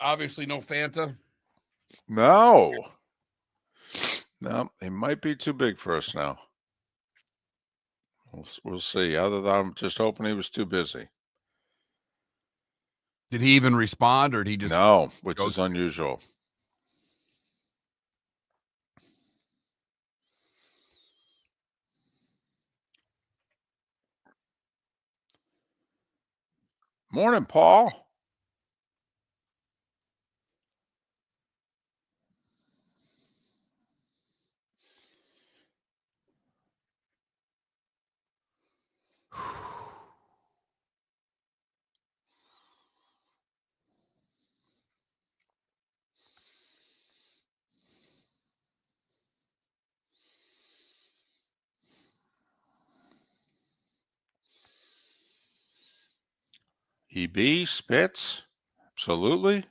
Obviously, no Fanta. No, it might be too big for us now. We'll see. Other than I'm just hoping he was too busy. Did he even respond, or did he just no? Which is unusual. Morning, Paul. EB spits, absolutely.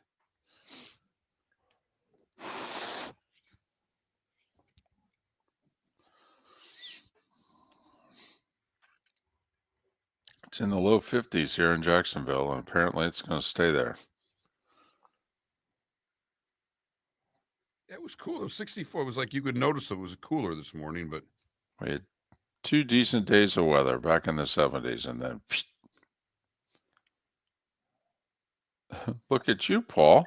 It's in the low 50s here in Jacksonville, and apparently it's going to stay there. It was cool. It was 64. It was like you could notice it was cooler this morning, but we had 2 decent days of weather back in the 70s, and then look at you, Paul.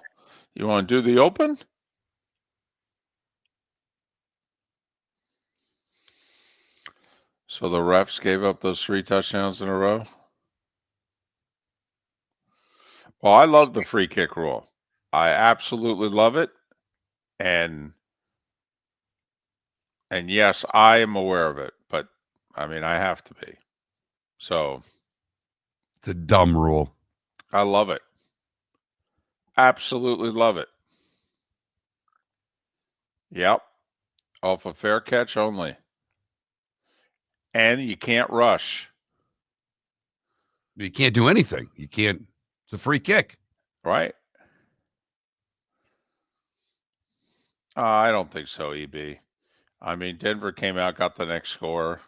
You want to do the Open? So the refs gave up those 3 touchdowns in a row? Well, I love the free kick rule. I absolutely love it. And yes, I am aware of it, but I mean, I have to be. So it's a dumb rule. I love it. Absolutely love it. Yep. Off a fair catch only. And you can't rush. You can't do anything. You can't. It's a free kick. Right. I don't think so, EB. I mean, Denver came out, got the next score.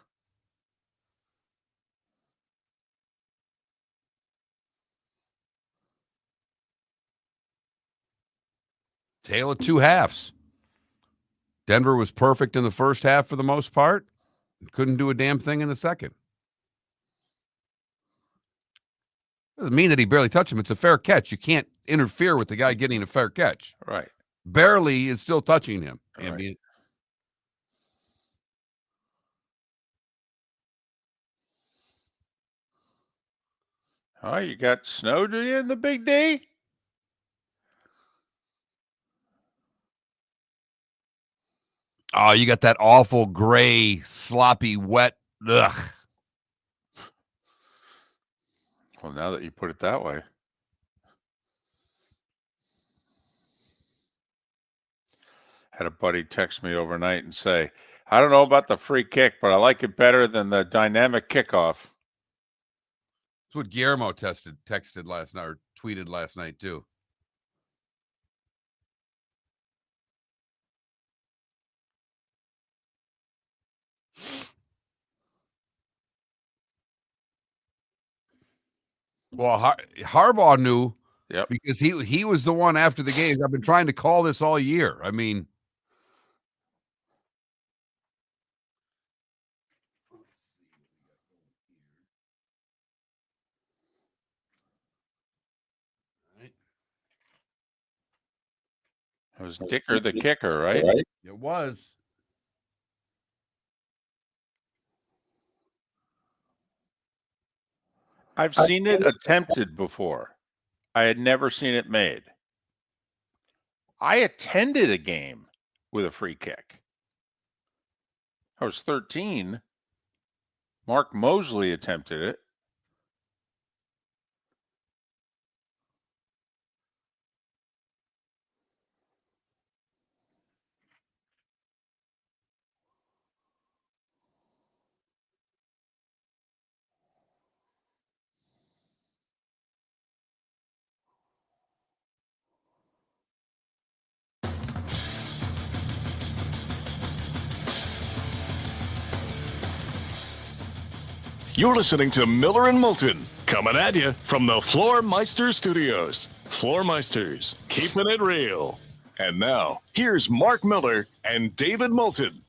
Tale of two halves. Denver was perfect in the first half for the most part. Couldn't do a damn thing in the second. Doesn't mean that he barely touched him. It's a fair catch. You can't interfere with the guy getting a fair catch. Right. Barely is still touching him. Right. Oh, you got snow, do you, in the Big D? Oh, you got that awful gray, sloppy, wet. Ugh. Well, now that you put it that way. Had a buddy text me overnight and say, I don't know about the free kick, but I like it better than the dynamic kickoff. That's what Guillermo texted last night, or tweeted last night, too. Well, Harbaugh knew. Yep. Because he was the one after the games. I've been trying to call this all year. I mean, it was Dicker the kicker, right? It was. I've seen it attempted before. I had never seen it made. I attended a game with a free kick. I was 13. Mark Mosley attempted it. You're listening to Miller and Moulton, coming at you from the Floor Meister Studios. Floormeisters, keeping it real. And now, here's Mark Miller and David Moulton.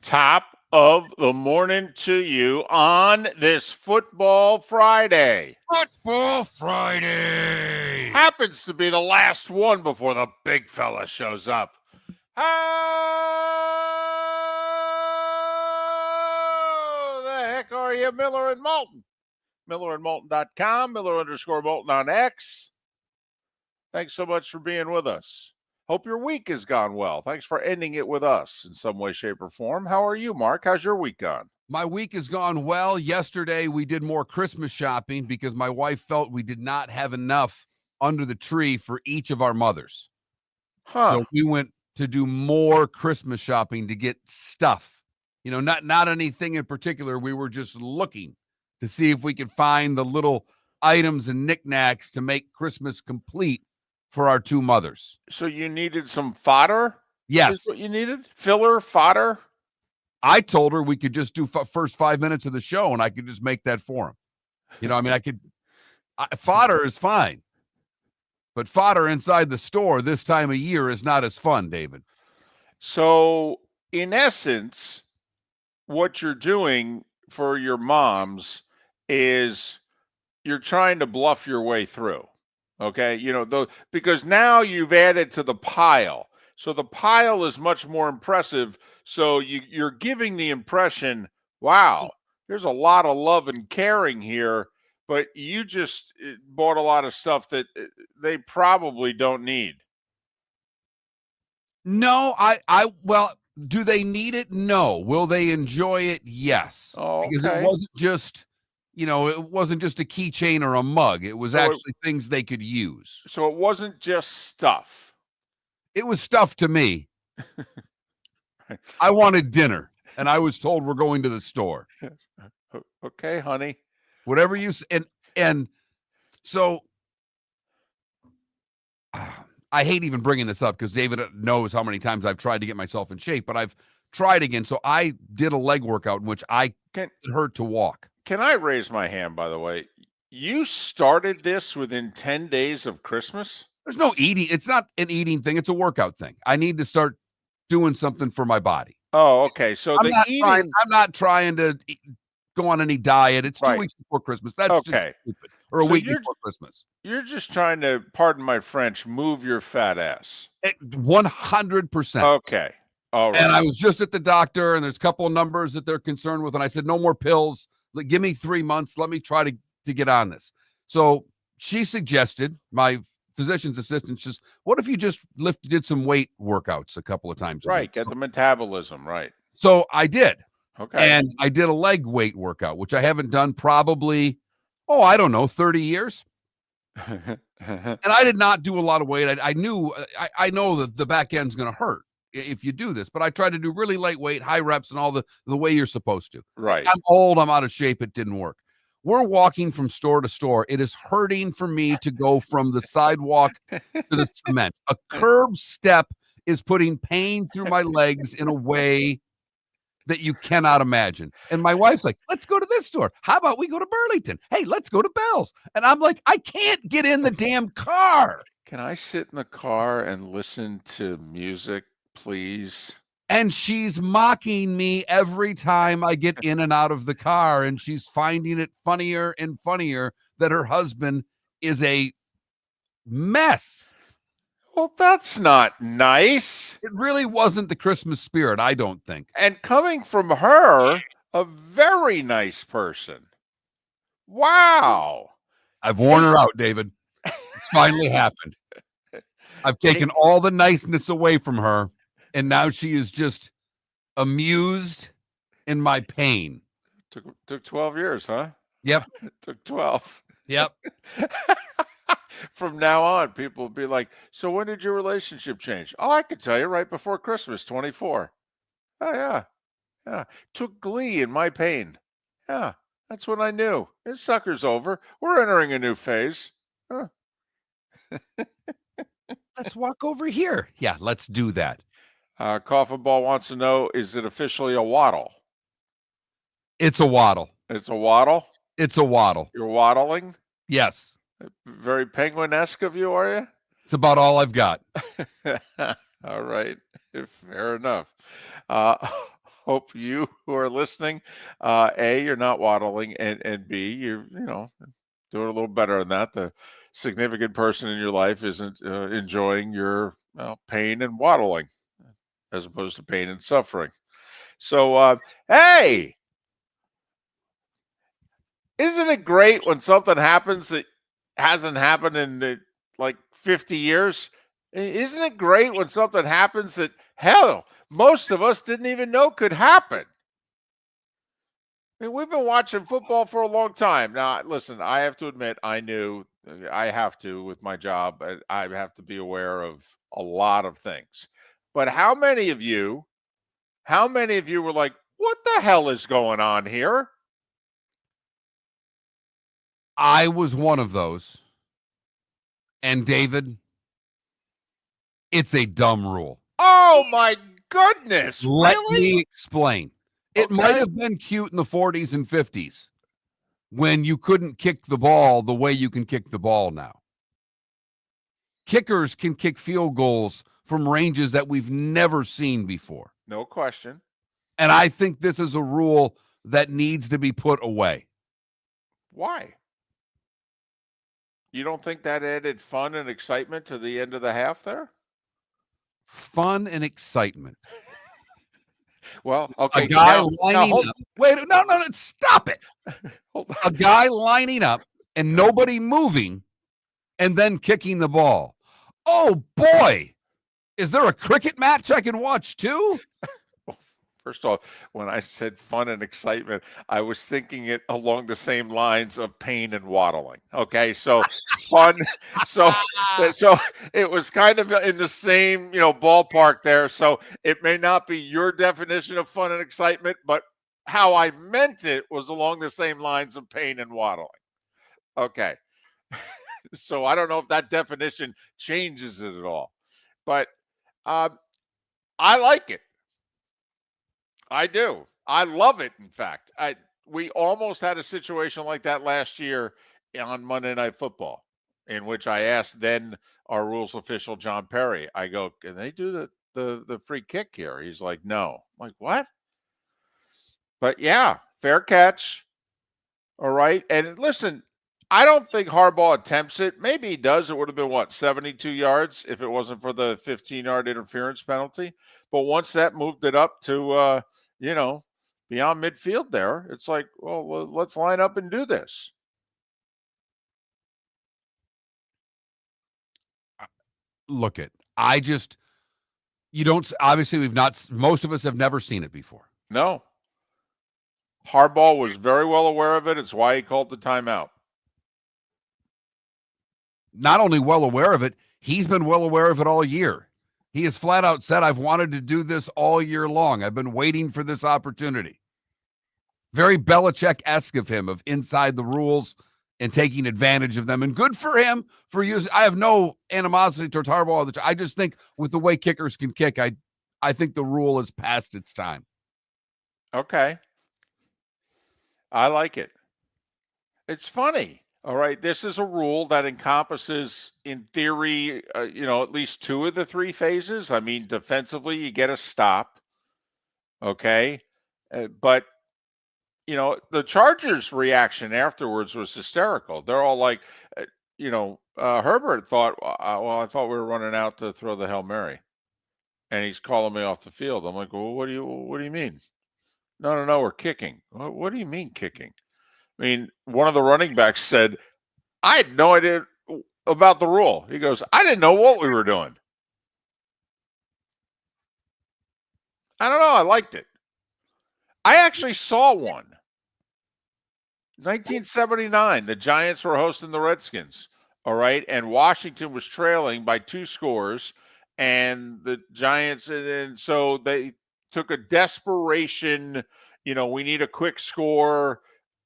Top of the morning to you on this Football Friday. Football Friday Happens to be the last one before the big fella shows up. How the heck are you, Miller and Moulton? MillerandMoulton.com, Miller_Moulton on X. Thanks so much for being with us. Hope your week has gone well. Thanks for ending it with us in some way, shape, or form. How are you, Mark? How's your week gone? My week has gone well. Yesterday, we did more Christmas shopping because my wife felt we did not have enough under the tree for each of our mothers. So we went to do more Christmas shopping to get stuff. You know, not anything in particular. We were just looking to see if we could find the little items and knickknacks to make Christmas complete for our two mothers. So you needed some fodder? Yes. Is what you needed? Filler, fodder? I told her we could just do first 5 minutes of the show and I could just make that for him. You know, I mean, fodder is fine. But fodder inside the store this time of year is not as fun, David. So, in essence, what you're doing for your moms is you're trying to bluff your way through. Okay, you know, because now you've added to the pile. So the pile is much more impressive. So you're giving the impression, wow, there's a lot of love and caring here, but you just bought a lot of stuff that they probably don't need. No, well, do they need it? No. Will they enjoy it? Yes. Oh, because it wasn't just, you know, it wasn't just a keychain or a mug. It was actually things they could use. So it wasn't just stuff. It was stuff to me. I wanted dinner, and I was told we're going to the store. Okay, honey. Whatever you and so I hate even bringing this up because David knows how many times I've tried to get myself in shape, but I've tried again. So I did a leg workout in which it hurt to walk. Can I raise my hand, by the way? You started this within 10 days of Christmas? There's no eating. It's not an eating thing. It's a workout thing. I need to start doing something for my body. Oh, okay. So I'm not trying to go on any diet. It's 2 weeks before Christmas. That's just stupid. Or a week before Christmas. You're just trying to, pardon my French, move your fat ass. 100%. Okay. All right. And I was just at the doctor, and there's a couple of numbers that they're concerned with. And I said, no more pills. Give me 3 months. Let me try to get on this. So she suggested, my physician's assistant, just, what if you just did some weight workouts a couple of times a week? Get the metabolism right. So I did. Okay. And I did a leg weight workout, which I haven't done probably, I don't know, 30 years. And I did not do a lot of weight. I know that the back end's going to hurt if you do this, but I tried to do really lightweight, high reps, and all the way you're supposed to. Right. I'm old. I'm out of shape. It didn't work. We're walking from store to store. It is hurting for me to go from the sidewalk to the cement. A curb step is putting pain through my legs in a way that you cannot imagine. And my wife's like, let's go to this store. How about we go to Burlington? Hey, let's go to Bell's. And I'm like, I can't get in the damn car. Can I sit in the car and listen to music, please? And she's mocking me every time I get in and out of the car. And she's finding it funnier and funnier that her husband is a mess. Well, that's not nice. It really wasn't the Christmas spirit, I don't think. And coming from her, a very nice person. Wow. I've worn her out, David. It's finally happened. I've taken all the niceness away from her, and now she is just amused in my pain. Took 12 years, huh? Yep. Took 12. Yep. From now on, people will be like, so when did your relationship change? Oh, I could tell you right before Christmas, 24. Oh, yeah. Yeah. Took glee in my pain. Yeah. That's when I knew. This sucker's over. We're entering a new phase. Huh. Let's walk over here. Yeah, let's do that. Coffin Ball wants to know, is it officially a waddle? It's a waddle. It's a waddle? It's a waddle. You're waddling? Yes. Very Penguin-esque of you, are you? It's about all I've got. All right. Fair enough. Hope you who are listening, A, you're not waddling, and B, you're, doing a little better than that. The significant person in your life isn't enjoying your pain and waddling as opposed to pain and suffering. So, hey, isn't it great when something happens that hasn't happened in like 50 years? Isn't it great when something happens that, hell, most of us didn't even know could happen? I mean, we've been watching football for a long time. Now, listen, I have to admit, I knew I have to with my job. I have to be aware of a lot of things. But how many of you were like, what the hell is going on here? I was one of those. And David, it's a dumb rule. Oh my goodness. Let Really? me explain. It might have been cute in the 40s and 50s when you couldn't kick the ball the way you can kick the ball now. Kickers can kick field goals from ranges that we've never seen before. No question. And I think this is a rule that needs to be put away. Why? You don't think that added fun and excitement to the end of the half there? Fun and excitement. Well, okay. A guy lining up. Wait, no, stop it. A guy lining up and nobody moving and then kicking the ball. Oh, boy. Is there a cricket match I can watch too? First off, when I said fun and excitement, I was thinking it along the same lines of pain and waddling. Okay, so fun. So it was kind of in the same, ballpark there. So it may not be your definition of fun and excitement, but how I meant it was along the same lines of pain and waddling. Okay. So I don't know if that definition changes it at all, but I like it. I do. I love it. In fact, we almost had a situation like that last year on Monday Night Football, in which I asked then our rules official John Perry. I go, "Can they do the free kick here?" He's like, "No." I'm like, "What?" But yeah, fair catch. All right, and listen, I don't think Harbaugh attempts it. Maybe he does. It would have been 72 yards if it wasn't for the 15-yard interference penalty. But once that moved it up to beyond midfield there, it's like, well, let's line up and do this. Look it. Obviously most of us have never seen it before. No. Harbaugh was very well aware of it. It's why he called the timeout. Not only well aware of it, he's been well aware of it all year. He has flat out said, I've wanted to do this all year long. I've been waiting for this opportunity. Very Belichick-esque of him, of inside the rules and taking advantage of them. And good for him for using. I have no animosity towards Harbaugh. I just think with the way kickers can kick, I think the rule is past its time. Okay. I like it. It's funny. All right. This is a rule that encompasses, in theory, at least two of the three phases. I mean, defensively, you get a stop. Okay. But, the Chargers' reaction afterwards was hysterical. They're all like, Herbert thought, I thought we were running out to throw the Hail Mary. And he's calling me off the field. I'm like, well, what do you mean? No, we're kicking. What do you mean kicking? I mean, one of the running backs said, I had no idea about the rule. He goes, I didn't know what we were doing. I don't know. I liked it. I actually saw one. 1979, the Giants were hosting the Redskins. All right. And Washington was trailing by 2 scores. And the Giants, and so they took a desperation, we need a quick score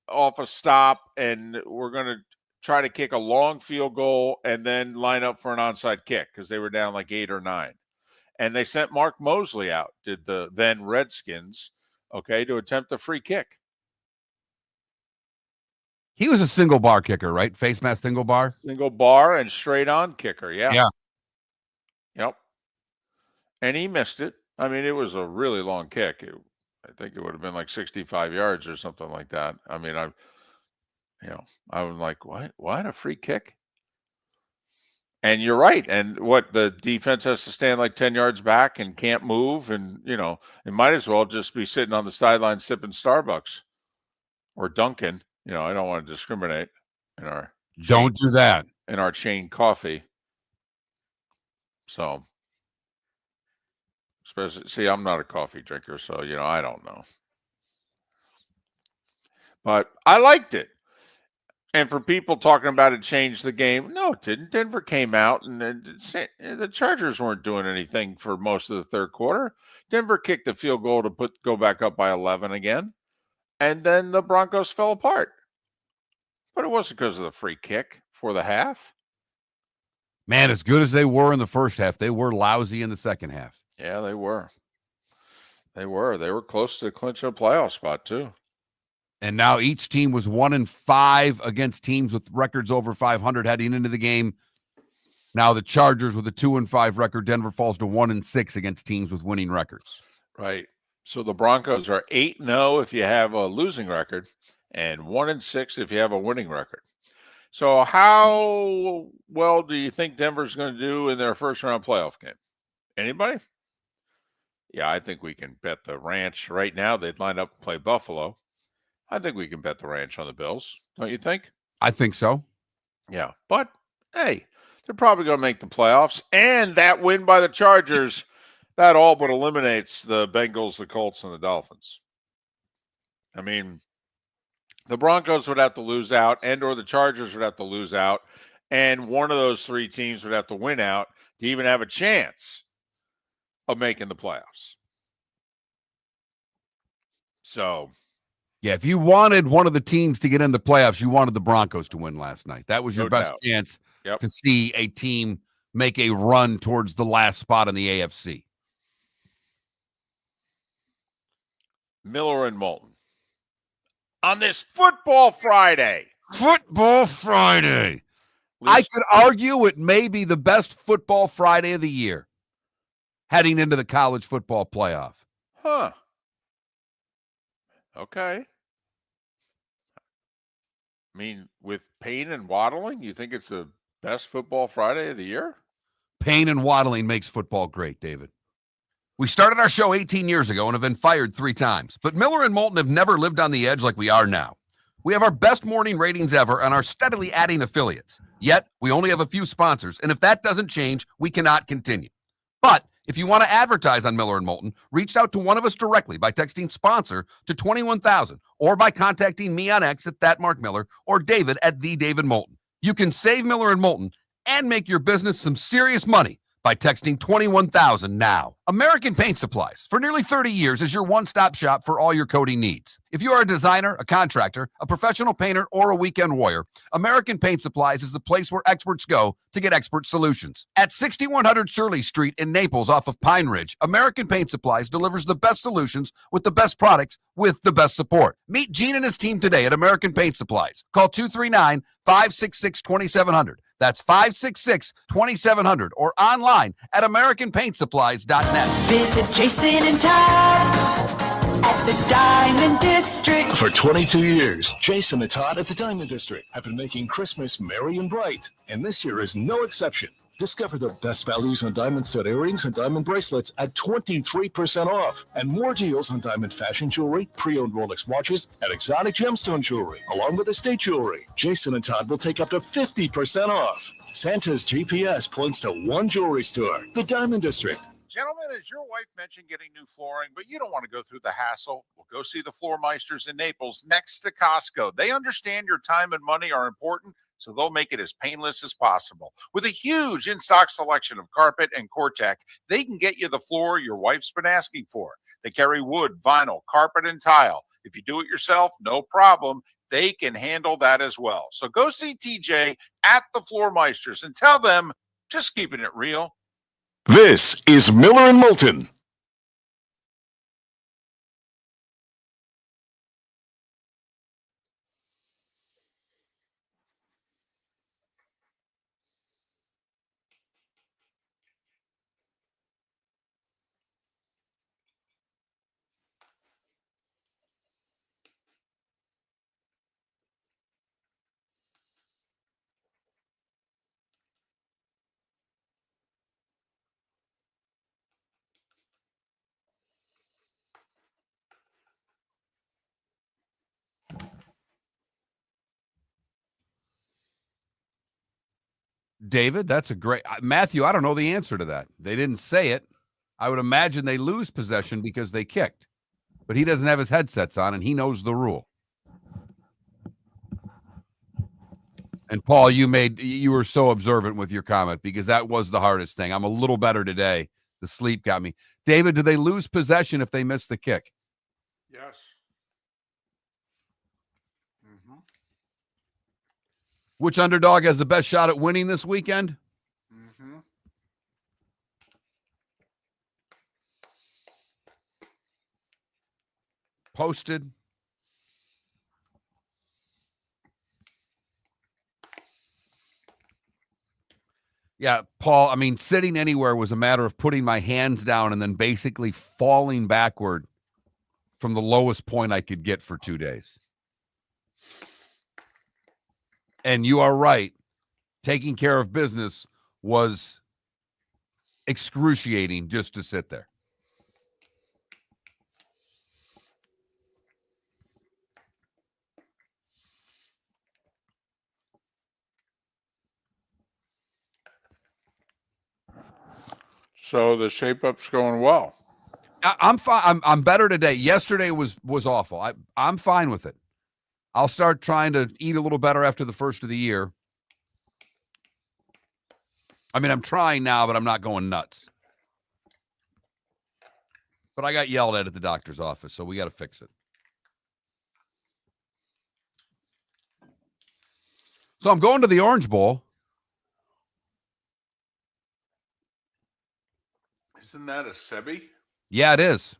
off a stop, and we're going to try to kick a long field goal and then line up for an onside kick because they were down like 8 or 9. And they sent Mark Mosley out, did the then Redskins, to attempt a free kick. He was a single bar kicker, right? Face mask single bar? Single bar and straight on kicker. Yeah. Yeah. Yep. And he missed it. I mean, it was a really long kick. I think it would have been like 65 yards or something like that. I mean, I was like, what? A free kick? And you're right. And what, the defense has to stand like 10 yards back and can't move. And, it might as well just be sitting on the sideline sipping Starbucks or Dunkin'. I don't want to discriminate in our Don't do that. In our chain coffee. So, especially, see, I'm not a coffee drinker, so, I don't know. But I liked it. And for people talking about it changed the game, no, it didn't. Denver came out, and the Chargers weren't doing anything for most of the third quarter. Denver kicked a field goal to go back up by 11 again, and then the Broncos fell apart. But it wasn't because of the free kick for the half. Man, as good as they were in the first half, they were lousy in the second half. Yeah, they were. They were close to clinching a playoff spot, too. And now each team was 1-5 against teams with records over 500 heading into the game. Now the Chargers with a 2-5 record. Denver falls to 1-6 against teams with winning records. Right. So the Broncos are 8-0 if you have a losing record and 1-6 if you have a winning record. So how well do you think Denver's going to do in their first round playoff game? Anybody? Yeah, I think we can bet the ranch. Right now, they'd line up and play Buffalo. I think we can bet the ranch on the Bills. Don't you think? I think so. Yeah. But, hey, they're probably going to make the playoffs. And that win by the Chargers, that all but eliminates the Bengals, the Colts, and the Dolphins. I mean, the Broncos would have to lose out, or the Chargers would have to lose out, and one of those three teams would have to win out to even have a chance of making the playoffs. So, yeah, if you wanted one of the teams to get in the playoffs, you wanted the Broncos to win last night. That was your best chance to see a team make a run towards the last spot in the AFC. Miller and Moulton. On this Football Friday. Football Friday. I could argue it may be the best Football Friday of the year heading into the college football playoff. Huh. Okay. I mean, with Payne and Waddling, you think it's the best Football Friday of the year? Payne and Waddling makes football great, David. We started our show 18 years ago and have been fired 3 times. But Miller and Moulton have never lived on the edge like we are now. We have our best morning ratings ever and are steadily adding affiliates. Yet, we only have a few sponsors, and if that doesn't change, we cannot continue. But if you want to advertise on Miller and Moulton, reach out to one of us directly by texting sponsor to 21,000 or by contacting me on X at @MarkMiller or David at @TheDavidMoulton. You can save Miller and Moulton and make your business some serious money by texting 21,000 now. American Paint Supplies, for nearly 30 years, is your one-stop shop for all your coating needs. If you are a designer, a contractor, a professional painter, or a weekend warrior, American Paint Supplies is the place where experts go to get expert solutions. At 6100 Shirley Street in Naples off of Pine Ridge, American Paint Supplies delivers the best solutions with the best products with the best support. Meet Gene and his team today at American Paint Supplies. Call 239-566-2700. That's 566-2700 or online at AmericanPaintSupplies.net. Visit Jason and Todd at the Diamond District. For 22 years, Jason and Todd at the Diamond District have been making Christmas merry and bright, and this year is no exception. Discover the best values on diamond stud earrings and diamond bracelets at 23% off, and more deals on diamond fashion jewelry, pre-owned Rolex watches, and exotic gemstone jewelry, along with estate jewelry. Jason and Todd will take up to 50% off. Santa's GPS points to one jewelry store, the Diamond District. Gentlemen, as your wife mentioned getting new flooring, but you don't want to go through the hassle, well, go see the Floor Meisters in Naples next to Costco. They understand your time and money are important, so they'll make it as painless as possible. With a huge in-stock selection of carpet and Cortec, they can get you the floor your wife's been asking for. They carry wood, vinyl, carpet, and tile. If you do it yourself, no problem. They can handle that as well. So go see TJ at the Floor Meisters and tell them, just keeping it real. This is Miller and Moulton. David, that's a great Matthew. I don't know the answer to that. They didn't say it. I would imagine they lose possession because they kicked, but he doesn't have his headsets on and he knows the rule. And Paul, you were so observant with your comment because that was the hardest thing. I'm a little better today. The sleep got me. David, do they lose possession if they miss the kick? Yes. Mm-hmm. Which underdog has the best shot at winning this weekend? Mm-hmm. Posted. Yeah, Paul, I mean, sitting anywhere was a matter of putting my hands down and then basically falling backward from the lowest point I could get for 2 days. And you are right. Taking care of business was excruciating just to sit there. So the shape-up's going well. I'm fine. I'm better today. Yesterday was awful. I'm fine with it. I'll start trying to eat a little better after the first of the year. I mean, I'm trying now, but I'm not going nuts. But I got yelled at the doctor's office, so we got to fix it. So I'm going to the Orange Bowl. Isn't that a Sebi? Yeah, it is.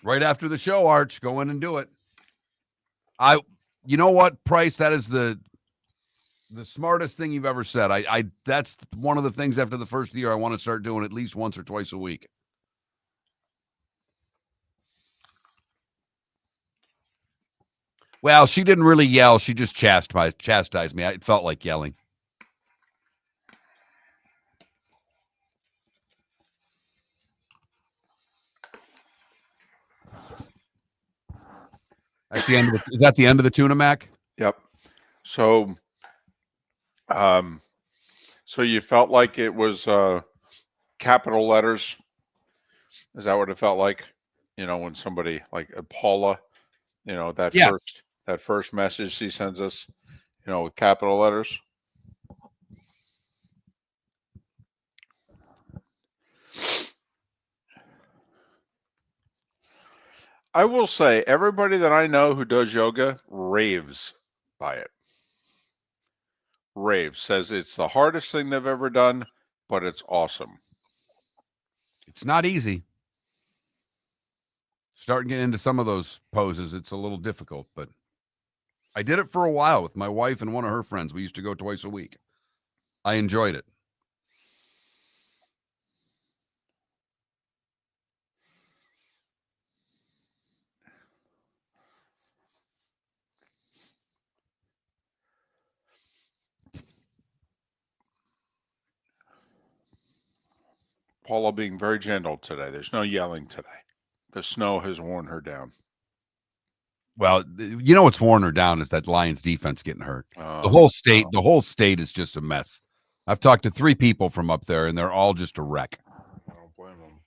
Right after the show, Arch, go in and do it. You know what, Price? That is the smartest thing you've ever said. That's one of the things after the first year I want to start doing at least once or twice a week. Well, she didn't really yell. She just chastised me. It felt like yelling. Is that the end of the tuna, Mac? Yep. So you felt like it was capital letters? Is that what it felt like? You know, when somebody like Paula, you know, that first message she sends us, you know, with capital letters. I will say everybody that I know who does yoga raves by it. Raves, says it's the hardest thing they've ever done, but it's awesome. It's not easy. Starting getting into some of those poses, it's a little difficult, but I did it for a while with my wife and one of her friends. We used to go twice a week. I enjoyed it. Paula being very gentle today. There's no yelling today. The snow has worn her down. Well, you know what's worn her down is that Lions defense getting hurt. The whole state is just a mess. I've talked to 3 people from up there, and they're all just a wreck. I don't blame them.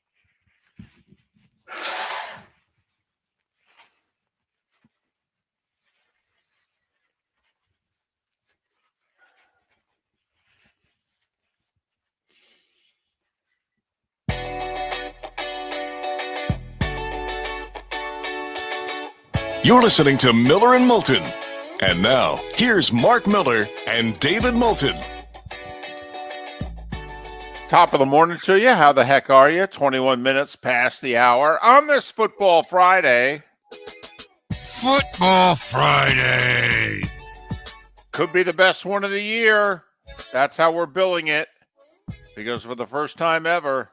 You're listening to Miller and Moulton. And now, here's Mark Miller and David Moulton. Top of the morning to you. How the heck are you? 21 minutes past the hour on this Football Friday. Football Friday. Could be the best one of the year. That's how we're billing it. Because for the first time ever,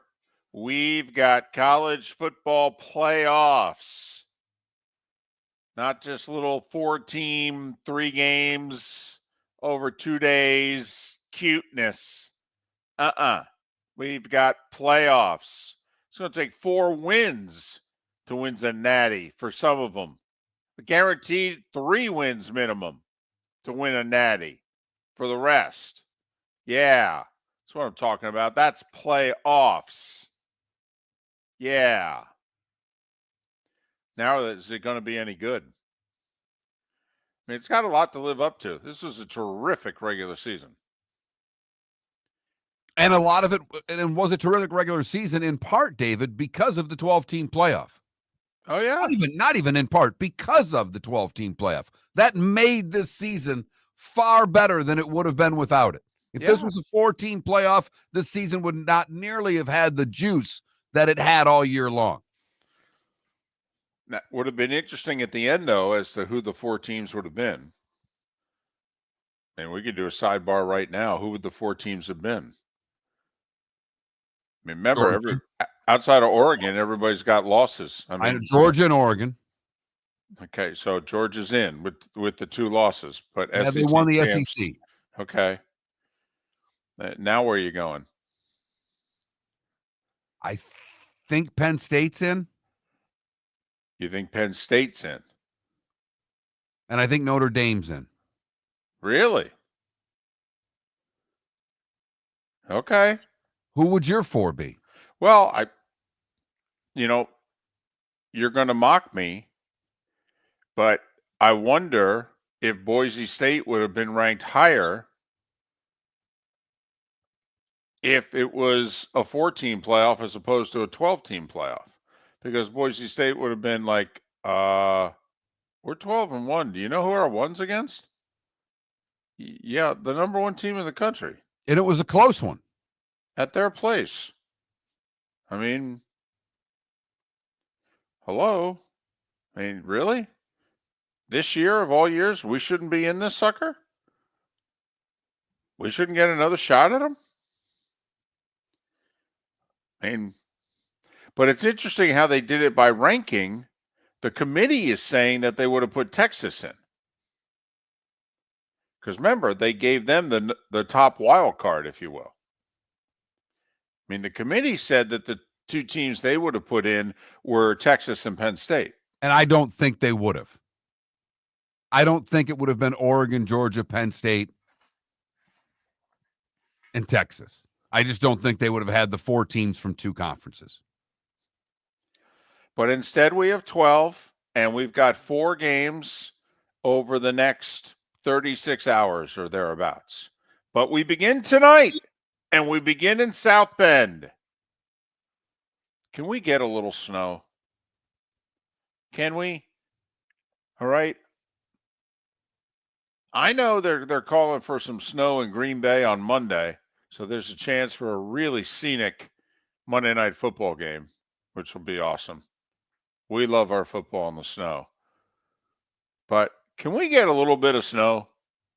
we've got college football playoffs. Not just little 4-team, 3 games over 2 days cuteness. We've got playoffs. It's going to take 4 wins to win a natty for some of them. Guaranteed 3 wins minimum to win a natty for the rest. Yeah, that's what I'm talking about. That's playoffs. Yeah. Now, is it going to be any good? I mean, it's got a lot to live up to. This was a terrific regular season. And a lot of it, and was a terrific regular season in part, David, because of the 12-team playoff. Oh, yeah. Not even in part, because of the 12-team playoff. That made this season far better than it would have been without it. If this was a 4-team playoff, this season would not nearly have had the juice that it had all year long. That would have been interesting at the end, though, as to who the 4 teams would have been. And we could do a sidebar right now. Who would the 4 teams have been? I mean, remember, outside of Oregon, everybody's got losses. I mean, Georgia and Oregon. Okay, so Georgia's in with the 2 losses, but Yeah, SEC they won the champs. SEC. Okay. Now where are you going? I think Penn State's in. You think Penn State's in? And I think Notre Dame's in. Really? Okay. Who would your 4 be? Well, you're going to mock me, but I wonder if Boise State would have been ranked higher if it was a 4-team playoff as opposed to a 12-team playoff, because Boise State would have been like, we're 12-1. Do you know who our one's against? Yeah, the number 1 team in the country. And it was a close one. At their place. I mean, hello? I mean, really? This year of all years, we shouldn't be in this sucker? We shouldn't get another shot at them? I mean, but it's interesting how they did it by ranking. The committee is saying that they would have put Texas in. Because remember, they gave them the top wild card, if you will. I mean, the committee said that the 2 teams they would have put in were Texas and Penn State. And I don't think they would have. I don't think it would have been Oregon, Georgia, Penn State, and Texas. I just don't think they would have had the 4 teams from 2 conferences. But instead, we have 12, and we've got 4 games over the next 36 hours or thereabouts. But we begin tonight. And we begin in South Bend. Can we get a little snow? Can we? All right. I know they're calling for some snow in Green Bay on Monday, so there's a chance for a really scenic Monday night football game, which will be awesome. We love our football in the snow. But can we get a little bit of snow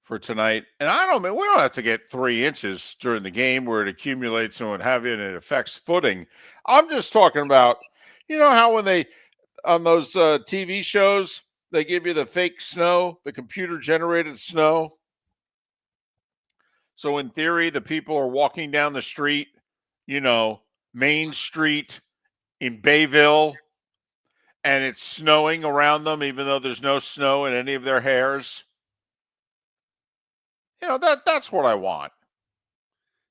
for tonight? And we don't have to get 3 inches during the game where it accumulates and what have you, and it affects footing. I'm just talking about, how when they, on those TV shows, they give you the fake snow, the computer-generated snow. So in theory, the people are walking down the street, Main Street in Bayville, and it's snowing around them, even though there's no snow in any of their hairs. That's what I want.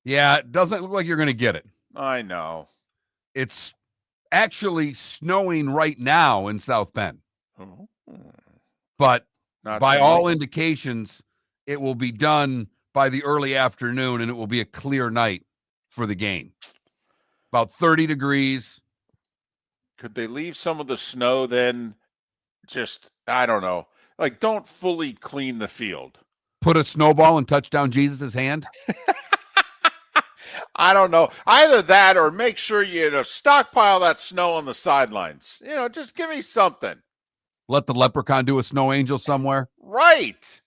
Yeah, it doesn't look like you're going to get it. I know. It's actually snowing right now in South Bend. Oh. But Not by tonight. all indications, it will be done by the early afternoon, and it will be a clear night for the game. About 30 degrees. Could they leave some of the snow then just, I don't know, like don't fully clean the field? Put a snowball in touchdown Jesus' hand? I don't know. Either that or make sure you stockpile that snow on the sidelines. Just give me something. Let the leprechaun do a snow angel somewhere? Right.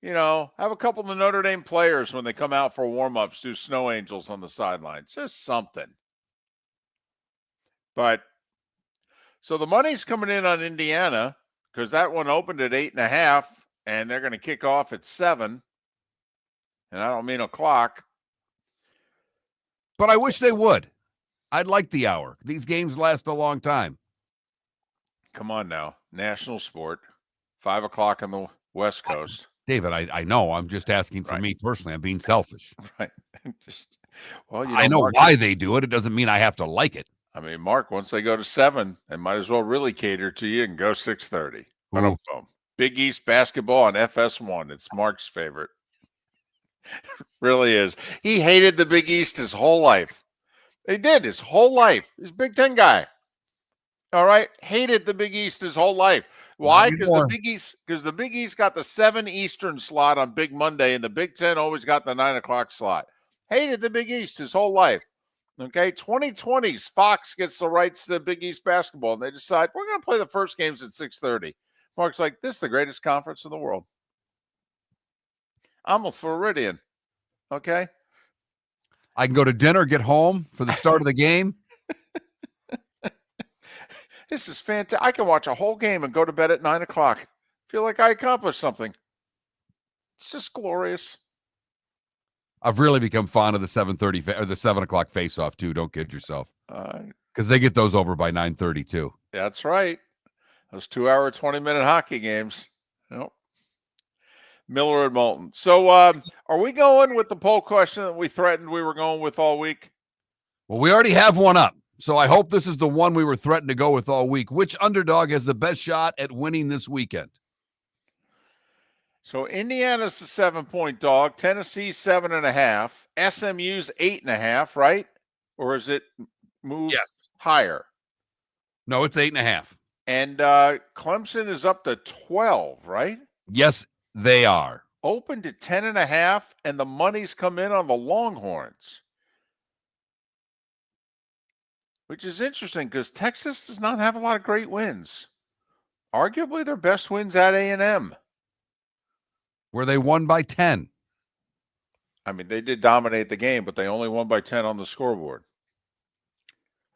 Have a couple of the Notre Dame players when they come out for warm-ups do snow angels on the sidelines. Just something. But so the money's coming in on Indiana because that one opened at 8.5, and they're going to kick off at 7. And I don't mean o'clock. But I wish they would. I'd like the hour. These games last a long time. Come on now. National sport. 5 o'clock on the West Coast. David, I know. I'm just asking for me personally. I'm being selfish. Right. Well, I know why they do it. It doesn't mean I have to like it. I mean, Mark, once they go to 7, they might as well really cater to you and go 6:30. Boom. Big East basketball on FS1. It's Mark's favorite. Really is. He hated the Big East his whole life. He did his whole life. He's a Big Ten guy. All right. Hated the Big East his whole life. Why? Because the Big East got the 7 Eastern slot on Big Monday, and the Big Ten always got the 9 o'clock slot. Hated the Big East his whole life. Okay, 2020s, Fox gets the rights to Big East basketball, and they decide, we're going to play the first games at 6:30. Mark's like, this is the greatest conference in the world. I'm a Floridian, okay? I can go to dinner, get home for the start of the game. This is fantastic. I can watch a whole game and go to bed at 9 o'clock. Feel like I accomplished something. It's just glorious. I've really become fond of the 7:30 or the 7 o'clock face-off too. Don't kid yourself, because they get those over by 9:30 too. That's right. Those 2-hour, 20-minute hockey games. Yep. Miller and Moulton. So, are we going with the poll question that we threatened we were going with all week? Well, we already have one up, so I hope this is the one we were threatened to go with all week. Which underdog has the best shot at winning this weekend? So Indiana's the 7-point dog. Tennessee's 7.5. SMU's 8.5, right? Or is it moved higher? No, it's 8.5. And Clemson is up to 12, right? Yes, they are. Open to 10.5, and the money's come in on the Longhorns. Which is interesting because Texas does not have a lot of great wins. Arguably their best wins at A&M. Where they won by 10. I mean, they did dominate the game, but they only won by 10 on the scoreboard.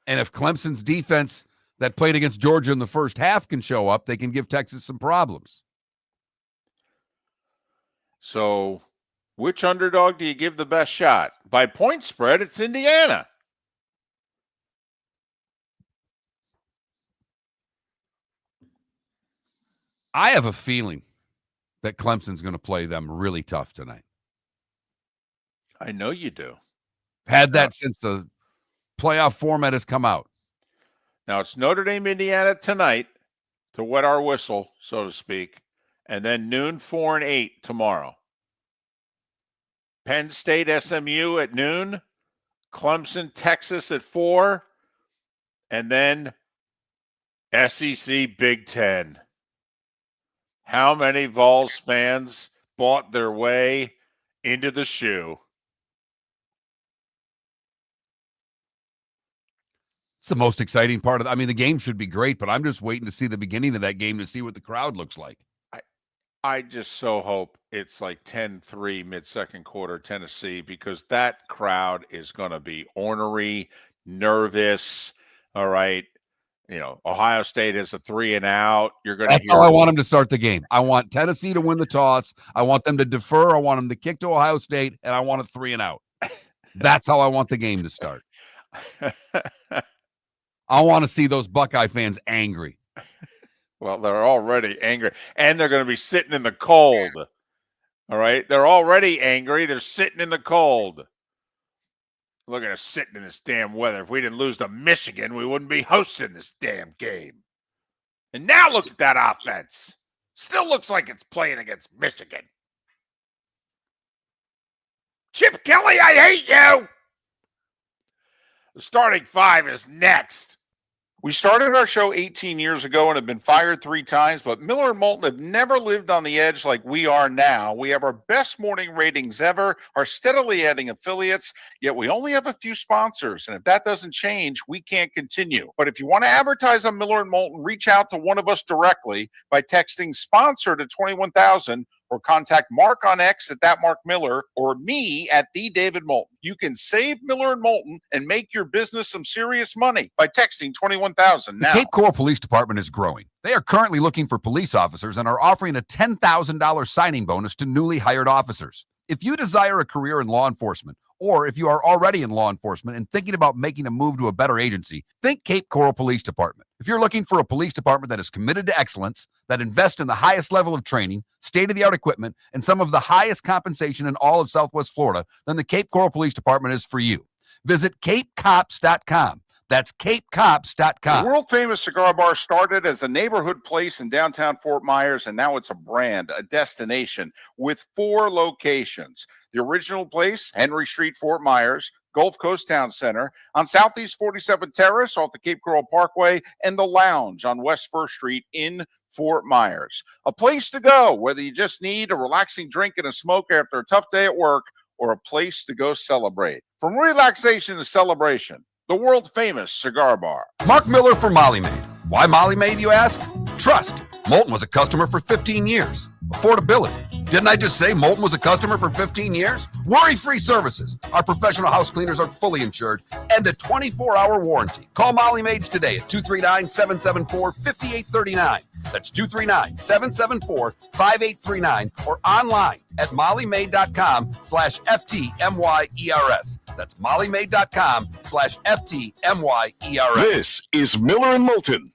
And if Clemson's defense that played against Georgia in the first half can show up, they can give Texas some problems. So which underdog do you give the best shot? By point spread, it's Indiana. I have a feeling that Clemson's going to play them really tough tonight. I know you do. Had that since the playoff format has come out. Now it's Notre Dame, Indiana tonight to wet our whistle, so to speak, and then noon, 4 and 8 tomorrow. Penn State, SMU at noon, Clemson, Texas at 4, and then SEC Big Ten. How many Vols fans bought their way into the shoe? It's the most exciting part of the game should be great, but I'm just waiting to see the beginning of that game to see what the crowd looks like. I just so hope it's like 10-3 mid-second quarter Tennessee, because that crowd is going to be ornery, nervous, all right? You know, Ohio State is a 3 and out. You're going to. That's how I want them to start the game. I want Tennessee to win the toss. I want them to defer. I want them to kick to Ohio State, and I want a 3 and out. That's how I want the game to start. I want to see those Buckeye fans angry. Well, they're already angry, and they're going to be sitting in the cold. All right, they're already angry. They're sitting in the cold. Look at us sitting in this damn weather. If we didn't lose to Michigan, we wouldn't be hosting this damn game. And now look at that offense. Still looks like it's playing against Michigan. Chip Kelly, I hate you. The starting 5 is next. We started our show 18 years ago and have been fired 3 times, but Miller and Moulton have never lived on the edge like we are now. We have our best morning ratings ever, are steadily adding affiliates, yet we only have a few sponsors. And if that doesn't change, we can't continue. But if you want to advertise on Miller and Moulton, reach out to one of us directly by texting sponsor to 21,000 or contact Mark on X at that Mark Miller or me at the David Moulton. You can save Miller and Moulton and make your business some serious money by texting 21,000 now. The Cape Coral Police Department is growing. They are currently looking for police officers and are offering a $10,000 signing bonus to newly hired officers. If you desire a career in law enforcement Or if you are already in law enforcement and thinking about making a move to a better agency, think Cape Coral Police Department. If you're looking for a police department that is committed to excellence, that invests in the highest level of training, state-of-the-art equipment, and some of the highest compensation in all of Southwest Florida, then the Cape Coral Police Department is for you. Visit capecops.com. That's capecops.com. The world-famous cigar bar started as a neighborhood place in downtown Fort Myers, and now it's a brand, a destination with 4 locations. The original place, Henry Street, Fort Myers, Gulf Coast Town Center, on Southeast 47th Terrace off the Cape Coral Parkway, and the Lounge on West 1st Street in Fort Myers. A place to go, whether you just need a relaxing drink and a smoke after a tough day at work, or a place to go celebrate. From relaxation to celebration, the world-famous cigar bar. Mark Miller for Molly Maid. Why Molly Maid, you ask? Trust. Moulton was a customer for 15 years. Affordability. Didn't I just say Moulton was a customer for 15 years? Worry-free services. Our professional house cleaners are fully insured and a 24-hour warranty. Call Molly Maids today at 239-774-5839. That's 239-774-5839 or online at mollymaid.com/FTMYERS. That's mollymaid.com/FTMYERS. This is Miller and Moulton.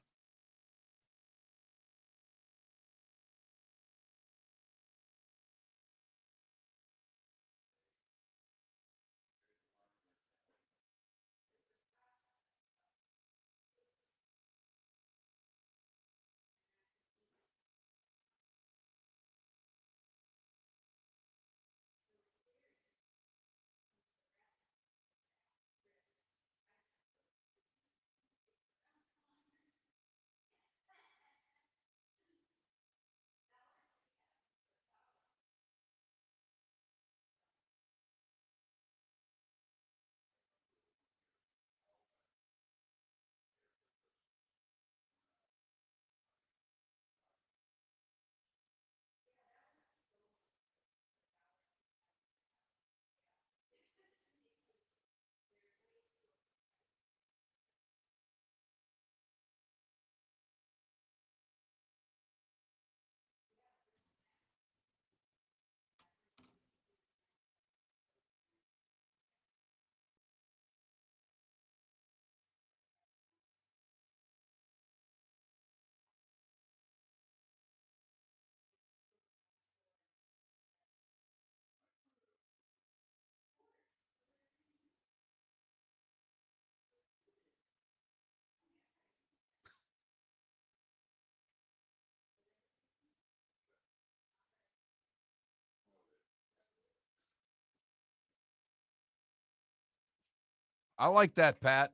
I like that, Pat.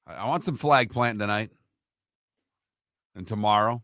I want some flag planting tonight and tomorrow.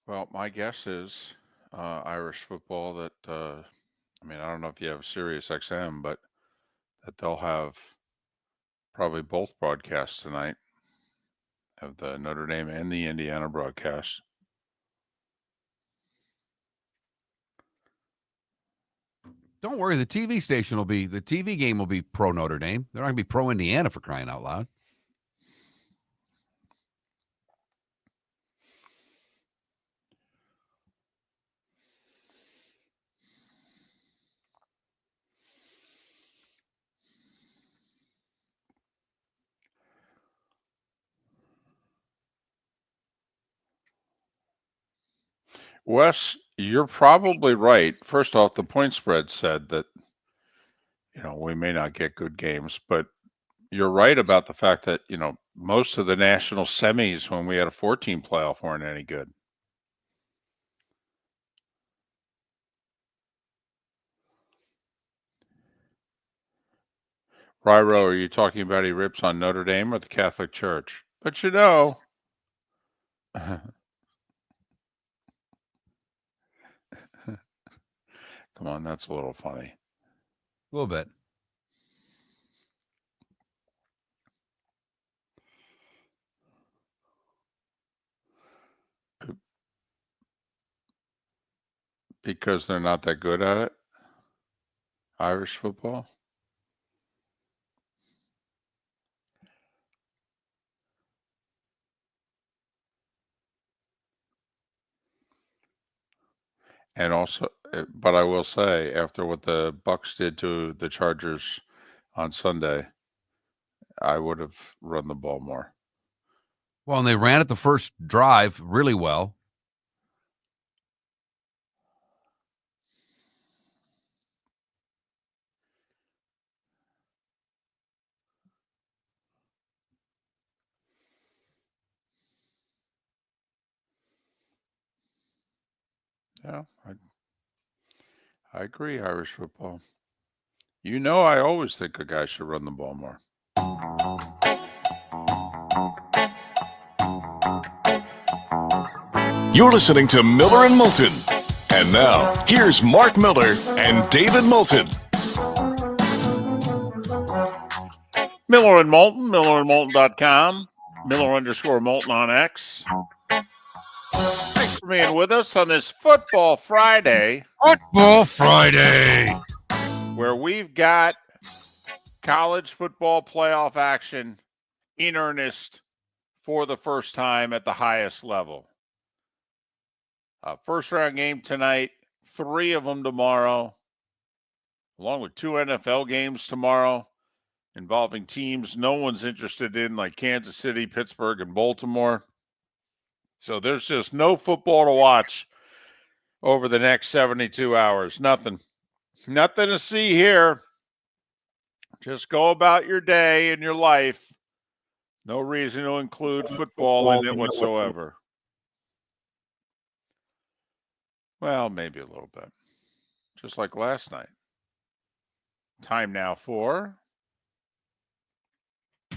Well, my guess is Irish football that, I don't know if you have Sirius XM, but that they'll have probably both broadcasts tonight of the Notre Dame and the Indiana broadcast. Don't worry, the TV game will be pro Notre Dame. They're not going to be pro Indiana, for crying out loud. Wes, you're probably right. First off, the point spread said that, we may not get good games, but you're right about the fact that, most of the national semis when we had a 14 playoff weren't any good. Ryro, are you talking about he rips on Notre Dame or the Catholic Church? But you know. Come on, that's a little funny. A little bit. Because they're not that good at it? Irish football? And also, but I will say, after what the Bucks did to the Chargers on Sunday, I would have run the ball more. Well, and they ran it the first drive really well. Yeah, I agree, Irish football. You know, I always think a guy should run the ball more. You're listening to Miller and Moulton. And now, here's Mark Miller and David Moulton. Miller and Moulton, millerandmoulton.com, Miller_Moulton on X. Thanks for being with us on this Football Friday. Football Friday, where we've got college football playoff action in earnest for the first time at the highest level. First round game tonight, 3 of them tomorrow, along with 2 NFL games tomorrow involving teams no one's interested in, like Kansas City, Pittsburgh, and Baltimore. So there's just no football to watch over the next 72 hours. Nothing to see here. Just go about your day and your life. No reason to include football in it whatsoever. Well, maybe a little bit. Just like last night. Time now for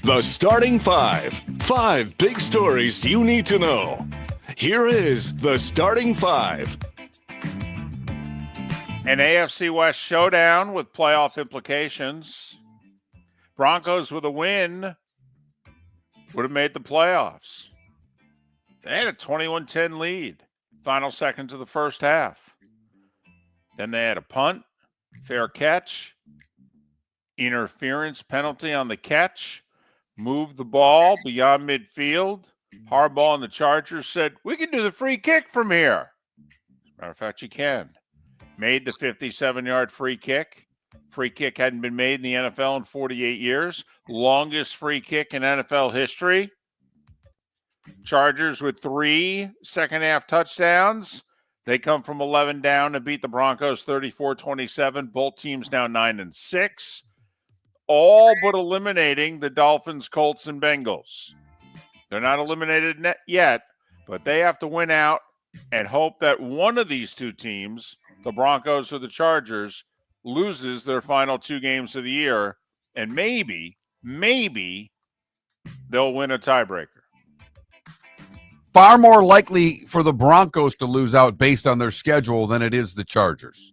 The Starting Five. 5 big stories you need to know. Here is The Starting Five. an AFC West showdown with playoff implications. Broncos with a win would have made the playoffs. They had a 21-10 lead, final seconds of the first half. Then they had a punt, fair catch, interference penalty on the catch, moved the ball beyond midfield. Harbaugh and the Chargers said, we can do the free kick from here. As a matter of fact, you can. Made the 57-yard free kick. Free kick hadn't been made in the NFL in 48 years. Longest free kick in NFL history. Chargers with 3 second-half touchdowns. They come from 11 down to beat the Broncos 34-27. Both teams now 9-6. All but eliminating the Dolphins, Colts, and Bengals. They're not eliminated yet, but they have to win out and hope that one of these two teams, the Broncos or the Chargers, loses their final 2 games of the year, and maybe they'll win a tiebreaker. far more likely for the Broncos to lose out based on their schedule than it is the Chargers.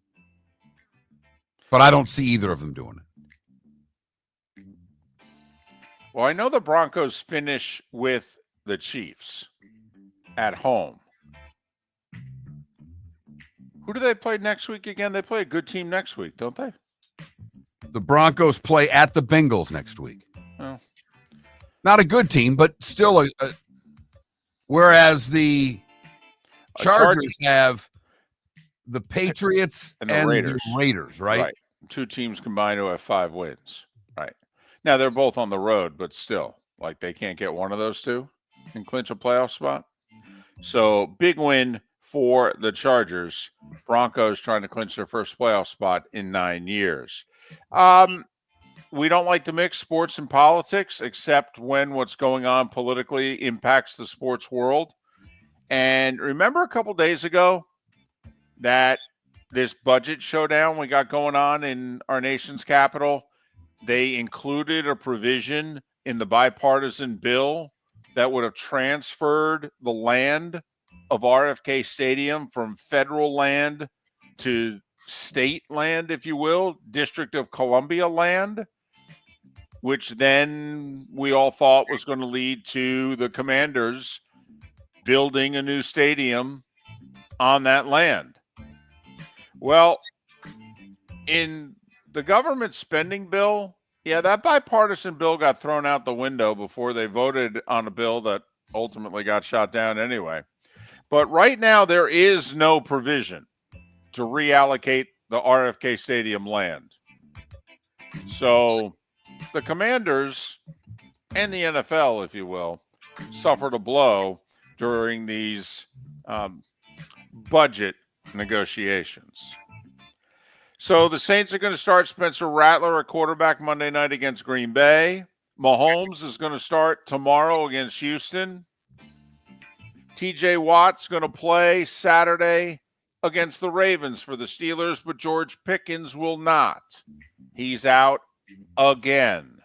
But I don't see either of them doing it. Well, I know the Broncos finish with the Chiefs at home. Who do they play next week again? They play a good team next week, don't they? The Broncos play at the Bengals next week. Oh. Not a good team, but still whereas the Chargers have the Patriots and the Raiders, right? Right. 2 teams combined to have 5 wins. Right. Now, they're both on the road, but still, like, they can't get one of those 2 and clinch a playoff spot. So, big win for the Chargers. Broncos trying to clinch their first playoff spot in 9 years. We don't like to mix sports and politics, except when what's going on politically impacts the sports world. And remember a couple days ago that this budget showdown we got going on in our nation's capital, they included a provision in the bipartisan bill that would have transferred the land of RFK Stadium from federal land to state land, if you will, District of Columbia land, which then we all thought was going to lead to the Commanders building a new stadium on that land. Well, in the government spending bill, yeah, that bipartisan bill got thrown out the window before they voted on a bill that ultimately got shot down anyway. But right now, there is no provision to reallocate the RFK Stadium land. So the Commanders and the NFL, if you will, suffered a blow during these budget negotiations. So the Saints are going to start Spencer Rattler at quarterback Monday night against Green Bay. Mahomes is going to start tomorrow against Houston. TJ Watt's going to play Saturday against the Ravens for the Steelers, but George Pickens will not. He's out again.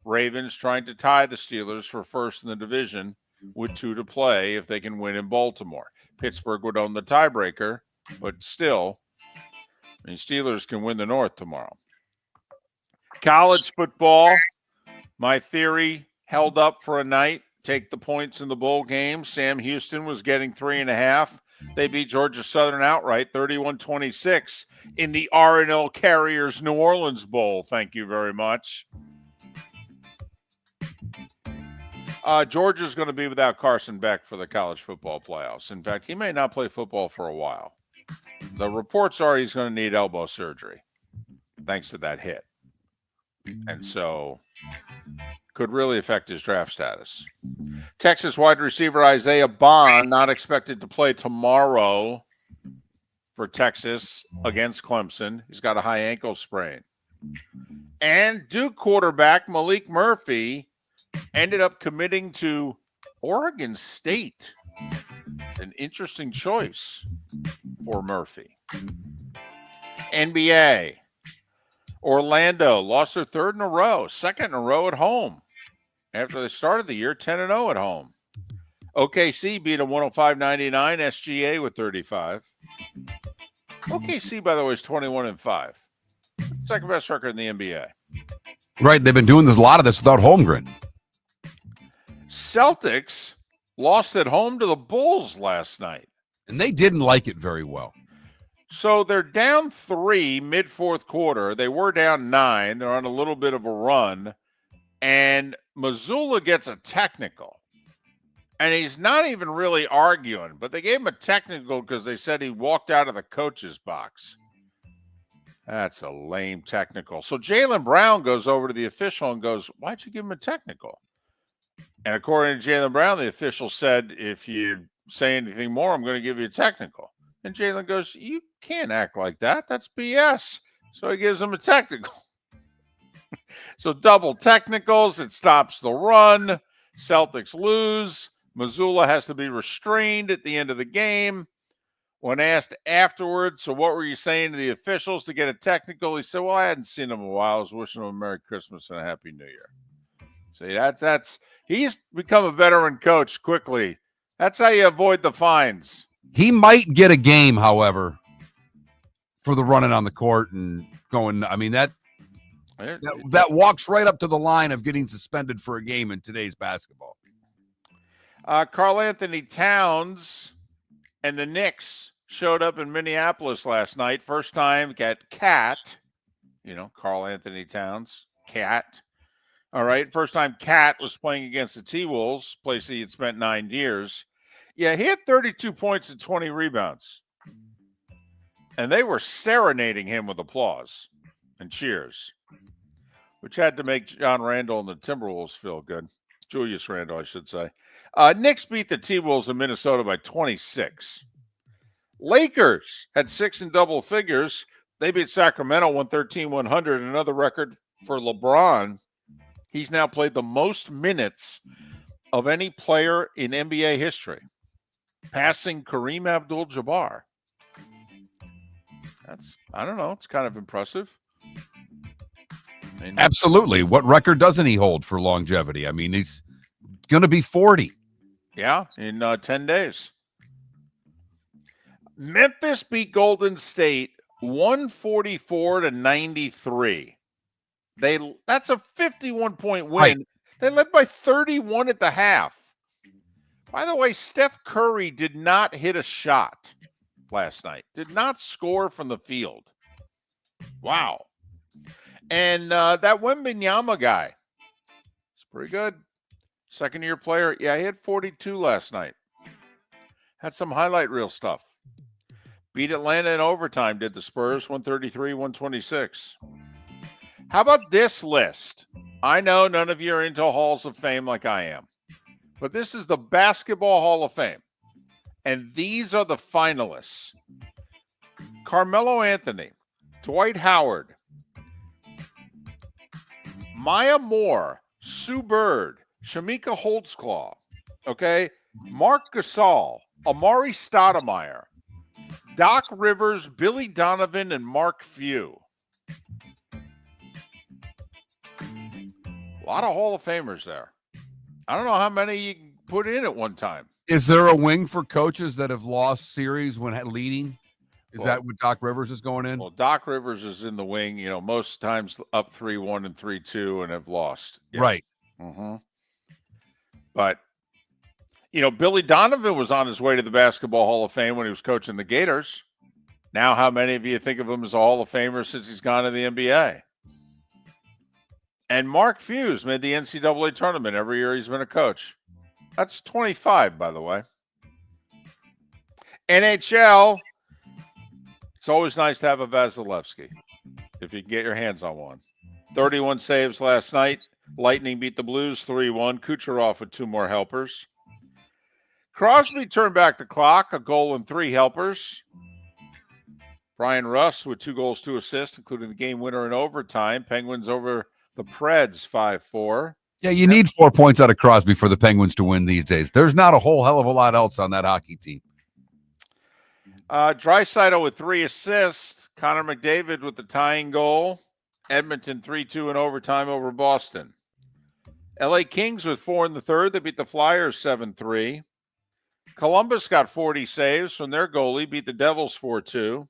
Ravens trying to tie the Steelers for first in the division with 2 to play if they can win in Baltimore. Pittsburgh would own the tiebreaker, but still, the Steelers can win the North tomorrow. College football, my theory held up for a night. Take the points in the bowl game. Sam Houston was getting 3.5. They beat Georgia Southern outright, 31-26 in the R&L Carriers New Orleans Bowl. Thank you very much. Georgia's going to be without Carson Beck for the college football playoffs. In fact, he may not play football for a while. The reports are he's going to need elbow surgery thanks to that hit. And so could really affect his draft status. Texas wide receiver Isaiah Bond not expected to play tomorrow for Texas against Clemson. He's got a high ankle sprain. And Duke quarterback Malik Murphy ended up committing to Oregon State. It's an interesting choice for Murphy. NBA. Orlando lost their 3rd in a row, 2nd in a row at home. After they started the year 10-0 at home. OKC beat a 105-99 SGA with 35. OKC, by the way, is 21-5. Second best record in the NBA. Right, they've been doing a lot of this without Holmgren. Celtics lost at home to the Bulls last night. And they didn't like it very well. So they're down 3 mid-4th quarter. They were down 9. They're on a little bit of a run. And Mazzulla gets a technical. And he's not even really arguing, but they gave him a technical because they said he walked out of the coach's box. That's a lame technical. So Jaylen Brown goes over to the official and goes, "Why'd you give him a technical?" And according to Jaylen Brown, the official said, "If you say anything more, I'm going to give you a technical." And Jaylen goes, "You can't act like that. That's BS." So he gives him a technical. So double technicals. It stops the run. Celtics lose. Mazzulla has to be restrained at the end of the game. When asked afterwards, "So what were you saying to the officials to get a technical?" He said, "Well, I hadn't seen them in a while. I was wishing them a Merry Christmas and a Happy New Year." See, that's he's become a veteran coach quickly. That's how you avoid the fines. He might get a game, however, for the running on the court and going. I mean, that walks right up to the line of getting suspended for a game in today's basketball. Karl Anthony Towns and the Knicks showed up in Minneapolis last night. First time at Cat, Karl Anthony Towns, Cat. All right, first time Cat was playing against the T-Wolves, place he had spent 9 years. Yeah, he had 32 points and 20 rebounds. And they were serenading him with applause and cheers, which had to make John Randall and the Timberwolves feel good. Julius Randle, I should say. Knicks beat the T-Wolves in Minnesota by 26. Lakers had 6 in double figures. They beat Sacramento 113-100, another record for LeBron. He's now played the most minutes of any player in NBA history, passing Kareem Abdul-Jabbar. I don't know, it's kind of impressive. And Absolutely. What record doesn't he hold for longevity? I mean, he's going to be 40. yeah, in 10 days. Memphis beat Golden State 144-93. That's a 51-point win. Right. They led by 31 at the half. By the way, Steph Curry did not hit a shot last night. Did not score from the field. Wow. And that Wembanyama guy, it's pretty good. Second-year player. Yeah, he had 42 last night. Had some highlight reel stuff. Beat Atlanta in overtime, did the Spurs, 133-126. How about this list? I know none of you are into Halls of Fame like I am, but this is the Basketball Hall of Fame. And these are the finalists. Carmelo Anthony, Dwight Howard, Maya Moore, Sue Bird, Shamika Holtzclaw, okay? Mark Gasol, Amari Stoudemire, Doc Rivers, Billy Donovan, and Mark Few. A lot of Hall of Famers there. I don't know how many you can put in at one time. Is there a wing for coaches that have lost series when leading? Is that what Doc Rivers is going in? Well, Doc Rivers is in the wing, most times up 3-1 and 3-2 and have lost. Yes. Right. Mm-hmm. But, Billy Donovan was on his way to the Basketball Hall of Fame when he was coaching the Gators. Now, how many of you think of him as a Hall of Famer since he's gone to the NBA? And Mark Few made the NCAA tournament every year he's been a coach. That's 25, by the way. NHL, it's always nice to have a Vasilevsky, if you can get your hands on one. 31 saves last night. Lightning beat the Blues 3-1. Kucherov with 2 more helpers. Crosby turned back the clock, a goal and 3 helpers. Brian Russ with 2 goals, 2 assists, including the game winner in overtime. Penguins over the Preds 5-4. Yeah, you need 4 points out of Crosby for the Penguins to win these days. There's not a whole hell of a lot else on that hockey team. Draisaitl with 3 assists. Connor McDavid with the tying goal. Edmonton 3-2 in overtime over Boston. LA Kings with 4 in the third. They beat the Flyers 7-3. Columbus got 40 saves from their goalie, beat the Devils 4-2.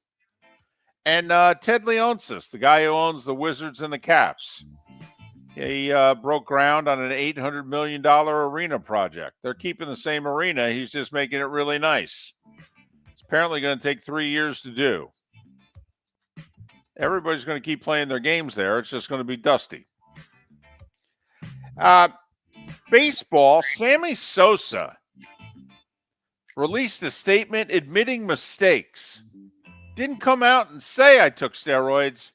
And Ted Leonsis, the guy who owns the Wizards and the Caps, he broke ground on an $800 million arena project. They're keeping the same arena. He's just making it really nice. It's apparently going to take 3 years to do. Everybody's going to keep playing their games there. It's just going to be dusty. Baseball, Sammy Sosa released a statement admitting mistakes. Didn't come out and say I took steroids,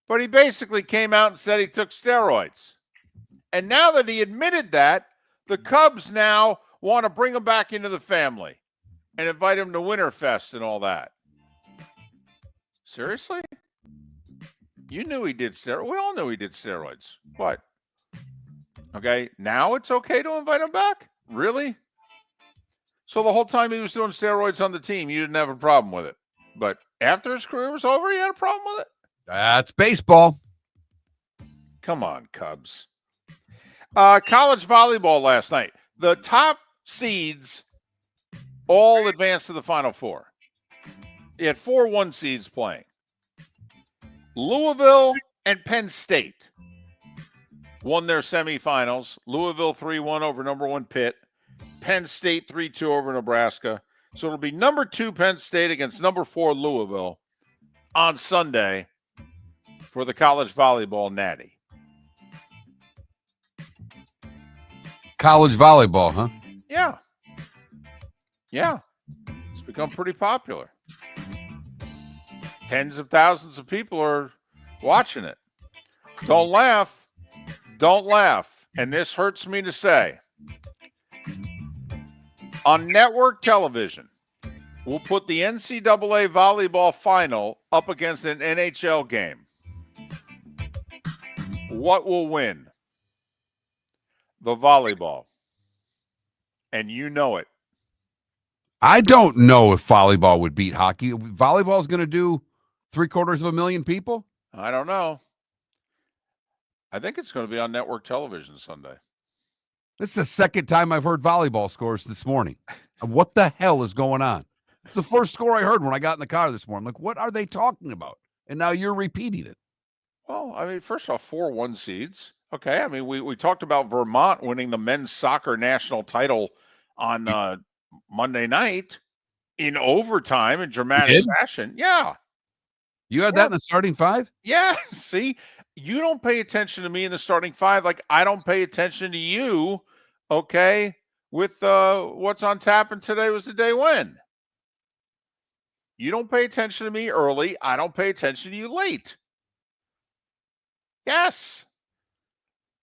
but he basically came out and said he took steroids. And now that he admitted that, the Cubs now want to bring him back into the family and invite him to Winterfest and all that. Seriously? You knew he did steroids. We all knew he did steroids. What? Okay, now it's okay to invite him back? Really? So the whole time he was doing steroids on the team, you didn't have a problem with it. But after his career was over, you had a problem with it? That's baseball. Come on, Cubs. College volleyball last night. The top seeds all advanced to the Final Four. You had 4 1 seeds playing. Louisville and Penn State won their semifinals. Louisville 3-1 over number 1 Pitt. Penn State 3-2 over Nebraska. So it'll be number 2 Penn State against number 4 Louisville on Sunday for the college volleyball natty. College volleyball, huh? Yeah. Yeah. It's become pretty popular. Tens of thousands of people are watching it. Don't laugh. Don't laugh. And this hurts me to say. On network television, we'll put the NCAA volleyball final up against an NHL game. What will win? The volleyball. And you know it. I don't know if volleyball would beat hockey. Volleyball is going to do 750,000 people. I don't know. I think it's going to be on network television Sunday. This is the second time I've heard volleyball scores this morning. What the hell is going on? It's the first score I heard when I got in the car this morning. Like, what are they talking about? And now you're repeating it. Well, I mean, first off, 4 1 seeds. Okay. I mean, we talked about Vermont winning the men's soccer national title on Monday night in overtime in dramatic fashion. Yeah. You had that in the starting 5? Yeah. See, you don't pay attention to me in the starting 5 like I don't pay attention to you. Okay. With what's on tap, and today was the day when. You don't pay attention to me early. I don't pay attention to you late. Yes.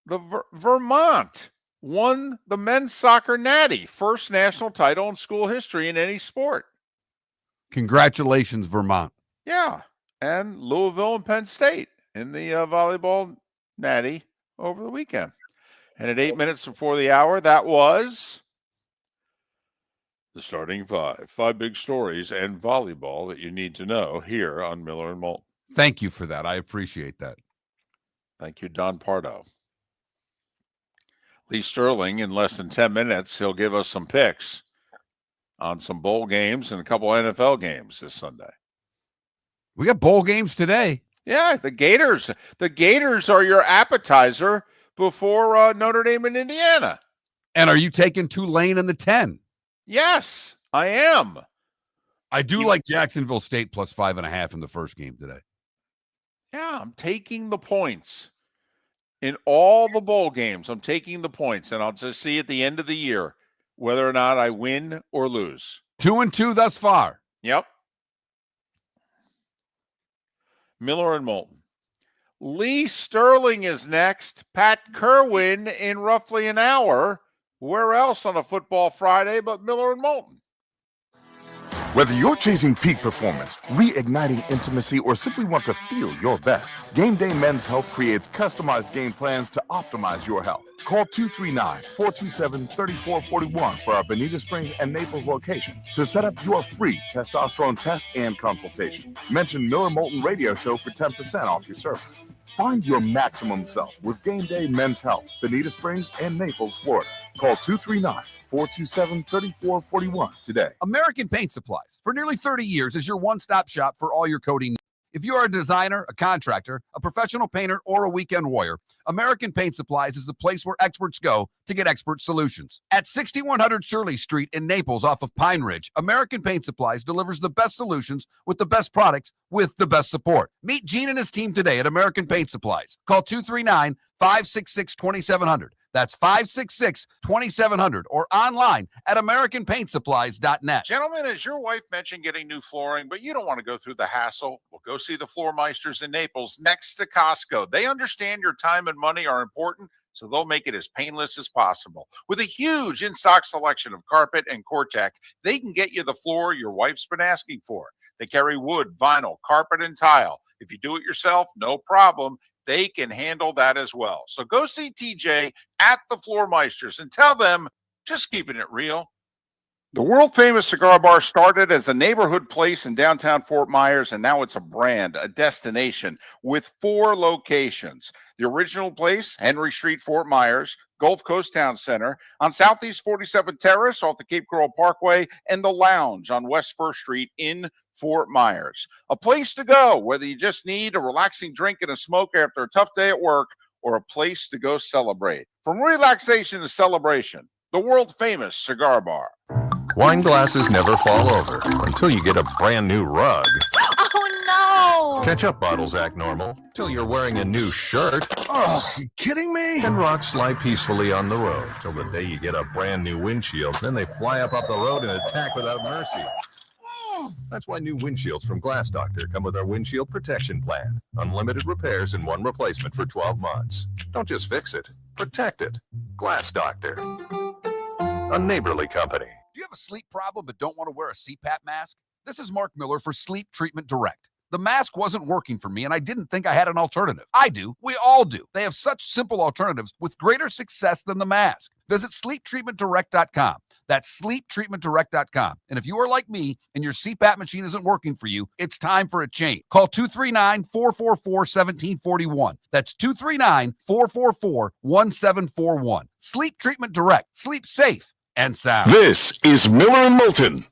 The Vermont won the men's soccer natty, first national title in school history in any sport. Congratulations, Vermont. Yeah. And Louisville and Penn State in the volleyball natty over the weekend. And at 8 minutes before the hour, that was the starting 5. 5 big stories and volleyball that you need to know here on Miller and Moulton. Thank you for that. I appreciate that. Thank you, Don Pardo. Lee Sterling, in less than 10 minutes, he'll give us some picks on some bowl games and a couple NFL games this Sunday. We got bowl games today. Yeah, the Gators. The Gators are your appetizer before Notre Dame and Indiana. And are you taking Tulane in the 10? Yes, I am. I do like Jacksonville State plus 5.5 in the first game today. Yeah, I'm taking the points. In all the bowl games, I'm taking the points, and I'll just see at the end of the year whether or not I win or lose. 2-2 thus far. Yep. Miller and Moulton. Lee Sterling is next. Pat Kirwan in roughly an hour. Where else on a football Friday but Miller and Moulton? Whether you're chasing peak performance, reigniting intimacy, or simply want to feel your best, Game Day Men's Health creates customized game plans to optimize your health. Call 239-427-3441 for our Bonita Springs and Naples location to set up your free testosterone test and consultation. Mention Miller Moulton Radio Show for 10% off your service. Find your maximum self with Game Day Men's Health, Bonita Springs and Naples, Florida. Call 239-427-3441 today. American Paint Supplies, for nearly 30 years, is your one-stop shop for all your coating needs. If you are a designer, a contractor, a professional painter, or a weekend warrior, American Paint Supplies is the place where experts go to get expert solutions. At 6100 Shirley Street in Naples off of Pine Ridge, American Paint Supplies delivers the best solutions with the best products with the best support. Meet Gene and his team today at American Paint Supplies. Call 239-566-2700. That's 566-2700 or online at AmericanPaintSupplies.net. Gentlemen, as your wife mentioned getting new flooring, but you don't want to go through the hassle, well, go see the Floormeisters in Naples next to Costco. They understand your time and money are important, so they'll make it as painless as possible. With a huge in-stock selection of carpet and Cortec, they can get you the floor your wife's been asking for. They carry wood, vinyl, carpet, and tile. If you do it yourself, no problem. They can handle that as well. So go see TJ at the Floormeisters and tell them, just keeping it real. The world-famous cigar bar started as a neighborhood place in downtown Fort Myers, and now it's a brand, a destination, with 4 locations. The original place, Henry Street, Fort Myers, Gulf Coast Town Center, on Southeast 47th Terrace off the Cape Coral Parkway, and the Lounge on West 1st Street in Fort Myers. A place to go, whether you just need a relaxing drink and a smoke after a tough day at work, or a place to go celebrate. From relaxation to celebration, the world-famous cigar bar. Wine glasses never fall over until you get a brand new rug. Oh no! Ketchup bottles act normal till you're wearing a new shirt. Oh, you kidding me? And rocks slide peacefully on the road till the day you get a brand new windshield. Then they fly up off the road and attack without mercy. That's why new windshields from Glass Doctor come with our windshield protection plan. Unlimited repairs and 1 replacement for 12 months. Don't just fix it, protect it. Glass Doctor, a neighborly company. Do you have a sleep problem but don't want to wear a CPAP mask? This is Mark Miller for Sleep Treatment Direct. The mask wasn't working for me, and I didn't think I had an alternative. I do. We all do. They have such simple alternatives with greater success than the mask. Visit sleeptreatmentdirect.com. That's sleeptreatmentdirect.com. And if you are like me and your CPAP machine isn't working for you, it's time for a change. Call 239-444-1741. That's 239-444-1741. Sleep Treatment Direct. Sleep safe and sound. This is Miller and Moulton.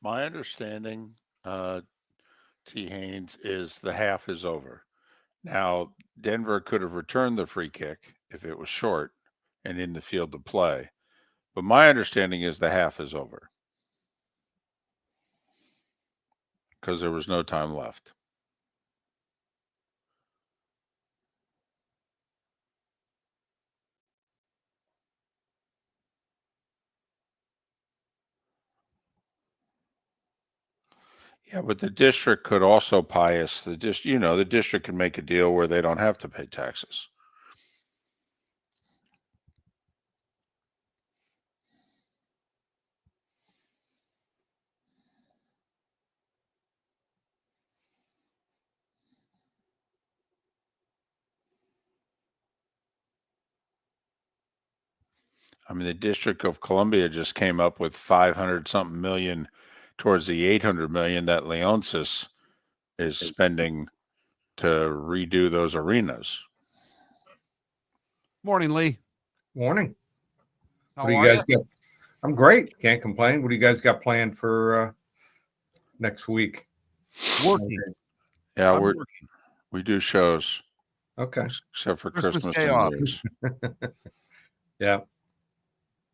My understanding, T. Haynes, is the half is over. Now, Denver could have returned the free kick if it was short and in the field to play. But my understanding is the half is over because there was no time left. Yeah, but the district could also pay us. The district can make a deal where they don't have to pay taxes. I mean, the District of Columbia just came up with 500 something million towards the 800 million that Leonsis is spending to redo those arenas. Morning, Lee. Morning. How What do you are guys got? I'm great. Can't complain. What do you guys got planned for next week? Working. Yeah, I'm working. we do shows. Okay. Except for Christmas Christmas day and off. New Year's. Yeah.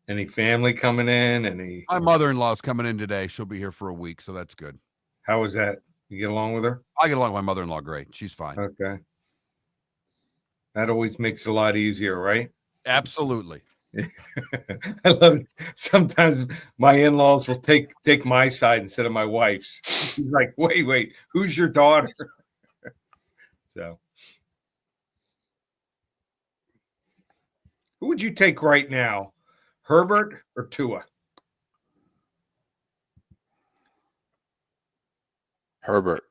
Any family coming in? Any? My mother-in-law's coming in today. She'll be here for a week, so that's good. How was that? You get along with her? I get along with my mother-in-law great. She's fine. Okay. That always makes it a lot easier, right? Absolutely. I love it. Sometimes my in-laws will take my side instead of my wife's. She's like, wait, who's your daughter? So, who would you take right now, Herbert or Tua? Herbert.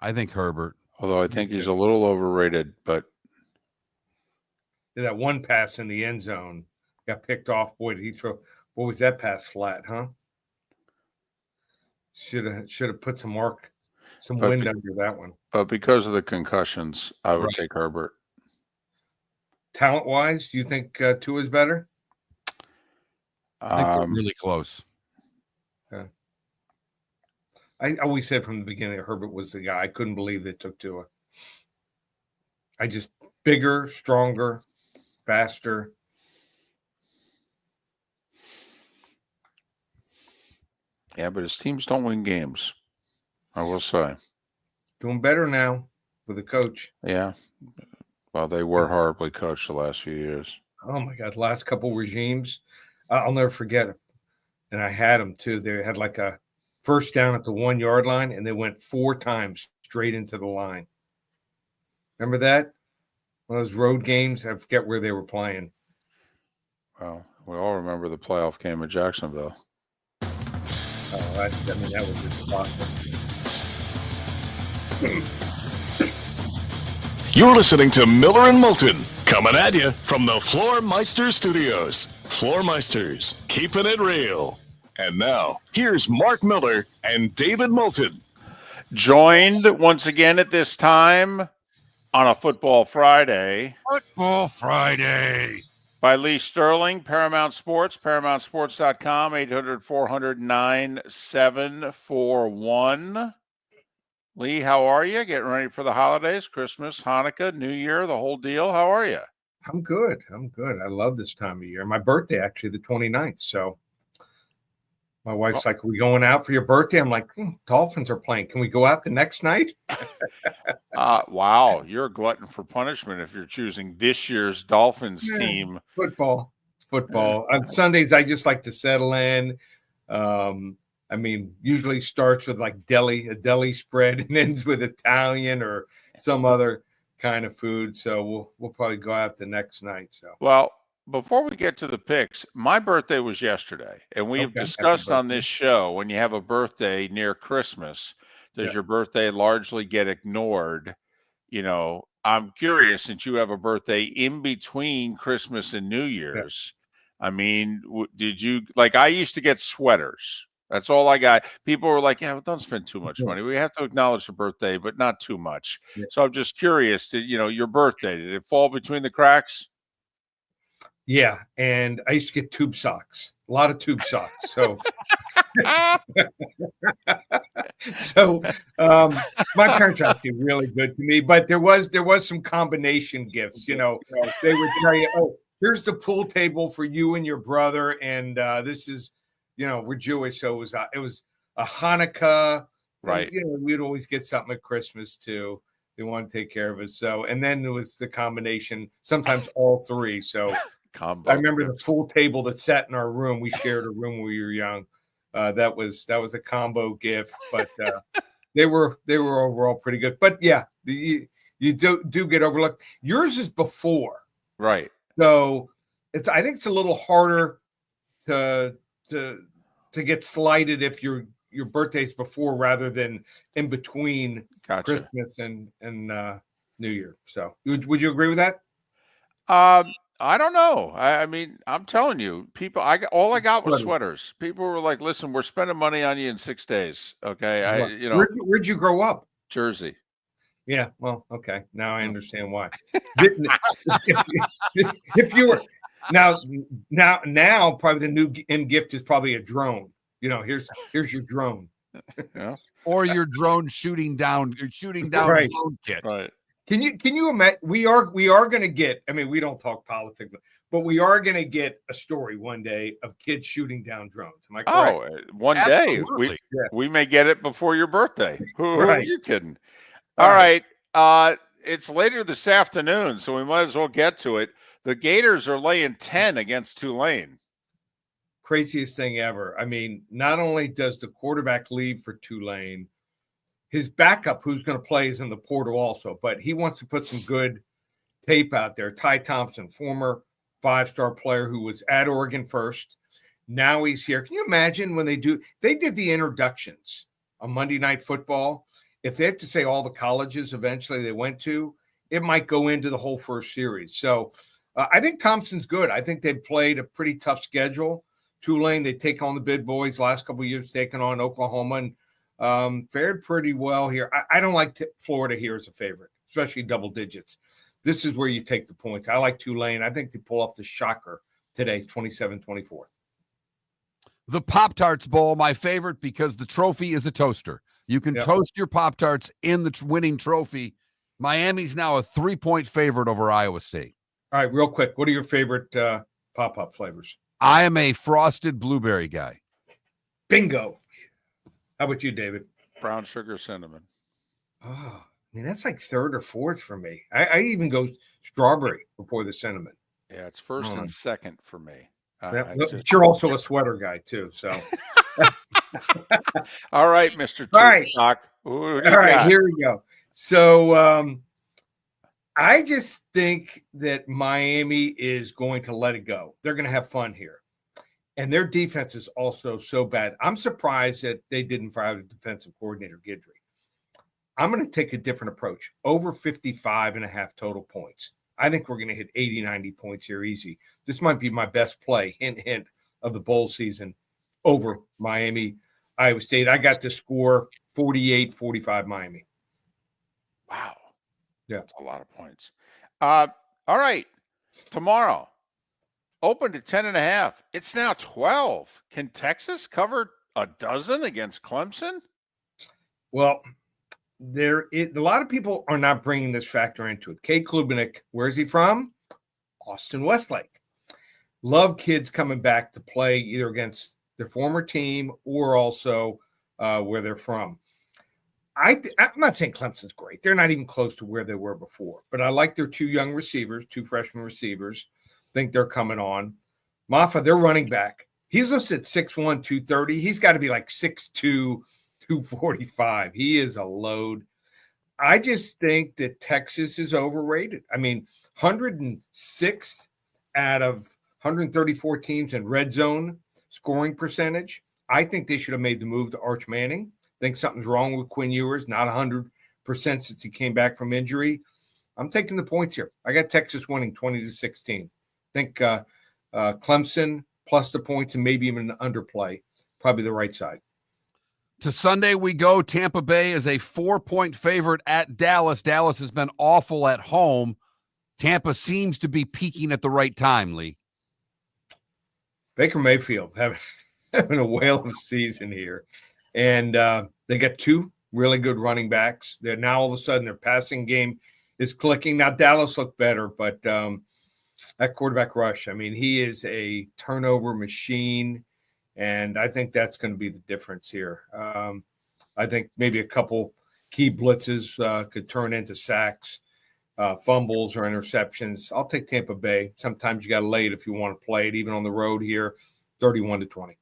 I think Herbert. Although I think he's a little overrated, but That one pass in the end zone got picked off. Boy, did he throw? What was that pass flat, huh? Should have put some wind under that one. but because of the concussions, I would take Herbert. Talent-wise, do you think Tua is better? I think they're really close. Yeah. I always said from the beginning that Herbert was the guy. I couldn't believe they took Tua. Bigger, stronger, faster. Yeah, but his teams don't win games, I will say. Doing better now with a coach. Yeah. Well, they were horribly coached the last few years. Oh, my God. Last couple regimes. I'll never forget it. And I had them, too. They had like a first down at the 1 yard line, and they went 4 times straight into the line. Remember that? One of those road games. I forget where they were playing. Well, we all remember the playoff game at Jacksonville. Oh, that was just awesome. You're listening to Miller and Moulton, coming at you from the Floormeister Studios. Floormeisters, keeping it real. And now, here's Mark Miller and David Moulton. Joined once again at this time on a Football Friday. Football Friday. By Lee Sterling, Paramount Sports, ParamountSports.com, 800-400-9741. Lee, how are you? Getting ready for the holidays, Christmas, Hanukkah, New Year, the whole deal. How are you? I'm good. I love this time of year. My birthday, actually, the 29th. So my wife's like, are we going out for your birthday? I'm like, Dolphins are playing. Can we go out the next night? Wow. You're a glutton for punishment if you're choosing this year's Dolphins team. Football. It's football. On Sundays, I just like to settle in. Usually starts with like a deli spread and ends with Italian or some other kind of food. So we'll probably go out the next night. So well, before we get to the picks, my birthday was yesterday, and we've discussed on this show, when you have a birthday near Christmas, does your birthday largely get ignored? I'm curious, since you have a birthday in between Christmas and New Year's. I mean, did you, like, I used to get sweaters. That's all I got. People were like, well, don't spend too much money. We have to acknowledge the birthday, but not too much. So I'm just curious, your birthday, did it fall between the cracks? Yeah, and I used to get tube socks, a lot of tube socks. So, my parents are actually really good to me, but there was some combination gifts. They would tell you, "Oh, here's the pool table for you and your brother," and this is, we're Jewish, so it was a Hanukkah, right? We'd always get something at Christmas too. They want to take care of us, so and then there was the combination, sometimes all three. So. Combo. I remember the pool table that sat in our room. We shared a room when we were young. That was a combo gift, but they were overall pretty good. But yeah, you do get overlooked. Yours is before, right? So I think it's a little harder to get slighted if your birthday's before rather than in between Christmas and New Year. So would you agree with that? I don't know. I mean, I'm telling you, people. All I got was sweaters. People were like, "Listen, we're spending money on you in 6 days." Okay, Where'd you grow up? Jersey. Yeah. Well, okay. Now I understand why. if you were now, probably the new end gift is probably a drone. Here's your drone. Yeah. Or your drone shooting down right. drone kit. Right. Can you imagine? We are going to get. I mean, we don't talk politics, but we are going to get a story one day of kids shooting down drones. Am I correct? Oh, one day we may get it before your birthday. Who are you kidding? All right. It's later this afternoon, so we might as well get to it. The Gators are laying 10 against Tulane. Craziest thing ever. I mean, not only does the quarterback leave for Tulane, his backup, who's going to play, is in the portal also, but he wants to put some good tape out there. Ty Thompson, former 5-star player who was at Oregon first. Now he's here. Can you imagine when they did the introductions on Monday Night Football? If they have to say all the colleges eventually they went to, it might go into the whole first series. So I think Thompson's good. I think they've played a pretty tough schedule. Tulane, they take on the big boys. Last couple of years, taking on Oklahoma, and fared pretty well here. I don't like Florida here as a favorite, especially double digits. This is where you take the points. I like Tulane. I think they pull off the shocker today, 27-24. The Pop-Tarts Bowl, my favorite, because the trophy is a toaster. You can toast your Pop-Tarts in the winning trophy. Miami's now a 3-point favorite over Iowa State. All right, real quick, what are your favorite pop-up flavors? I am a frosted blueberry guy. Bingo. How about you, David? Brown sugar cinnamon. Oh, I mean, that's like third or fourth for me. I even go strawberry before the cinnamon. Yeah, it's first and second for me. But you're also a sweater guy, too. So, all right, Mr. All right. All right, here we go. So, I just think that Miami is going to let it go. They're going to have fun here. And their defense is also so bad. I'm surprised that they didn't fire the defensive coordinator, Guidry. I'm going to take a different approach. Over 55.5 total points. I think we're going to hit 80, 90 points here easy. This might be my best play, hint, of the bowl season over Miami, Iowa State. I got to score 48-45 Miami. Wow. Yeah. That's a lot of points. All right. Tomorrow, Opened at 10.5. It's now 12. Can Texas cover a dozen against Clemson? Well, a lot of people are not bringing this factor into it. Kay Klubenik, where's he from? Austin Westlake. Love kids coming back to play either against their former team or also where they're from. I'm not saying Clemson's great. They're not even close to where they were before. But I like their two young receivers, two freshman receivers. Think they're coming on. Maffa, their running back. He's listed at 6'1", 230. He's got to be like 6'2", 245. He is a load. I just think that Texas is overrated. I mean, 106th out of 134 teams in red zone scoring percentage. I think they should have made the move to Arch Manning. I think something's wrong with Quinn Ewers, not 100% since he came back from injury. I'm taking the points here. I got Texas winning 20-16. I think Clemson plus the points and maybe even an underplay, probably the right side. To Sunday we go. Tampa Bay is a 4-point favorite at Dallas. Dallas has been awful at home. Tampa seems to be peaking at the right time, Lee. Baker Mayfield having a whale of a season here. And they got two really good running backs. They're now all of a sudden their passing game is clicking. Now Dallas looked better, but that quarterback rush, I mean, he is a turnover machine. And I think that's going to be the difference here. I think maybe a couple key blitzes could turn into sacks, fumbles, or interceptions. I'll take Tampa Bay. Sometimes you got to lay it if you want to play it, even on the road here, 31-20.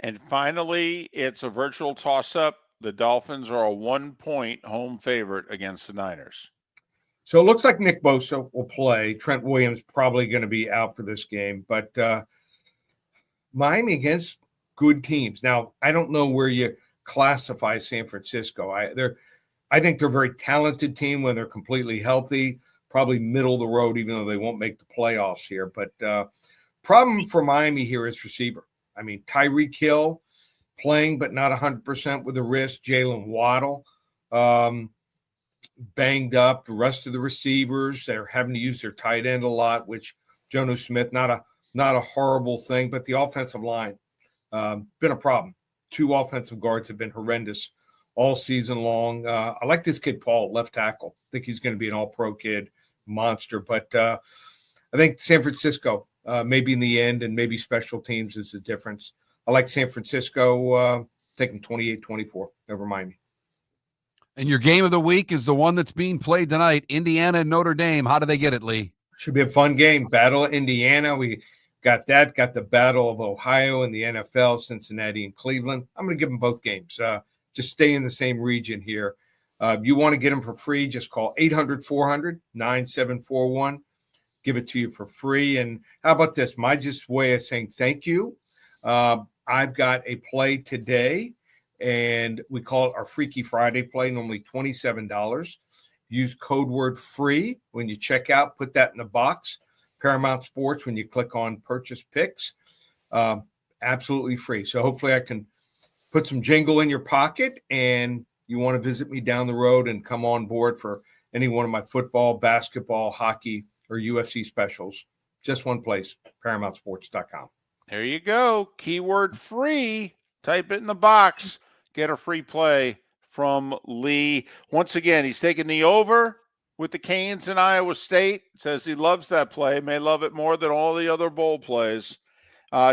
And finally, it's a virtual toss-up. The Dolphins are a 1-point home favorite against the Niners. So it looks like Nick Bosa will play. Trent Williams probably going to be out for this game. But Miami against good teams. Now, I don't know where you classify San Francisco. I think they're a very talented team when they're completely healthy, probably middle of the road, even though they won't make the playoffs here. But problem for Miami here is receiver. I mean, Tyreek Hill playing, but not 100% with a wrist. Jalen Waddle banged up. The rest of the receivers, they're having to use their tight end a lot, which Jonnu Smith, not a horrible thing, but the offensive line been a problem. Two offensive guards have been horrendous all season long. I like this kid, Paul, left tackle. I think he's going to be an all-pro kid, monster. But I think San Francisco, maybe in the end, and maybe special teams is the difference. I like San Francisco taking 28-24 over Miami. And your game of the week is the one that's being played tonight, Indiana and Notre Dame. How do they get it, Lee? Should be a fun game. Battle of Indiana. We got that. Got the Battle of Ohio in the NFL, Cincinnati and Cleveland. I'm going to give them both games. Just stay in the same region here. You want to get them for free, just call 800-400-9741. Give it to you for free. And how about this? My just way of saying thank you. I've got a play today, and we call it our Freaky Friday play, normally $27. Use code word free when you check out. Put that in the box. Paramount Sports, when you click on purchase picks, absolutely free. So hopefully I can put some jingle in your pocket, and you want to visit me down the road and come on board for any one of my football, basketball, hockey, or UFC specials. Just one place, ParamountSports.com. There you go. Keyword free. Type it in the box. Get a free play from Lee. Once again, he's taking the over with the Canes in Iowa State. Says he loves that play. May love it more than all the other bowl plays.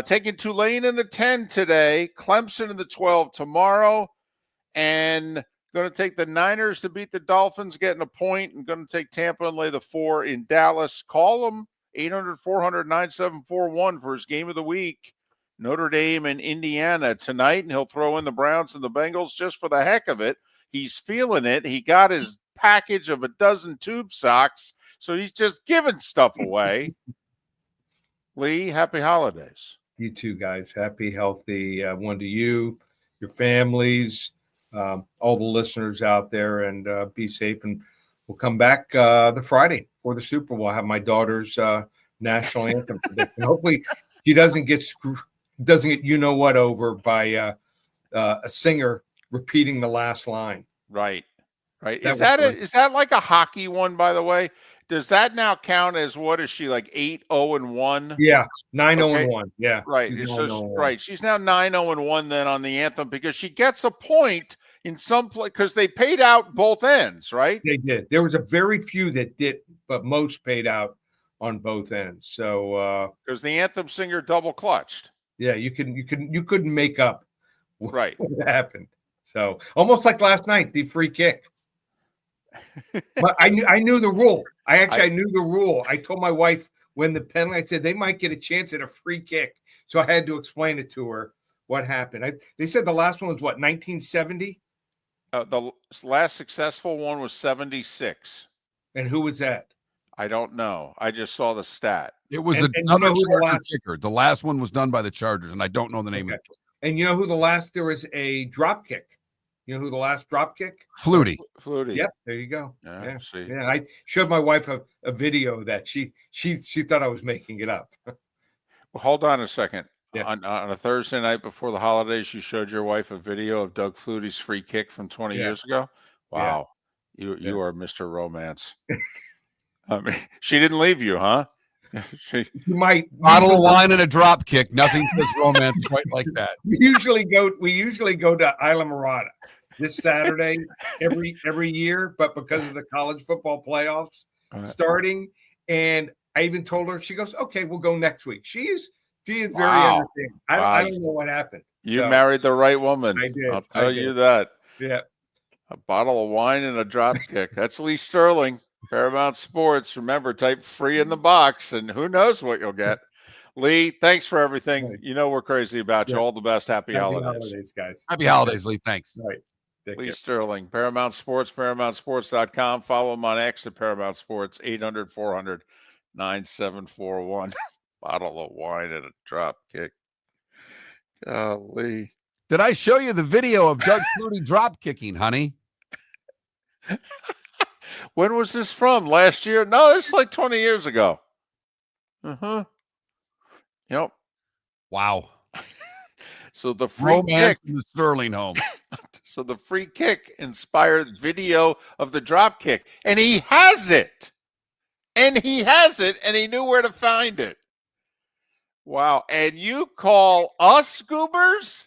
Taking Tulane in the 10 today. Clemson in the 12 tomorrow. And going to take the Niners to beat the Dolphins, getting a point. And going to take Tampa and lay the 4 in Dallas. Call him 800-400-9741 for his game of the week. Notre Dame and Indiana tonight, and he'll throw in the Browns and the Bengals just for the heck of it. He's feeling it. He got his package of a dozen tube socks, so he's just giving stuff away. Lee, happy holidays. You too, guys. Happy, healthy one to you, your families, all the listeners out there, and be safe. And we'll come back the Friday for the Super Bowl. I'll have my daughter's national anthem prediction. Hopefully she doesn't get you know what over by a singer repeating the last line. Right. Is that like a hockey one, by the way? does that now count as what is she like 8-0-1? Yeah, 9-0 Okay. and 1. Yeah, Right. she's So 9-0 and 1. right. She's now 9-0-1 then on the anthem because she gets a point in some place because they paid out both ends, right? They did. There was a very few that did, but most paid out on both ends. So because the anthem singer double clutched. yeah, you couldn't make up Right. what happened. So almost like last night, the free kick. But I knew the rule. I knew the rule. I told my wife when the penalty, I said they might get a chance at a free kick. So I had to explain it to her what happened. They said the last one was what, 1970? The last successful one was 76. And who was that? I don't know. I just saw the stat. It was And you know who the last kicker. The last one was done by the Chargers, and I don't know the name of it. And you know who the last? There was a drop kick. You know who the last drop kick? Flutie. Flutie. Yep, there you go. Yeah. See. Yeah. I showed my wife a video of that she thought I was making it up. Well, hold on a second. Yeah. On a Thursday night before the holidays, you showed your wife a video of Doug Flutie's free kick from 20 years ago. Wow, you are Mr. Romance. I mean, she didn't leave you, huh? You might bottle of wine and a drop kick. Nothing says romance quite like that. We usually go to Isla Mirada this Saturday every year, but because of the college football playoffs starting, and I even told her, she goes, "Okay, we'll go next week." She is very understanding. I don't know what happened. You married the right woman. I did. I'll tell you that. Yeah. A bottle of wine and a drop kick. That's Lee Sterling, Paramount Sports. Remember, type free in the box, and who knows what you'll get. Lee, thanks for everything. Right. You know we're crazy about you. All the best. Happy holidays, guys. Happy holidays, Lee. Thanks. Right. Lee Sterling, Paramount Sports, ParamountSports.com. Follow him on X at Paramount Sports, 800-400-9741. Bottle of wine and a drop kick. Golly. Did I show you the video of Doug Flutie drop kicking, honey? When was this from? Last year? No, it's like 20 years ago. Uh-huh. Yep. Wow. So the free romance kick in the Sterling home. So the free kick inspired video of the drop kick. And he has it. And he knew where to find it. Wow. And you call us goobers?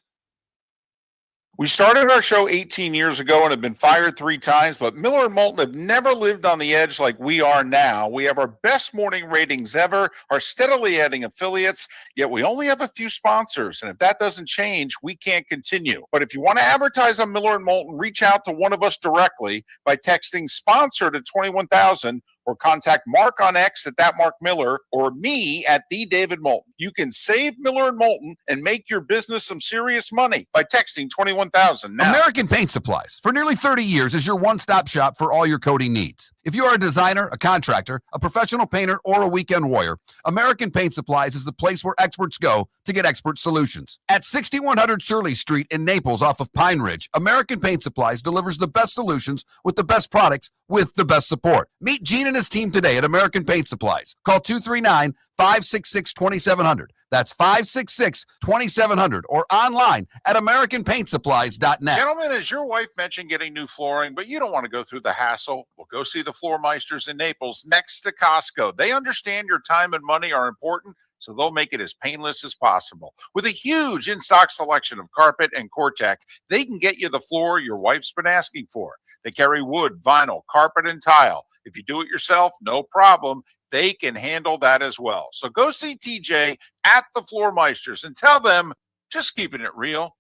We started our show 18 years ago and have been fired 3 times, but Miller and Moulton have never lived on the edge like we are now. We have our best morning ratings ever, are steadily adding affiliates, yet we only have a few sponsors. And if that doesn't change, we can't continue. But if you want to advertise on Miller and Moulton, reach out to one of us directly by texting sponsor to 21,000 or contact Mark on X at that Mark Miller or me at the David Moulton. You can save Miller and Moulton and make your business some serious money by texting 21,000 now. American Paint Supplies, for nearly 30 years, is your one-stop shop for all your coating needs. If you are a designer, a contractor, a professional painter, or a weekend warrior, American Paint Supplies is the place where experts go to get expert solutions. At 6100 Shirley Street in Naples off of Pine Ridge, American Paint Supplies delivers the best solutions with the best products with the best support. Meet Gene and his team today at American Paint Supplies. Call 239-566-2700. That's 566-2700 or online at AmericanPaintSupplies.net. Gentlemen, as your wife mentioned getting new flooring, but you don't want to go through the hassle, well, go see the Floor Meisters in Naples next to Costco. They understand your time and money are important, so they'll make it as painless as possible. With a huge in-stock selection of carpet and Cortec, they can get you the floor your wife's been asking for. They carry wood, vinyl, carpet, and tile. If you do it yourself, no problem. They can handle that as well. So go see TJ at the Floor Meisters and tell them, just keeping it real.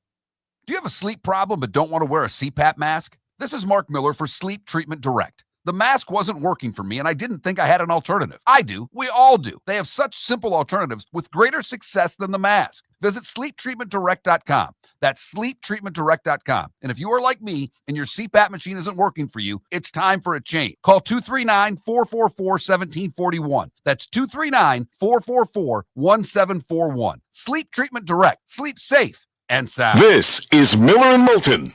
Do you have a sleep problem but don't want to wear a CPAP mask? This is Mark Miller for Sleep Treatment Direct. The mask wasn't working for me, and I didn't think I had an alternative. I do. We all do. They have such simple alternatives with greater success than the mask. Visit sleeptreatmentdirect.com. That's sleeptreatmentdirect.com. And if you are like me and your CPAP machine isn't working for you, it's time for a change. Call 239-444-1741. That's 239-444-1741. Sleep Treatment Direct. Sleep safe and sound. This is Miller and Moulton.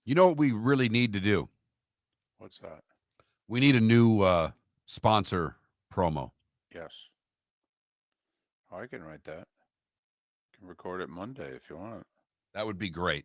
You know what we really need to do? What's that? We need a new sponsor promo. Yes. Oh, I can write that. can record it Monday if you want. That would be great.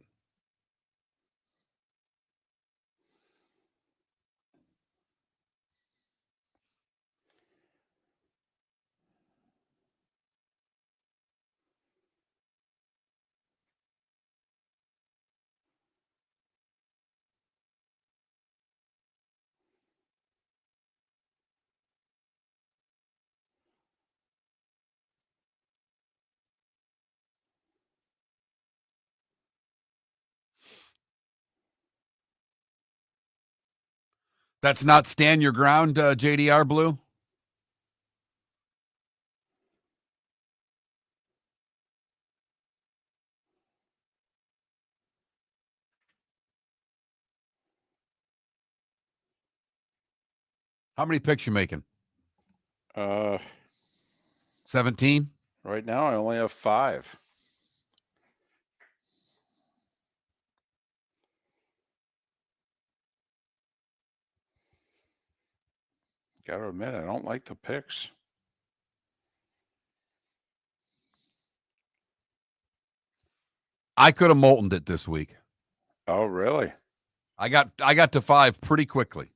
That's not stand your ground, JDR Blue? How many picks you making? 17? Right now, I only have 5. Got to admit, I don't like the picks. I could have Moultoned it this week. Oh, really? I got to 5 pretty quickly.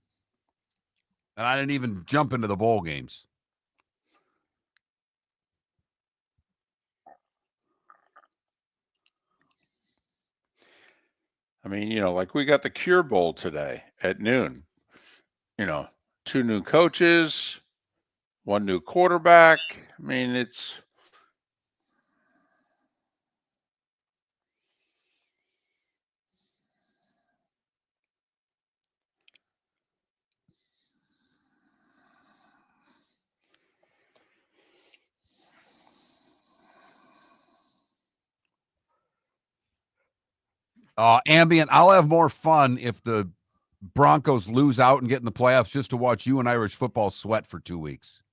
And I didn't even jump into the bowl games. I mean, like we got the Cure Bowl today at noon. 2 new coaches, 1 new quarterback. I mean, it's... Ambient, I'll have more fun if the Broncos lose out and get in the playoffs just to watch you and Irish football sweat for 2 weeks.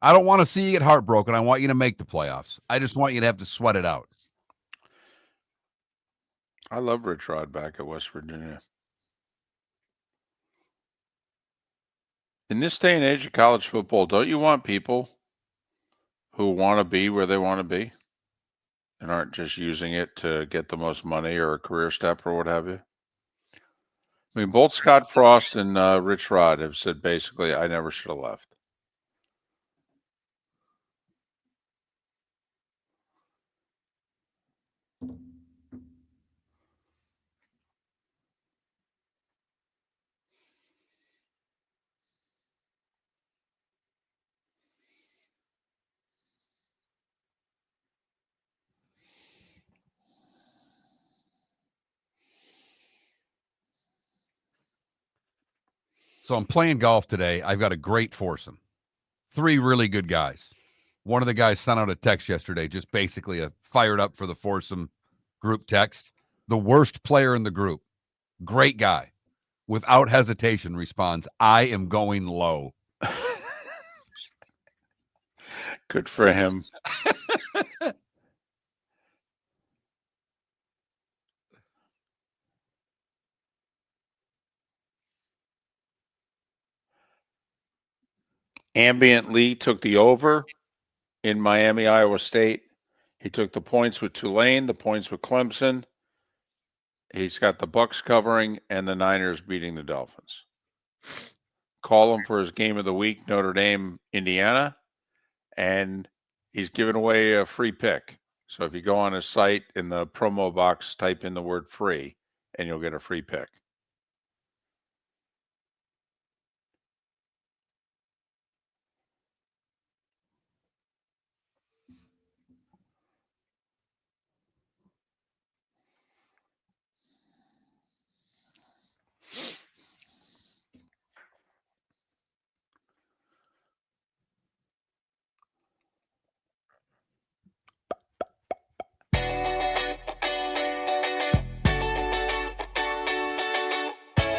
I don't want to see you get heartbroken. I want you to make the playoffs. I just want you to have to sweat it out. I love Rich Rod back at West Virginia. In this day and age of college football, don't you want people who want to be where they want to be and aren't just using it to get the most money or a career step or what have you? I mean, both Scott Frost and Rich Rod have said basically, I never should have left. So I'm playing golf today. I've got a great foursome. 3 really good guys. One of the guys sent out a text yesterday, just basically a fired up for the foursome group text. The worst player in the group, great guy, without hesitation responds, I am going low. Good for him. Ambient Lee took the over in Miami, Iowa State. He took the points with Tulane, the points with Clemson. He's got the Bucks covering and the Niners beating the Dolphins. Call him for his game of the week, Notre Dame, Indiana. And he's giving away a free pick. So if you go on his site in the promo box, type in the word free and you'll get a free pick.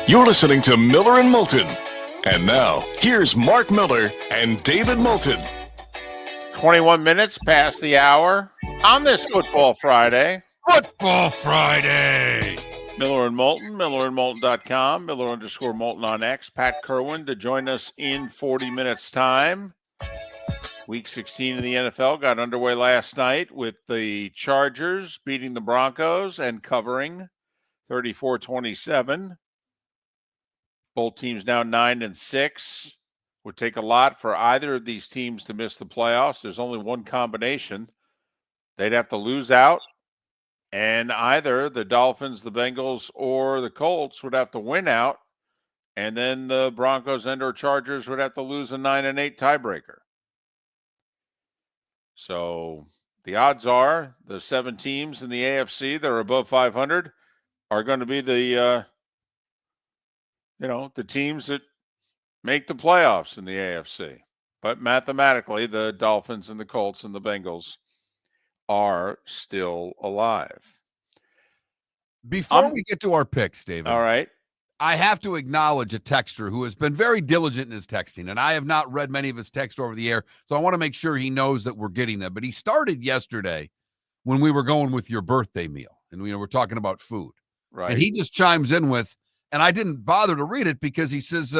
You're listening to Miller and Moulton. And now, here's Mark Miller and David Moulton. 21 minutes past the hour on this Football Friday. Football Friday. Miller and Moulton, MillerandMoulton.com, Miller_Moulton on X, Pat Kirwan to join us in 40 minutes time. Week 16 of the NFL got underway last night with the Chargers beating the Broncos and covering 34-27. Both teams now 9-6. Would take a lot for either of these teams to miss the playoffs. There's only one combination. They'd have to lose out, and either the Dolphins, the Bengals, or the Colts would have to win out, and then the Broncos and or Chargers would have to lose a 9-8 tiebreaker. So the odds are the 7 teams in the AFC that are above 500 are going to be the teams that make the playoffs in the AFC. But mathematically, the Dolphins and the Colts and the Bengals are still alive. Before we get to our picks, David. All right. I have to acknowledge a texter who has been very diligent in his texting, and I have not read many of his texts over the air, so I want to make sure he knows that we're getting them. But he started yesterday when we were going with your birthday meal, and we're talking about food. Right. And he just chimes in with, and I didn't bother to read it because he says,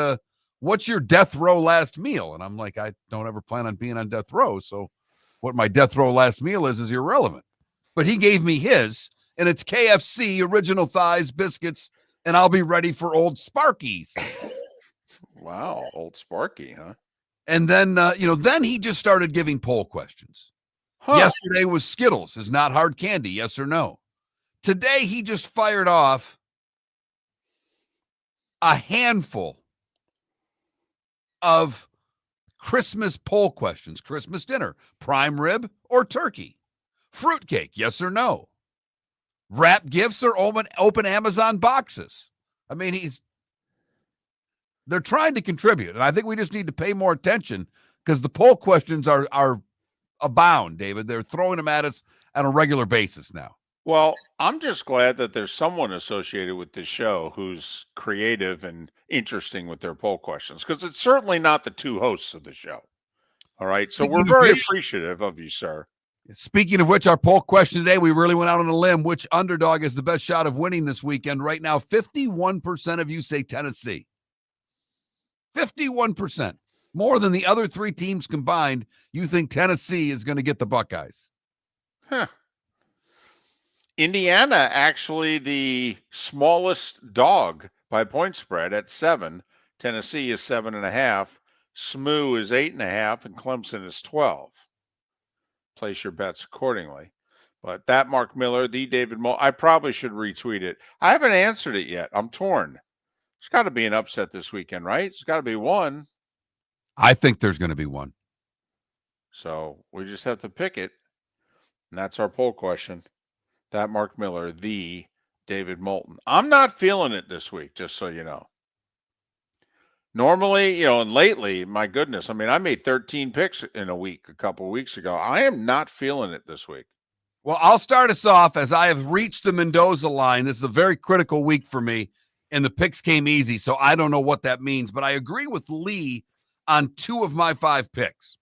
what's your death row last meal? And I'm like, I don't ever plan on being on death row, so what my death row last meal is irrelevant. But he gave me his, and it's KFC, original thighs, biscuits, and I'll be ready for Old Sparky's. Wow, Old Sparky, huh? And then, then he just started giving poll questions. Yesterday was Skittles is not hard candy, yes or no. Today, he just fired off a handful of Christmas poll questions. Christmas dinner, prime rib or turkey? Fruitcake, yes or no? Wrap gifts or open Amazon boxes? I mean, they're trying to contribute, and I think we just need to pay more attention because the poll questions are abound, David. They're throwing them at us on a regular basis now. Well, I'm just glad that there's someone associated with this show who's creative and interesting with their poll questions, because it's certainly not the 2 hosts of the show. All right. So we're very appreciative of you, sir. Speaking of which, our poll question today, we really went out on a limb. Which underdog has the best shot of winning this weekend? Right now, 51% of you say Tennessee. 51%. More than the other 3 teams combined, you think Tennessee is going to get the Buckeyes. Huh. Indiana, actually the smallest dog by point spread at 7. Tennessee is 7.5. SMU is 8.5, and Clemson is 12. Place your bets accordingly. But that Mark Miller, the David Moulton, I probably should retweet it. I haven't answered it yet. I'm torn. There's got to be an upset this weekend, right? There's got to be one. I think there's going to be one. So we just have to pick it. And that's our poll question. That Mark Miller, the David Moulton. I'm not feeling it this week, just so you know. Normally, and lately, my goodness, I mean, I made 13 picks in a week a couple of weeks ago. I am not feeling it this week. Well, I'll start us off as I have reached the Mendoza line. This is a very critical week for me, and the picks came easy, so I don't know what that means. But I agree with Lee on 2 of my 5 picks.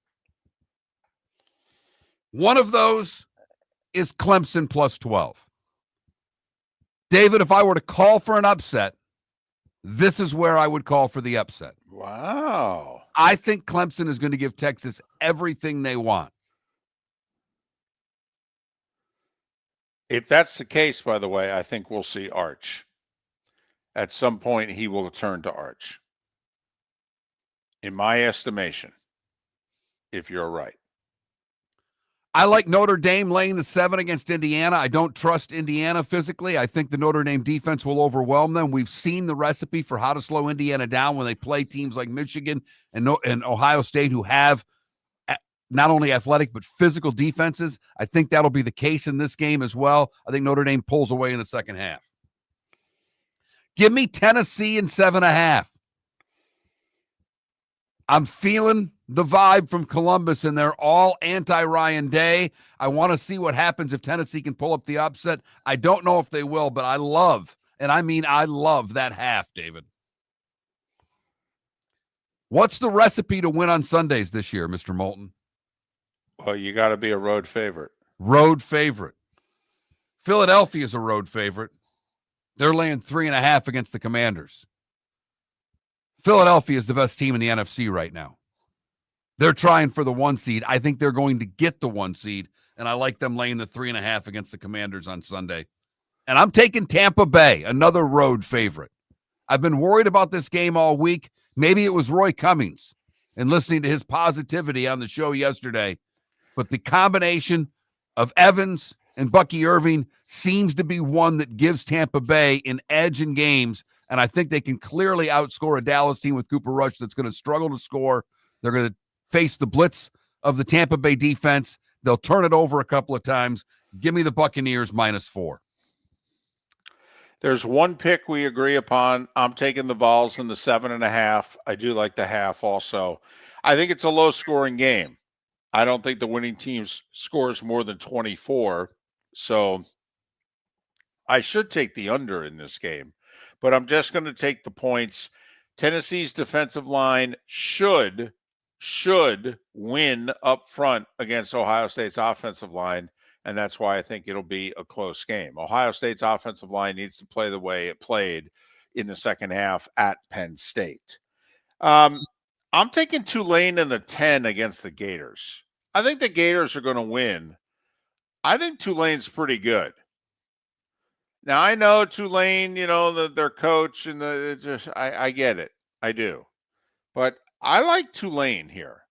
One of those is Clemson plus 12. David, if I were to call for an upset, this is where I would call for the upset. Wow. I think Clemson is going to give Texas everything they want. If that's the case, by the way, I think we'll see Arch. At some point, he will turn to Arch. In my estimation, if you're right. I like Notre Dame laying the 7 against Indiana. I don't trust Indiana physically. I think the Notre Dame defense will overwhelm them. We've seen the recipe for how to slow Indiana down when they play teams like Michigan and Ohio State who have not only athletic but physical defenses. I think that'll be the case in this game as well. I think Notre Dame pulls away in the second half. Give me Tennessee in 7.5. I'm feeling the vibe from Columbus, and they're all anti-Ryan Day. I want to see what happens if Tennessee can pull up the upset. I don't know if they will, but I love that half, David. What's the recipe to win on Sundays this year, Mr. Moulton? Well, you got to be a road favorite. Road favorite. Philadelphia is a road favorite. They're laying 3.5 against the Commanders. Philadelphia is the best team in the NFC right now. They're trying for the 1 seed. I think they're going to get the 1 seed, and I like them laying the 3.5 against the Commanders on Sunday. And I'm taking Tampa Bay, another road favorite. I've been worried about this game all week. Maybe it was Roy Cummings and listening to his positivity on the show yesterday. But the combination of Evans and Bucky Irving seems to be one that gives Tampa Bay an edge in games. And I think they can clearly outscore a Dallas team with Cooper Rush that's going to struggle to score. They're going to face the blitz of the Tampa Bay defense. They'll turn it over a couple of times. Give me the Buccaneers -4. There's one pick we agree upon. I'm taking the Vols in the 7.5. I do like the half also. I think it's a low-scoring game. I don't think the winning team scores more than 24. So I should take the under in this game. But I'm just going to take the points. Tennessee's defensive line should win up front against Ohio State's offensive line. And that's why I think it'll be a close game. Ohio State's offensive line needs to play the way it played in the second half at Penn State. I'm taking Tulane in the 10 against the Gators. I think the Gators are going to win. I think Tulane's pretty good. Now, I know Tulane, their coach, and I get it. I do. But I like Tulane here.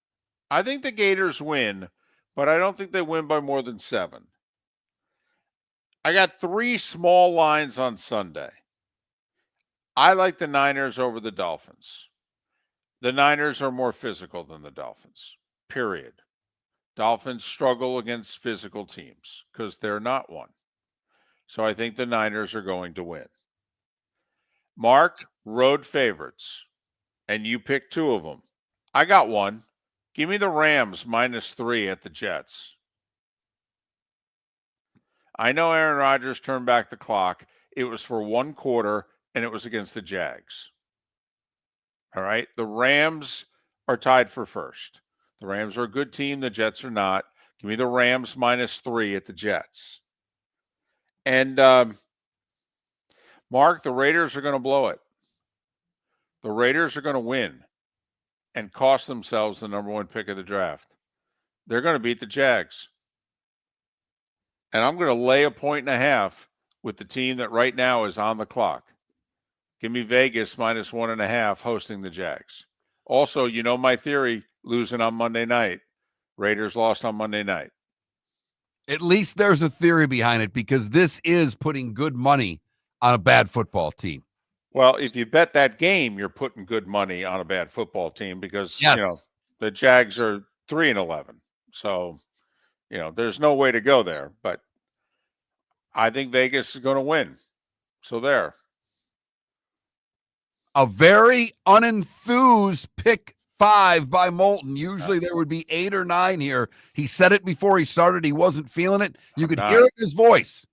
I think the Gators win, but I don't think they win by more than 7. I got 3 small lines on Sunday. I like the Niners over the Dolphins. The Niners are more physical than the Dolphins, period. Dolphins struggle against physical teams because they're not one. So I think the Niners are going to win. Mark, road favorites, and you pick 2 of them. I got one. Give me the Rams -3 at the Jets. I know Aaron Rodgers turned back the clock. It was for 1 quarter, and it was against the Jags. All right? The Rams are tied for first. The Rams are a good team. The Jets are not. Give me the Rams -3 at the Jets. And, Mark, the Raiders are going to blow it. The Raiders are going to win and cost themselves the number 1 pick of the draft. They're going to beat the Jags. And I'm going to lay a 1.5 with the team that right now is on the clock. Give me Vegas -1.5 hosting the Jags. Also, my theory, losing on Monday night. Raiders lost on Monday night. At least there's a theory behind it because this is putting good money on a bad football team. Well, if you bet that game, you're putting good money on a bad football team because, Yes. the Jags are 3-11. So, there's no way to go there. But I think Vegas is going to win. So there. A very unenthused pick 5 by Moulton. Usually there would be 8 or 9 here. He said it before he started. He wasn't feeling it. You could hear it in his voice.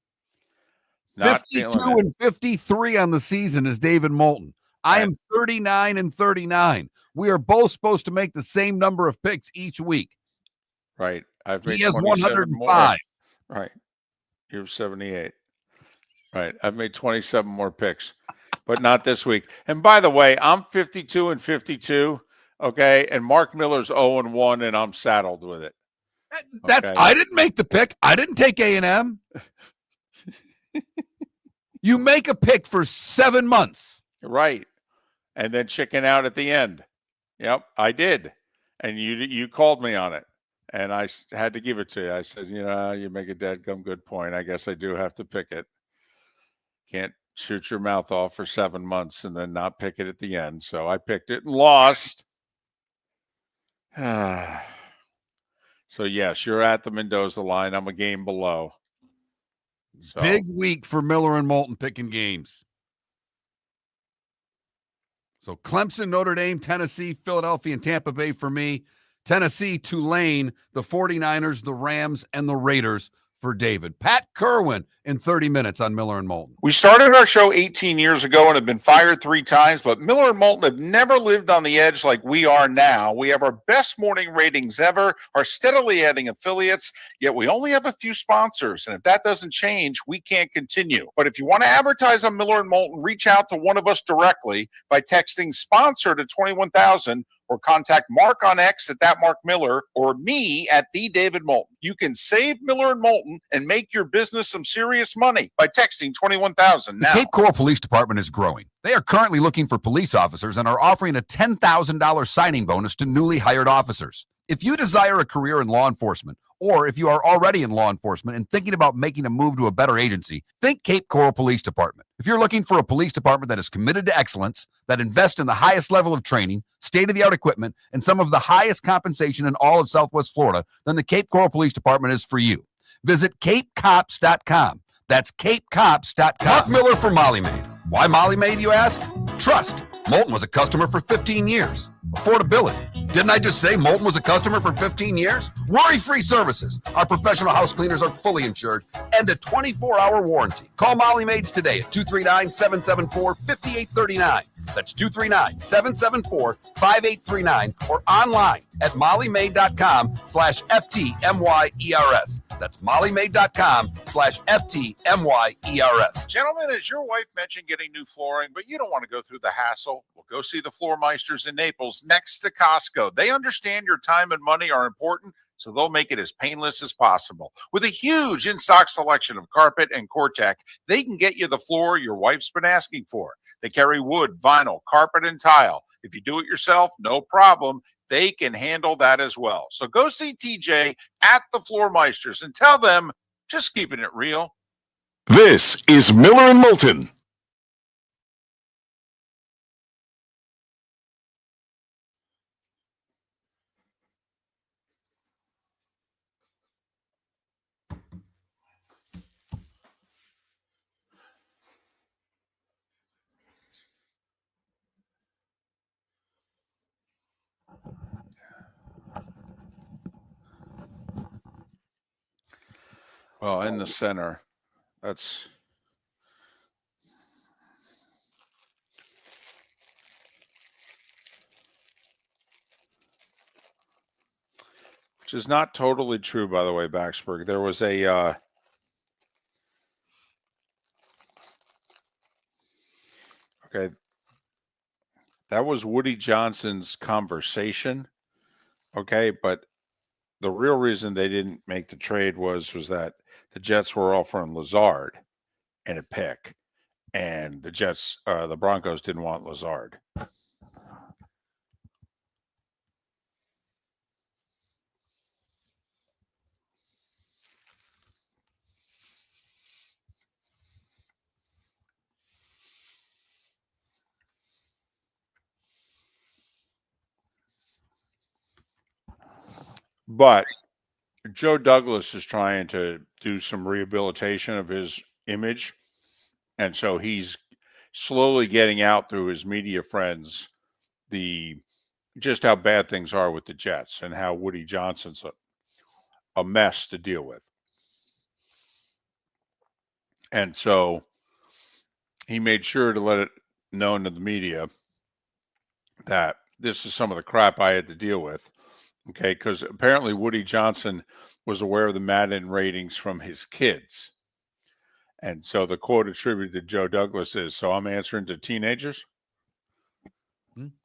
52 and 53 on the season is David Moulton. I am 39 and 39. We are both supposed to make the same number of picks each week. Right. He has 105. Right. You're 78. Right. I've made 27 more picks, but not this week. And by the way, I'm 52 and 52. Okay. And Mark Miller's 0-1, and I'm saddled with it. I didn't make the pick. I didn't take A&M. You make a pick for 7 months. Right. And then chicken out at the end. Yep, I did. And you called me on it. And I had to give it to you. I said, you make a dadgum good point. I guess I do have to pick it. Can't shoot your mouth off for 7 months and then not pick it at the end. So I picked it and lost. So, yes, you're at the Mendoza line. I'm a game below. So. Big week for Miller and Moulton picking games. So Clemson, Notre Dame, Tennessee, Philadelphia, and Tampa Bay for me. Tennessee, Tulane, the 49ers, the Rams, and the Raiders for David. Pat Kirwan in 30 minutes on Miller and Moulton. We started our show 18 years ago and have been fired 3 times, but Miller and Moulton have never lived on the edge like we are now. We have our best morning ratings ever, are steadily adding affiliates, yet we only have a few sponsors. And if that doesn't change, we can't continue. But if you want to advertise on Miller and Moulton, reach out to one of us directly by texting sponsor to 21,000 or contact Mark on X at that Mark Miller or me at the David Moulton. You can save Miller and Moulton and make your business some serious money by texting 21,000 now. The Cape Coral Police Department is growing. They are currently looking for police officers and are offering a $10,000 signing bonus to newly hired officers. If you desire a career in law enforcement, or if you are already in law enforcement and thinking about making a move to a better agency, think Cape Coral Police Department. If you're looking for a police department that is committed to excellence, that invests in the highest level of training, state-of-the-art equipment, and some of the highest compensation in all of Southwest Florida, then the Cape Coral Police Department is for you. Visit capecops.com. That's capecops.com. Mark Miller for Molly Maid. Why Molly Maid, you ask? Trust. Moulton was a customer for 15 years. Affordability. Didn't I just say Moulton was a customer for 15 years? Worry-free services. Our professional house cleaners are fully insured and a 24-hour warranty. Call Molly Maids today at 239-774-5839. That's 239-774-5839 or online at mollymaid.com/FTMYERS. That's mollymaid.com/FTMYERS. Gentlemen, as your wife mentioned getting new flooring, but you don't want to go through the hassle, well, go see the Floor Meisters in Naples next to Costco. They understand your time and money are important, so they'll make it as painless as possible. With a huge in-stock selection of carpet and Cortec, they can get you the floor your wife's been asking for. They carry wood, vinyl, carpet, and tile. If you do it yourself, no problem. They can handle that as well. So go see TJ at the Floor Meisters and tell them, just keeping it real. This is Miller and Moulton. Well, in the center, that's which is not totally true, by the way, Baxberg. There was a okay, that was Woody Johnson's conversation. Okay, but the real reason they didn't make the trade was that the Jets were offering Lazard and a pick, and the Broncos didn't want Lazard. But Joe Douglas is trying to do some rehabilitation of his image. And so he's slowly getting out through his media friends just how bad things are with the Jets and how Woody Johnson's a mess to deal with. And so he made sure to let it known to the media that this is some of the crap I had to deal with. Okay, because apparently Woody Johnson was aware of the Madden ratings from his kids. And so the quote attributed to Joe Douglas is, so I'm answering to teenagers?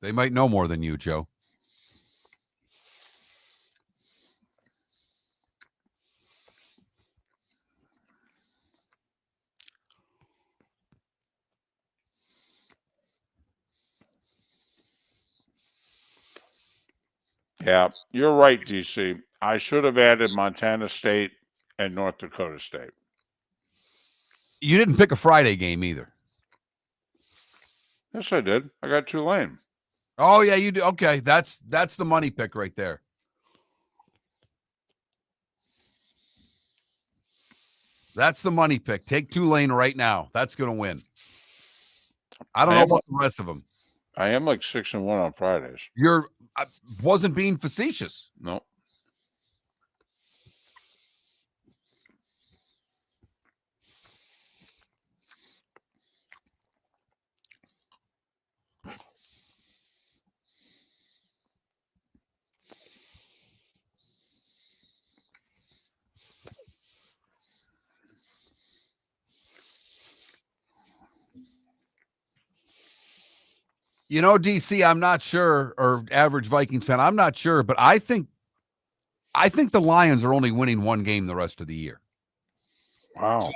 They might know more than you, Joe. Yeah, you're right, DC. I should have added Montana State and North Dakota State. You didn't pick a Friday game either. Yes, I did. I got Tulane. Oh, yeah, you do. Okay, that's the money pick right there. That's the money pick. Take Tulane right now. That's going to win. I don't know about the rest of them. I am like 6-1 on Fridays. I wasn't being facetious. No. DC, I'm not sure, or average Vikings fan, I'm not sure, but I think the Lions are only winning one game the rest of the year. Wow.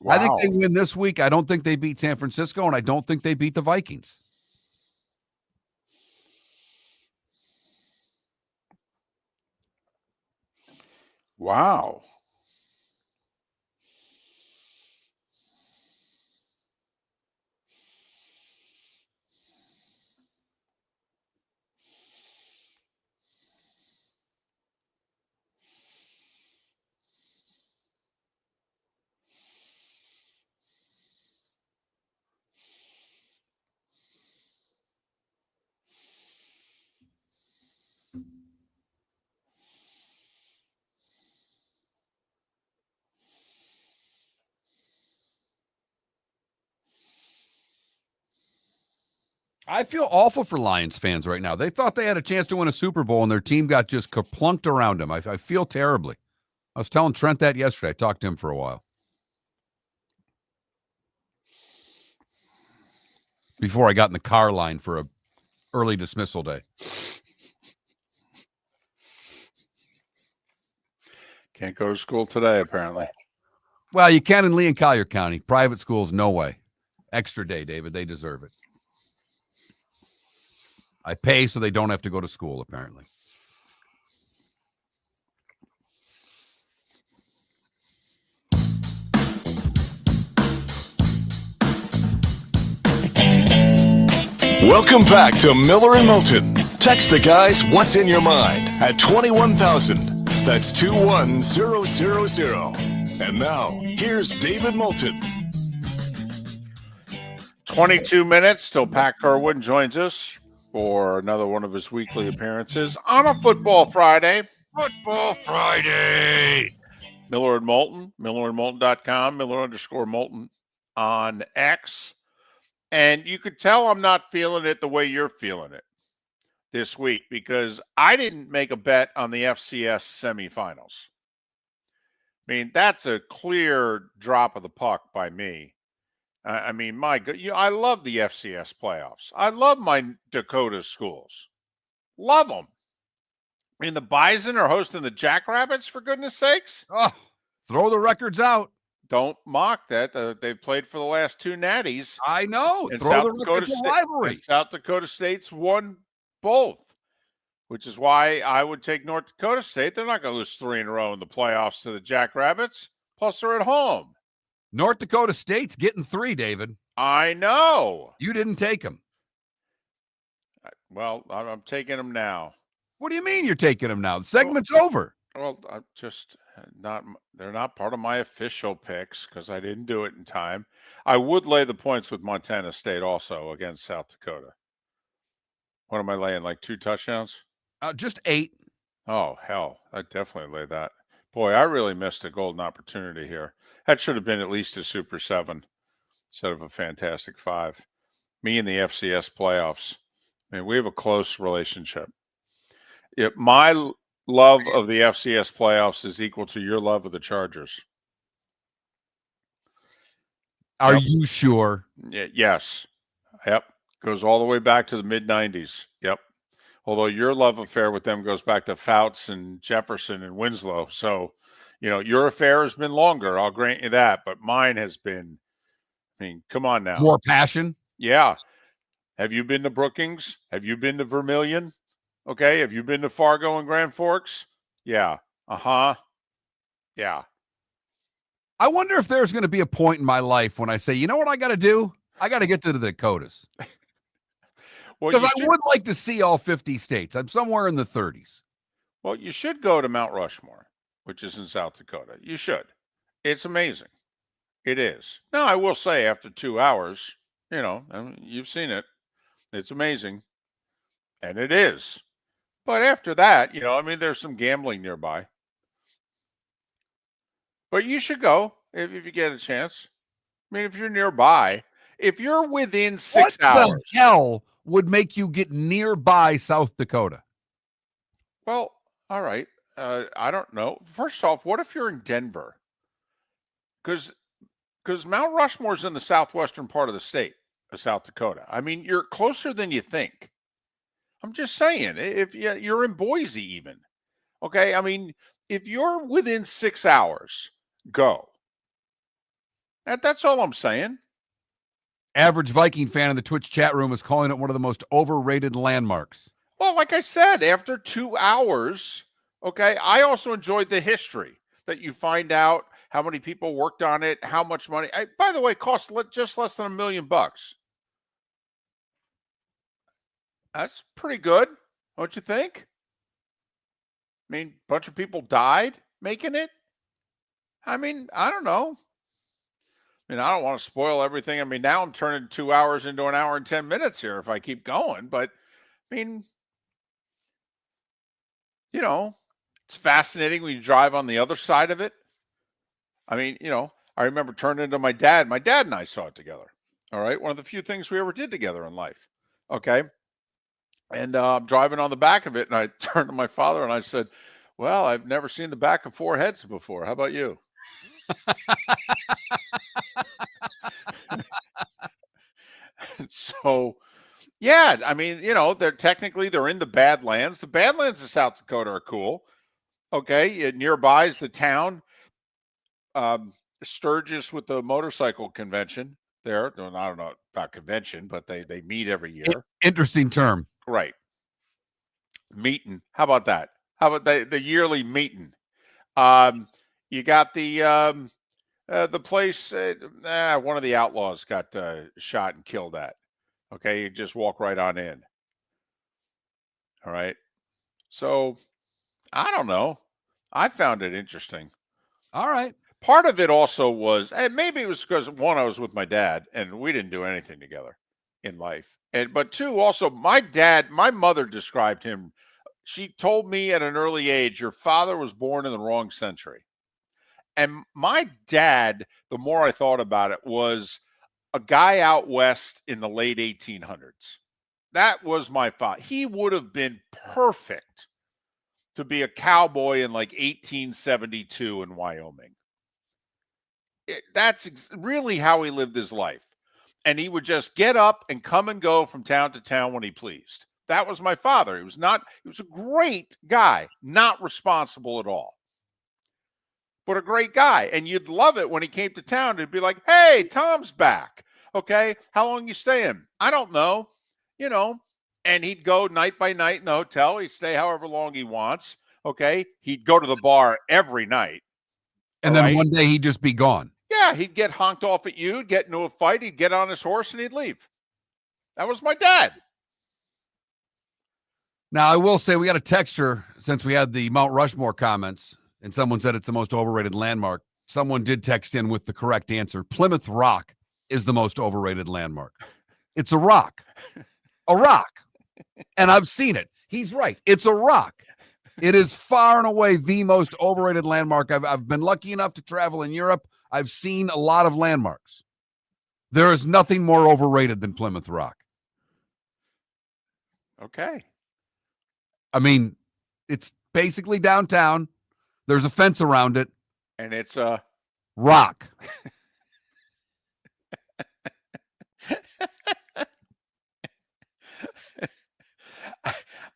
I think they win this week. I don't think they beat San Francisco, and I don't think they beat the Vikings. Wow. I feel awful for Lions fans right now. They thought they had a chance to win a Super Bowl, and their team got just kerplunked around them. I feel terribly. I was telling Trent that yesterday. I talked to him for a while. Before I got in the car line for a early dismissal day. Can't go to school today, apparently. Well, you can in Lee and Collier County. Private schools, no way. Extra day, David. They deserve it. I pay so they don't have to go to school, apparently. Welcome back to Miller and Moulton. Text the guys what's in your mind at 21,000. That's 21000. And now, here's David Moulton. 22 minutes till Pat Kirwan joins us for another one of his weekly appearances on a Football Friday. Football Friday. Miller and Moulton, millerandmoulton.com, Miller_Moulton on X. And you could tell I'm not feeling it the way you're feeling it this week because I didn't make a bet on the FCS semifinals. I mean, that's a clear drop of the puck by me. I mean, my God, I love the FCS playoffs. I love my Dakota schools. Love them. I mean, the Bison are hosting the Jackrabbits, for goodness sakes. Oh, throw the records out. Don't mock that. They've played for the last two natties. I know. And Throw the records of rivalry. And South Dakota State's won both, which is why I would take North Dakota State. They're not going to lose 3 in a row in the playoffs to the Jackrabbits. Plus, they're at home. North Dakota State's getting 3, David. I know. You didn't take them. Well, I'm taking them now. What do you mean you're taking them now? The segment's over. Well, I'm just not. They're not part of my official picks because I didn't do it in time. I would lay the points with Montana State also against South Dakota. What am I laying? Like 2 touchdowns? Just 8. Oh, hell. I'd definitely lay that. Boy, I really missed a golden opportunity here. That should have been at least a Super 7 instead of a Fantastic 5. Me and the FCS playoffs. I mean, we have a close relationship. My love of the FCS playoffs is equal to your love of the Chargers. Are you sure? Yes. Yep. Goes all the way back to the mid-90s. Yep. Although your love affair with them goes back to Fouts and Jefferson and Winslow. So, your affair has been longer. I'll grant you that. But mine has been, come on now. More passion? Yeah. Have you been to Brookings? Have you been to Vermilion? Okay. Have you been to Fargo and Grand Forks? Yeah. Uh-huh. Yeah. I wonder if there's going to be a point in my life when I say, you know what I got to do? I got to get to the Dakotas. Because I would like to see all 50 states. I'm somewhere in the 30s. Well, you should go to Mount Rushmore, which is in South Dakota. You should. It's amazing. It is. Now, I will say after 2 hours, you've seen it. It's amazing. And it is. But after that, there's some gambling nearby. But you should go if you get a chance. If you're nearby, if you're within 6 hours. What the hell would make you get nearby South Dakota? Well, all right. I don't know. First off, what if you're in Denver? Because Mount Rushmore's in the southwestern part of the state. of South Dakota. I mean, you're closer than you think. I'm just saying, if you're in Boise even, okay? I mean, if you're within 6 hours, go. That's all I'm saying. Average Viking fan in the Twitch chat room is calling it one of the most overrated landmarks. Well, like I said, after 2 hours, okay, I also enjoyed the history that you find out how many people worked on it, how much money. By the way, cost just less than $1 million. That's pretty good, don't you think? I mean, a bunch of people died making it. I mean, I don't know. I mean, I don't want to spoil everything. I mean, now I'm turning 2 hours into an hour and 10 minutes here if I keep going. But, I mean, it's fascinating when you drive on the other side of it. I mean, I remember turning to my dad. My dad and I saw it together. All right. One of the few things we ever did together in life. Okay. And I'm driving on the back of it. And I turned to my father and I said, well, I've never seen the back of 4 heads before. How about you? So, yeah, I mean, they're in the Badlands. The Badlands of South Dakota are cool. Okay. Nearby is the town. Sturgis with the motorcycle convention there. I don't know about convention, but they meet every year. Interesting term. Right. Meeting. How about that? How about the yearly meeting? You got the place, one of the outlaws got shot and killed at. Okay, you just walk right on in. All right. So, I don't know. I found it interesting. All right. Part of it also was, and maybe it was because, one, I was with my dad, and we didn't do anything together in life. But two, also, my mother described him. She told me at an early age, your father was born in the wrong century. And my dad, the more I thought about it, was a guy out west in the late 1800s. That was my father. He would have been perfect to be a cowboy in like 1872 in Wyoming. That's really how he lived his life. And he would just get up and come and go from town to town when he pleased. That was my father. He was a great guy, not responsible at all, but a great guy. And you'd love it when he came to town. It'd be like, hey, Tom's back. Okay. How long you staying? I don't know. And he'd go night by night in the hotel. He'd stay however long he wants. Okay. He'd go to the bar every night. And then one day he'd just be gone. Yeah. He'd get honked off at you, get into a fight. He'd get on his horse and he'd leave. That was my dad. Now, I will say we got a texture since we had the Mount Rushmore comments, and someone said it's the most overrated landmark. Someone did text in with the correct answer. Plymouth Rock is the most overrated landmark. It's a rock. A rock. And I've seen it. He's right. It's a rock. It is far and away the most overrated landmark. I've been lucky enough to travel in Europe. I've seen a lot of landmarks. There is nothing more overrated than Plymouth Rock. Okay. I mean, it's basically downtown. There's a fence around it. And it's a rock.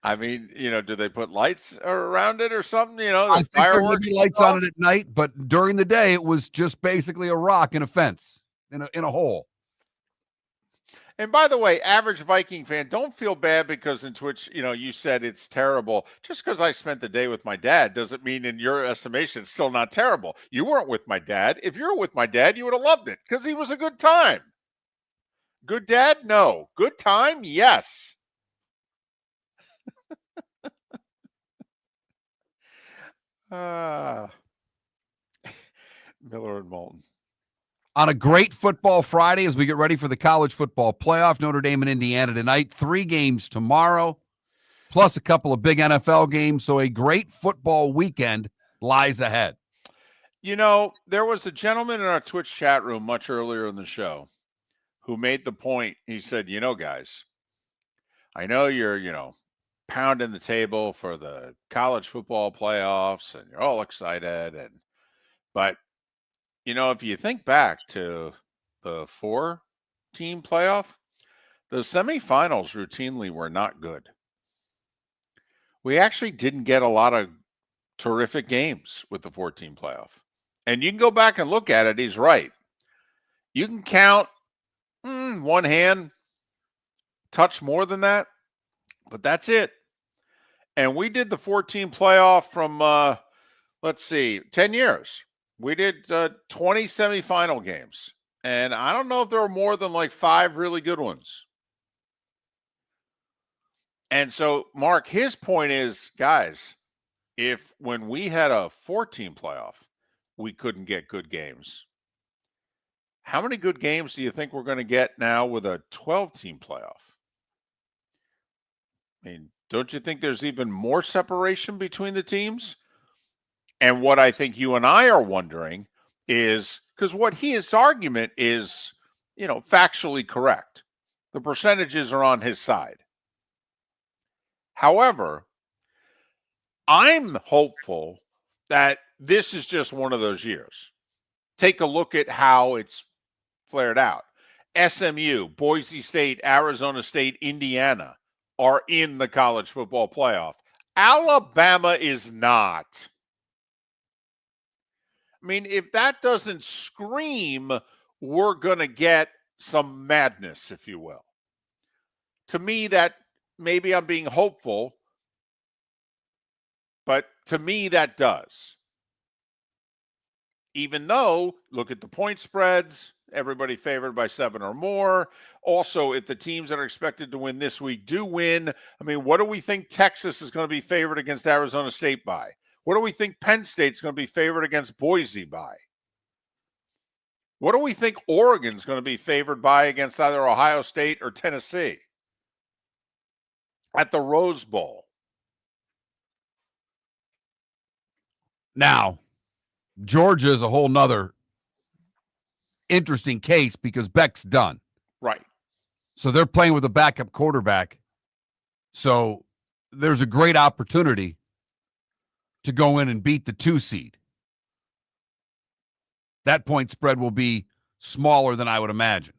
I mean, do they put lights around it or something? I think there would be lights on it at night, but during the day, it was just basically a rock in a fence, in a hole. And by the way, average Viking fan, don't feel bad because in Twitch, you said it's terrible. Just because I spent the day with my dad doesn't mean in your estimation it's still not terrible. You weren't with my dad. If you were with my dad, you would have loved it because he was a good time. Good dad? No. Good time? Yes. Miller and Moulton. On a great football Friday as we get ready for the college football playoff, Notre Dame and Indiana tonight, 3 games tomorrow, plus a couple of big NFL games. So a great football weekend lies ahead. There was a gentleman in our Twitch chat room much earlier in the show who made the point. He said, guys, I know you're, pounding the table for the college football playoffs and you're all excited. But if you think back to the 4-team playoff, The semifinals routinely were not good. We actually didn't get a lot of terrific games with the 14 playoff. And you can go back and look at it. He's right. You can count one hand, touch more than that, but that's it. And we did the 14 playoff from, 10 years. We did 20 semifinal games. And I don't know if there were more than like 5 really good ones. And so, Mark, his point is, guys, if when we had a 14 playoff, we couldn't get good games, how many good games do you think we're going to get now with a 12-team playoff? I mean, don't you think there's even more separation between the teams? And what I think you and I are wondering is, because what his argument is, factually correct. The percentages are on his side. However, I'm hopeful that this is just one of those years. Take a look at how it's flared out. SMU, Boise State, Arizona State, Indiana are in the college football playoff. Alabama is not. I mean, if that doesn't scream, we're going to get some madness, if you will. To me, that maybe I'm being hopeful, but to me, that does. Even though, look at the point spreads, everybody favored by 7 or more. Also, if the teams that are expected to win this week do win, I mean, what do we think Texas is going to be favored against Arizona State by? What do we think Penn State's going to be favored against Boise by? What do we think Oregon's going to be favored by against either Ohio State or Tennessee at the Rose Bowl? Now, Georgia is a whole nother interesting case because Beck's done. Right. So they're playing with a backup quarterback. So there's a great opportunity to go in and beat the 2 seed. That point spread will be smaller than I would imagine.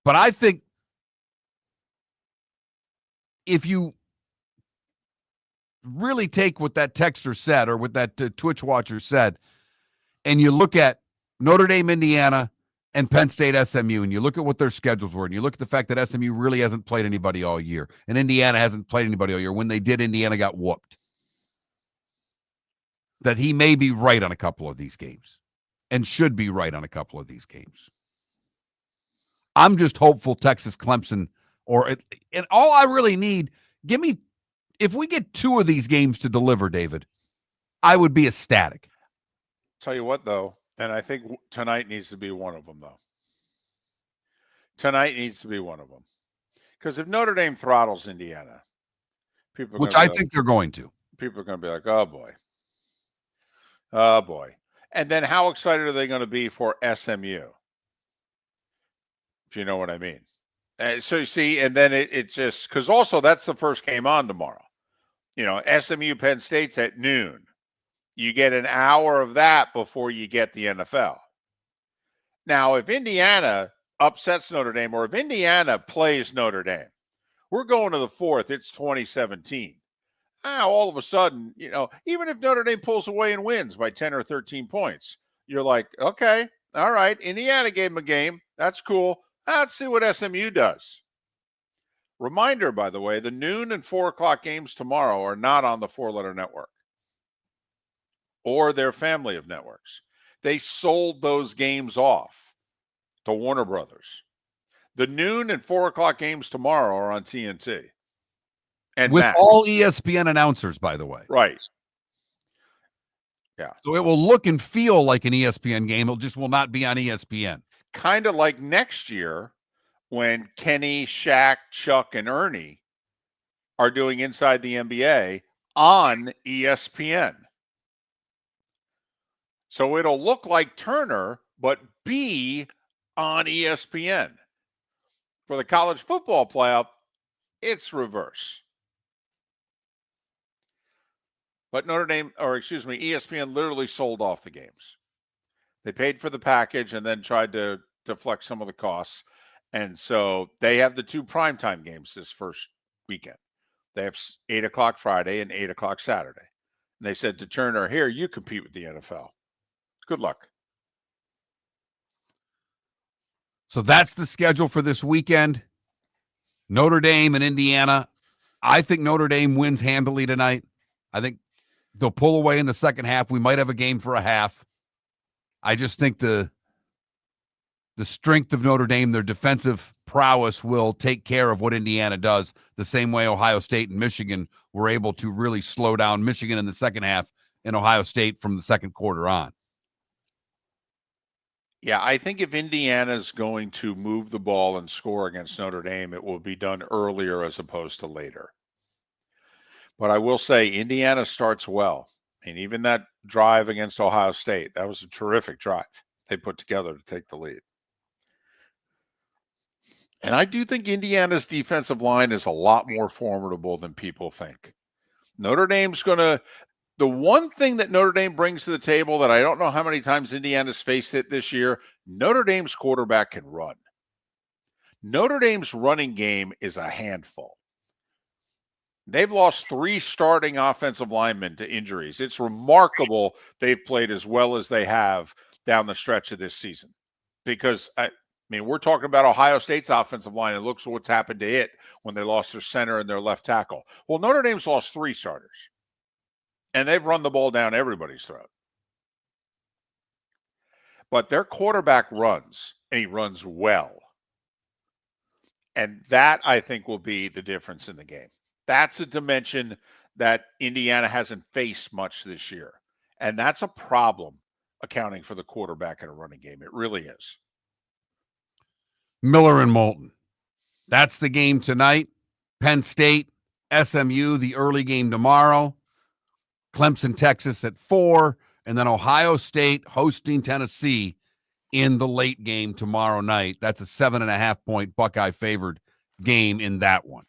But I think if you really take what that texter said or what that Twitch watcher said, and you look at Notre Dame, Indiana, and Penn State, SMU, and you look at what their schedules were, and you look at the fact that SMU really hasn't played anybody all year, and Indiana hasn't played anybody all year. When they did, Indiana got whooped. That he may be right on a couple of these games and should be right on a couple of these games. I'm just hopeful Texas, Clemson, and all I really need, if we get 2 of these games to deliver, David, I would be ecstatic. Tell you what, though, and I think tonight needs to be one of them, though. Tonight needs to be one of them. Because if Notre Dame throttles Indiana, which I think they're going to. People are going to be like, oh, boy. Oh, boy. And then how excited are they going to be for SMU? If you know what I mean. So you see, and then it just, because also that's the first game on tomorrow. SMU Penn State's at noon. You get an hour of that before you get the NFL. Now, if Indiana upsets Notre Dame, or if Indiana plays Notre Dame, we're going to the 4th. It's 2017. All of a sudden, even if Notre Dame pulls away and wins by 10 or 13 points, you're like, okay, all right, Indiana gave them a game. That's cool. Let's see what SMU does. Reminder, by the way, the noon and 4 o'clock games tomorrow are not on the 4-letter network or their family of networks. They sold those games off to Warner Brothers. The noon and 4 o'clock games tomorrow are on TNT. And with all ESPN announcers, by the way. Right. Yeah. So it will look and feel like an ESPN game. It just will not be on ESPN. Kind of like next year when Kenny, Shaq, Chuck, and Ernie are doing Inside the NBA on ESPN. So it'll look like Turner, but be on ESPN. For the college football playoff, it's reverse. But ESPN literally sold off the games. They paid for the package and then tried to deflect some of the costs. And so they have the 2 primetime games this first weekend. They have 8 o'clock Friday and 8 o'clock Saturday. And they said to Turner, here, you compete with the NFL. Good luck. So that's the schedule for this weekend. Notre Dame and Indiana. I think Notre Dame wins handily tonight. I think they'll pull away in the second half. We might have a game for a half. I just think the strength of Notre Dame, their defensive prowess, will take care of what Indiana does, the same way Ohio State and Michigan were able to really slow down Michigan in the second half and Ohio State from the second quarter on. Yeah, I think if Indiana's going to move the ball and score against Notre Dame, it will be done earlier as opposed to later. But I will say Indiana starts well. I mean, even that drive against Ohio State, that was a terrific drive they put together to take the lead. And I do think Indiana's defensive line is a lot more formidable than people think. Notre Dame's going to – the one thing that Notre Dame brings to the table that I don't know how many times Indiana's faced it this year, Notre Dame's quarterback can run. Notre Dame's running game is a handful. They've lost 3 starting offensive linemen to injuries. It's remarkable they've played as well as they have down the stretch of this season. Because, I mean, we're talking about Ohio State's offensive line, and looks at what's happened to it when they lost their center and their left tackle. Well, Notre Dame's lost 3 starters, and they've run the ball down everybody's throat. But their quarterback runs, and he runs well. And that, I think, will be the difference in the game. That's a dimension that Indiana hasn't faced much this year. And that's a problem accounting for the quarterback in a running game. It really is. Miller and Moulton. That's the game tonight. Penn State, SMU, the early game tomorrow. Clemson, Texas at 4. And then Ohio State hosting Tennessee in the late game tomorrow night. That's a 7.5-point Buckeye favored game in that one.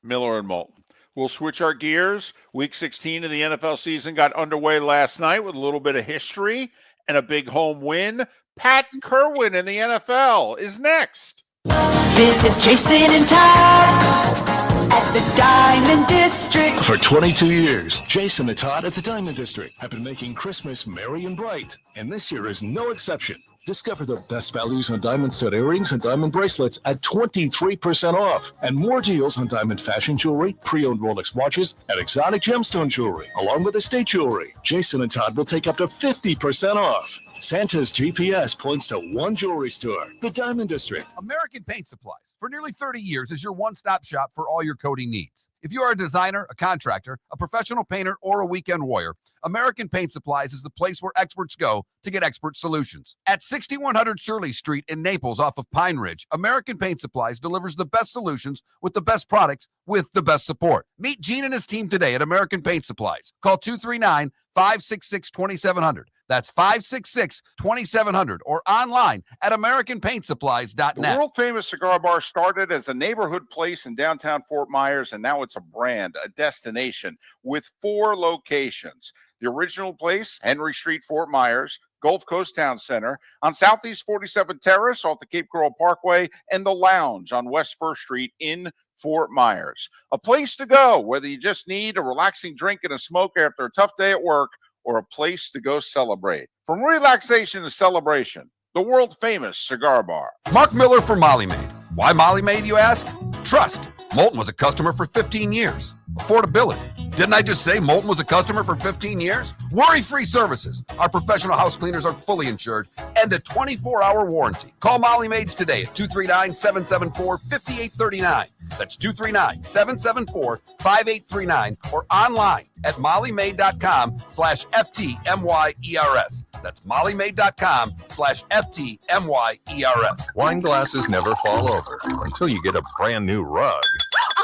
Miller and Moulton. We'll switch our gears. Week 16 of the NFL season got underway last night with a little bit of history and a big home win. Pat Kirwan in the NFL is next. Visit Jason and Todd at the Diamond District. For 22 years, Jason and Todd at the Diamond District have been making Christmas merry and bright, and this year is no exception. Discover the best values on diamond stud earrings and diamond bracelets at 23% off, and more deals on diamond fashion jewelry, pre-owned Rolex watches, and exotic gemstone jewelry, along with estate jewelry. Jason and Todd will take up to 50% off. Santa's GPS points to one jewelry store, the Diamond District. American Paint Supplies, for nearly 30 years, is your one-stop shop for all your coating needs. If you are a designer, a contractor, a professional painter, or a weekend warrior, American Paint Supplies is the place where experts go to get expert solutions. At 6100 Shirley Street in Naples off of Pine Ridge, American Paint Supplies delivers the best solutions with the best products with the best support. Meet Gene and his team today at American Paint Supplies. Call 239-566-2700. That's 566-2700 or online at AmericanPaintSupplies.net. The world-famous cigar bar started as a neighborhood place in downtown Fort Myers, and now it's a brand, a destination with 4 locations. The original place, Henry Street, Fort Myers, Gulf Coast Town Center, on Southeast 47th Terrace off the Cape Coral Parkway, and the Lounge on West 1st Street in Fort Myers. A place to go, whether you just need a relaxing drink and a smoke after a tough day at work, or a place to go celebrate. From relaxation to celebration, the world-famous cigar bar. Mark Miller for Molly Maid. Why Molly Maid, you ask? Trust. Moulton was a customer for 15 years. Affordability. Didn't I just say Moulton was a customer for 15 years? Worry-free services. Our professional house cleaners are fully insured and a 24-hour warranty. Call Molly Maids today at 239-774-5839. That's 239-774-5839 or online at mollymaid.com/FTMYERS. That's mollymaid.com/FTMYERS. Wine glasses never fall over until you get a brand new rug.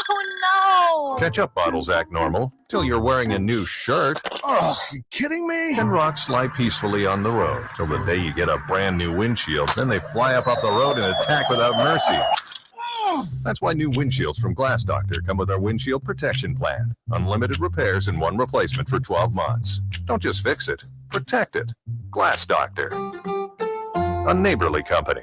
Oh, no! Ketchup bottles act normal till you're wearing a new shirt. Oh, you kidding me? And rocks slide peacefully on the road till the day you get a brand new windshield. Then they fly up off the road and attack without mercy. That's why new windshields from Glass Doctor come with our windshield protection plan. Unlimited repairs and 1 replacement for 12 months. Don't just fix it, protect it. Glass Doctor. a neighborly company.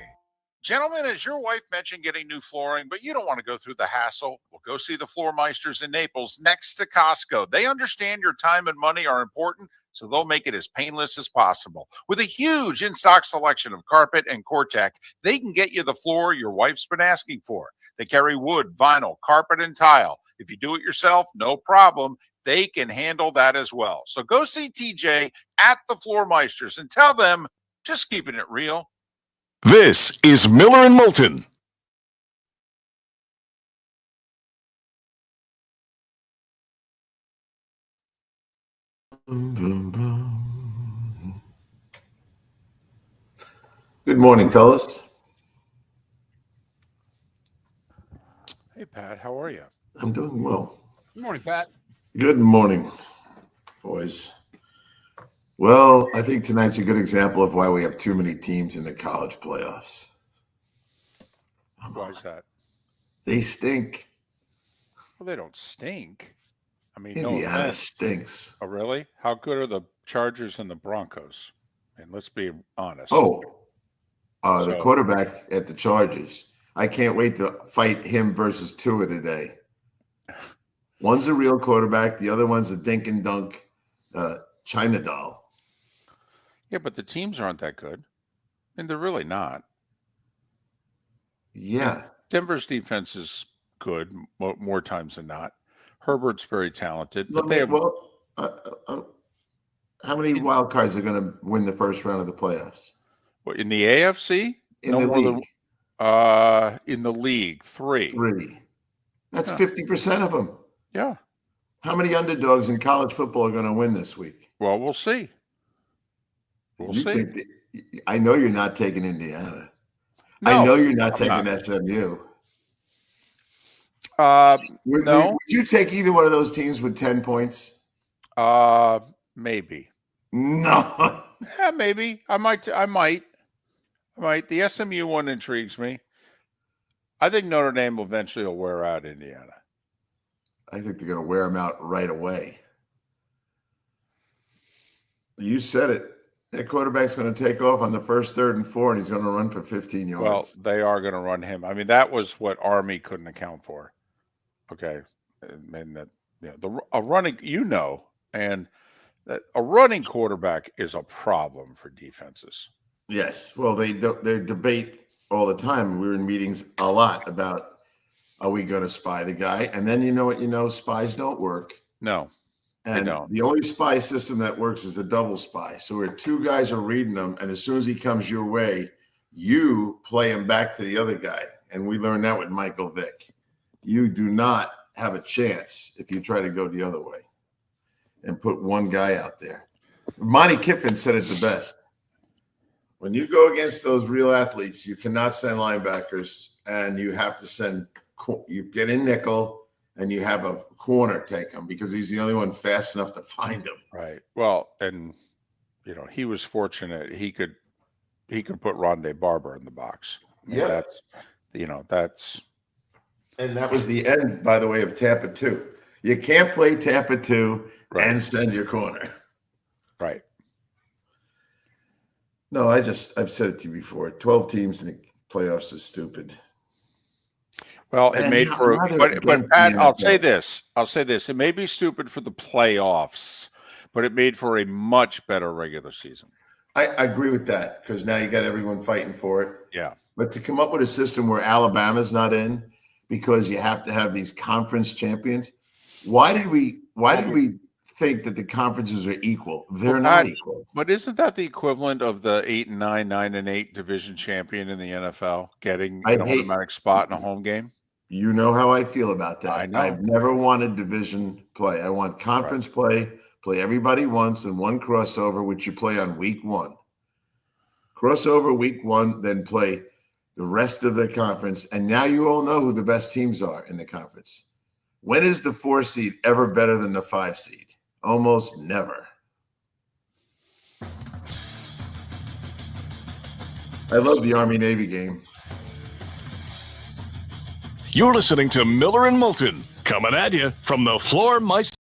Gentlemen, as your wife mentioned getting new flooring, but you don't want to go through the hassle, well, go see the Floor Meisters in Naples next to Costco. They understand your time and money are important, so they'll make it as painless as possible. With a huge in-stock selection of carpet and Cortec, they can get you the floor your wife's been asking for. They carry wood, vinyl, carpet, and tile. If you do it yourself, no problem. They can handle that as well. So go see TJ at the Floor Meisters and tell them, just keeping it real. This is Miller and Moulton. Good morning, fellas. Hey, Pat, how are you? I'm doing well. Good morning, Pat. Good morning, boys. Well, I think tonight's a good example of why we have too many teams in the college playoffs. Why is that? They stink. Well, they don't stink. I mean, Indiana no offense. stinks. Oh, really? How good are the Chargers and the Broncos? And let's be honest. The So- quarterback at the Chargers. I can't wait to fight him versus Tua today. One's a real quarterback. The other one's a dink and dunk China doll. Yeah, but the teams aren't that good. And they're really not. Yeah. Denver's defense is good more times than not. Herbert's very talented. But they have, How many wild cards are going to win the first round of the playoffs? in the AFC? In the league? In the league, 3. 3. That's Yeah. 50% of them. Yeah. How many underdogs in college football are going to win this week? Well, we'll see. We'll see. I know you're not taking Indiana. No, I know you're not I'm taking not. SMU. No. Would you take either one of those teams with 10 points? Maybe. No. Yeah, maybe. I might. The SMU one intrigues me. I think Notre Dame eventually will wear out Indiana. I think they're going to wear them out right away. You said it. That quarterback's going to take off on the first, 3rd, and 4, and he's going to run for 15 yards. Well, they are going to run him. I mean, that was what Army couldn't account for. Okay, and that a running, and that a running quarterback is a problem for defenses. Yes. Well, they debate all the time. We're in meetings a lot about, are we going to spy the guy? And then spies don't work. No, and they don't. The only spy system that works is a double spy. So where 2 guys are reading them, and as soon as he comes your way, you play him back to the other guy. And we learned that with Michael Vick. You do not have a chance if you try to go the other way and put one guy out there. Monty Kiffin said it the best. When you go against those real athletes, you cannot send linebackers, and you have to you get in nickel, and you have a corner take him because he's the only one fast enough to find him. Right. Well, and he was fortunate. He could put Rondé Barber in the box. Yeah. That's. And that was the end, by the way, of Tampa 2. You can't play Tampa 2 and send your corner. Right. No, I've said it to you before. 12 teams in the playoffs is stupid. Well, it made for, but Pat, I'll say this. It may be stupid for the playoffs, but it made for a much better regular season. I agree with that because now you got everyone fighting for it. Yeah. But to come up with a system where Alabama's not in because you have to have these conference champions, why did we think that the conferences are equal? They're not equal. But isn't that the equivalent of the 8-9, 9-8 division champion in the NFL getting an automatic spot in a home game? You know how I feel about that. I know. I've never wanted division play. I want conference play everybody once, and one crossover, which you play on week 1. Crossover week 1, then play the rest of the conference. And now you all know who the best teams are in the conference. When is the 4 seed ever better than the 5 seed? Almost never. I love the Army-Navy game. You're listening to Miller and Moulton, coming at you from the Floor Meister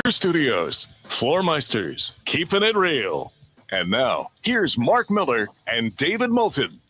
Studios. Floor Meisters, keeping it real. And now, here's Mark Miller and David Moulton.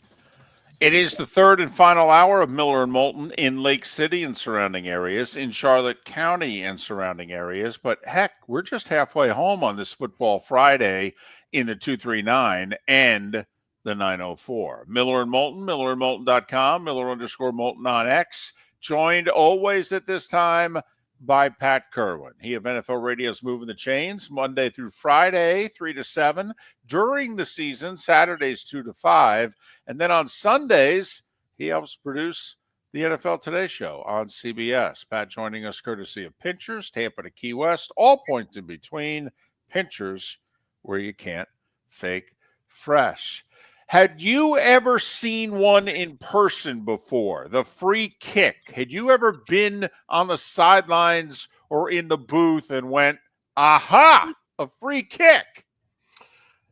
It is the third and final hour of Miller and Moulton in Lake City and surrounding areas, in Charlotte County and surrounding areas. But heck, we're just halfway home on this Football Friday in the 239 and the 904. Miller and Moulton, millerandmoulton.com, Miller_Moulton on X. Joined always at this time by Pat Kirwan. He of NFL Radio's Moving the Chains, Monday through Friday, 3 to 7. During the season, Saturdays, 2 to 5. And then on Sundays, he helps produce the NFL Today Show on CBS. Pat joining us courtesy of Pinchers, Tampa to Key West, all points in between. Pinchers, where you can't fake fresh. Had you ever seen one in person before? The free kick. Had you ever been on the sidelines or in the booth and went, aha, a free kick?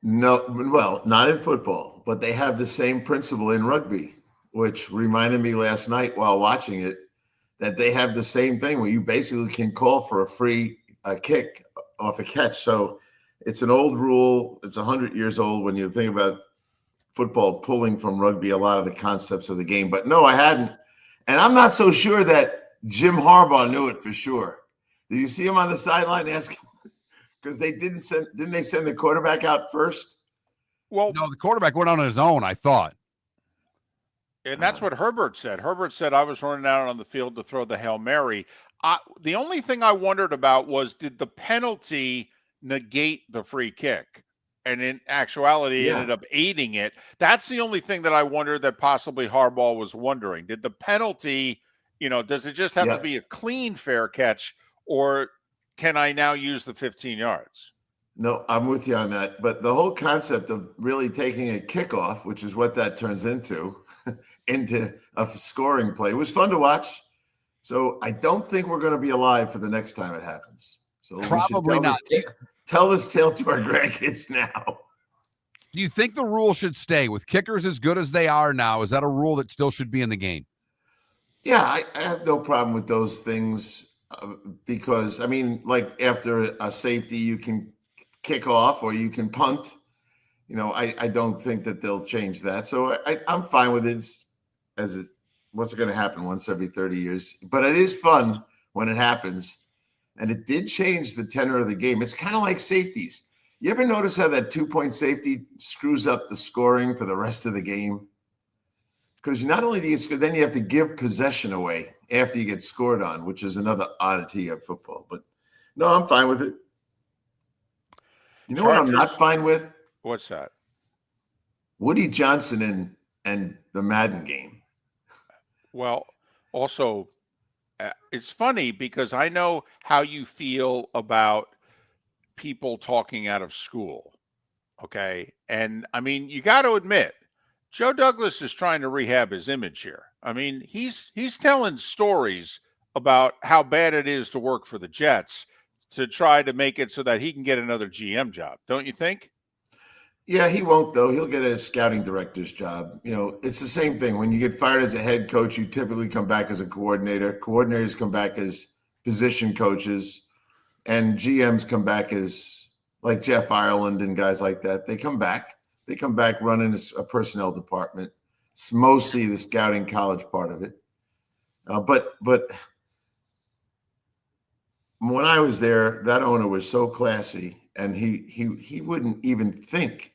No, well, not in football, but they have the same principle in rugby, which reminded me last night while watching it that they have the same thing where you basically can call for a free kick off a catch. So it's an old rule. It's 100 years old when you think about football pulling from rugby, a lot of the concepts of the game. But no, I hadn't. And I'm not so sure that Jim Harbaugh knew it for sure. Did you see him on the sideline asking? Because didn't they send the quarterback out first? Well, no, the quarterback went on his own, I thought. And that's what Herbert said. Herbert said, I was running out on the field to throw the Hail Mary. The only thing I wondered about was, did the penalty negate the free kick? And in actuality, ended up aiding it. That's the only thing that I wondered that possibly Harbaugh was wondering. Did the penalty, does it just have to be a clean, fair catch, or can I now use the 15 yards? No, I'm with you on that. But the whole concept of really taking a kickoff, which is what that turns into a scoring play, was fun to watch. So I don't think we're going to be alive for the next time it happens. So probably not. Tell this tale to our grandkids now. Do you think the rule should stay with kickers as good as they are now? Is that a rule that still should be in the game? Yeah, I have no problem with those things because, I mean, like after a safety, you can kick off or you can punt. I don't think that they'll change that. So I'm fine with it what's going to happen once every 30 years. But it is fun when it happens. And it did change the tenor of the game. It's kind of like safeties. You ever notice how that 2-point safety screws up the scoring for the rest of the game? Because not only do you score, then you have to give possession away after you get scored on, which is another oddity of football. But no, I'm fine with it. You know Chargers, what I'm not fine with? What's that? Woody Johnson and the Madden game. Well, also, it's funny because I know how you feel about people talking out of school. Okay. And I mean, you got to admit, Joe Douglas is trying to rehab his image here. I mean, he's telling stories about how bad it is to work for the Jets to try to make it so that he can get another GM job. Don't you think? Yeah, he won't, though. He'll get a scouting director's job. It's the same thing. When you get fired as a head coach, you typically come back as a coordinator. Coordinators come back as position coaches. And GMs come back as, like Jeff Ireland and guys like that. They come back. They come back running a personnel department. It's mostly the scouting college part of it. But when I was there, that owner was so classy, and he wouldn't even think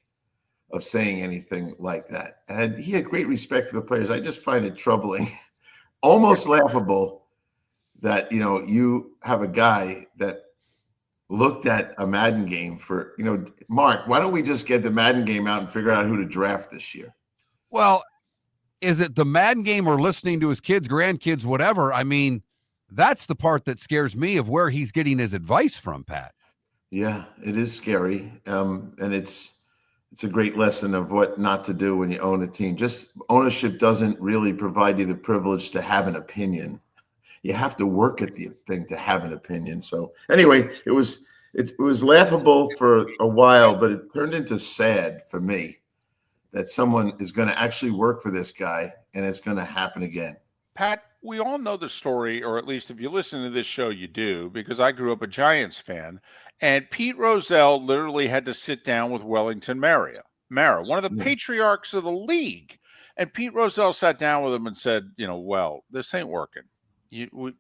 of saying anything like that. And he had great respect for the players. I just find it troubling, almost laughable that, you have a guy that looked at a Madden game for, Mark, why don't we just get the Madden game out and figure out who to draft this year? Well, is it the Madden game or listening to his kids, grandkids, whatever? I mean, that's the part that scares me of where he's getting his advice from, Pat. Yeah, it is scary. And it's a great lesson of what not to do when you own a team. Just ownership doesn't really provide you the privilege to have an opinion. You have to work at the thing to have an opinion. So anyway, it was laughable for a while, but it turned into sad for me that someone is going to actually work for this guy and it's going to happen again. Pat, we all know the story, or at least if you listen to this show, you do, because I grew up a Giants fan. And Pete Rozelle literally had to sit down with Wellington Mara, one of the patriarchs of the league. And Pete Rozelle sat down with him and said, well, this ain't working. You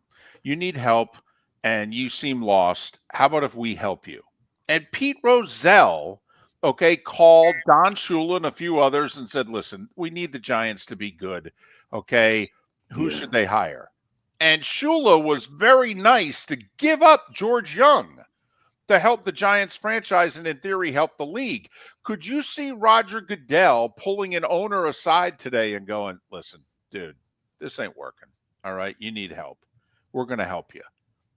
need help, and you seem lost. How about if we help you? And Pete Rozelle, called Don Shula and a few others and said, listen, we need the Giants to be good. Okay, who should they hire? And Shula was very nice to give up George Young to help the Giants franchise and in theory help the league. Could you see Roger Goodell pulling an owner aside today and going, listen, dude, this ain't working. All right, you need help. We're going to help you.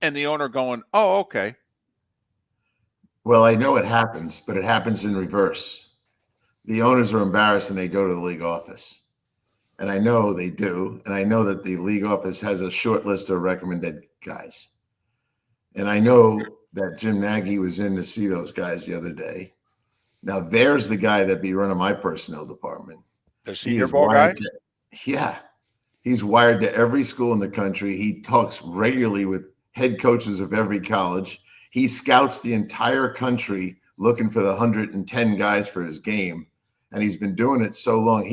And the owner going, oh, okay. Well, I know it happens, but it happens in reverse. The owners are embarrassed and they go to the league office. And I know they do. And I know that the league office has a short list of recommended guys. And I know that Jim Nagy was in to see those guys the other day. Now, there's the guy that be running my personnel department. The senior ball guy? Yeah. He's wired to every school in the country. He talks regularly with head coaches of every college. He scouts the entire country looking for the 110 guys for his game. And he's been doing it so long.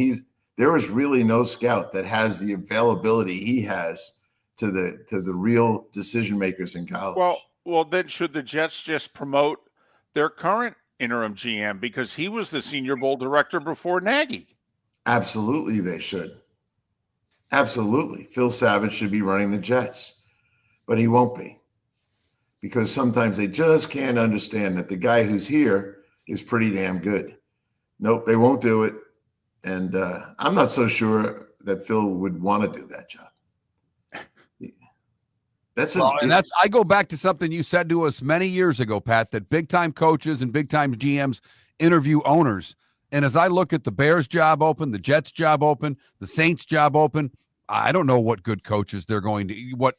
There is really no scout that has the availability he has to the real decision makers in college. Well, then should the Jets just promote their current interim GM because he was the Senior Bowl director before Nagy? Absolutely, they should. Absolutely. Phil Savage should be running the Jets, but he won't be because sometimes they just can't understand that the guy who's here is pretty damn good. Nope, they won't do it. And I'm not so sure that Phil would want to do that job. I go back to something you said to us many years ago, Pat, that big time coaches and big time GMs interview owners. And as I look at the Bears job open, the Jets job open, the Saints job open, I don't know what good coaches they're going to, what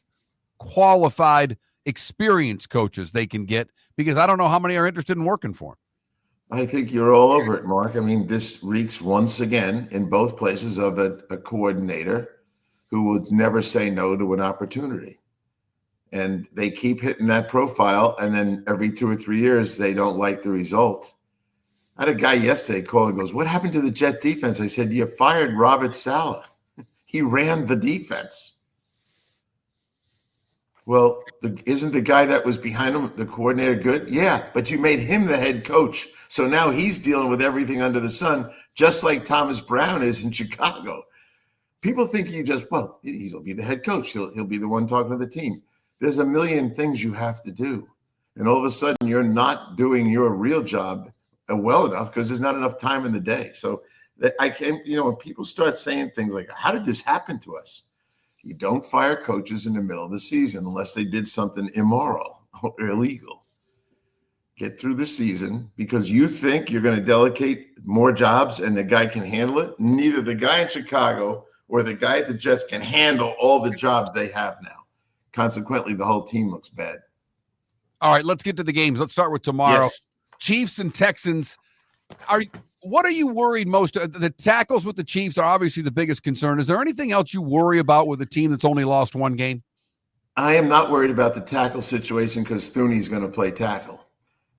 qualified, experienced coaches they can get, because I don't know how many are interested in working for them. I think you're all over it, Mark. I mean, this reeks once again in both places of a coordinator who would never say no to an opportunity. And they keep hitting that profile, and then every 2 or 3 years, they don't like the result. I had a guy yesterday call and goes, what happened to the Jet defense? I said, you fired Robert Saleh. He ran the defense. Well, isn't the guy that was behind him, the coordinator, good? Yeah, but you made him the head coach. So now he's dealing with everything under the sun, just like Thomas Brown is in Chicago. People think he'll be the head coach. He'll be the one talking to the team. There's a million things you have to do. And all of a sudden, you're not doing your real job well enough because there's not enough time in the day. So when people start saying things like, how did this happen to us? You don't fire coaches in the middle of the season unless they did something immoral or illegal. Get through the season because you think you're going to delegate more jobs and the guy can handle it. Neither the guy in Chicago or the guy at the Jets can handle all the jobs they have now. Consequently, the whole team looks bad. All right, let's get to the games. Let's start with tomorrow. Yes. Chiefs and Texans. What are you worried most? The tackles with the Chiefs are obviously the biggest concern. Is there anything else you worry about with a team that's only lost one game? I am not worried about the tackle situation because Thuney's going to play tackle.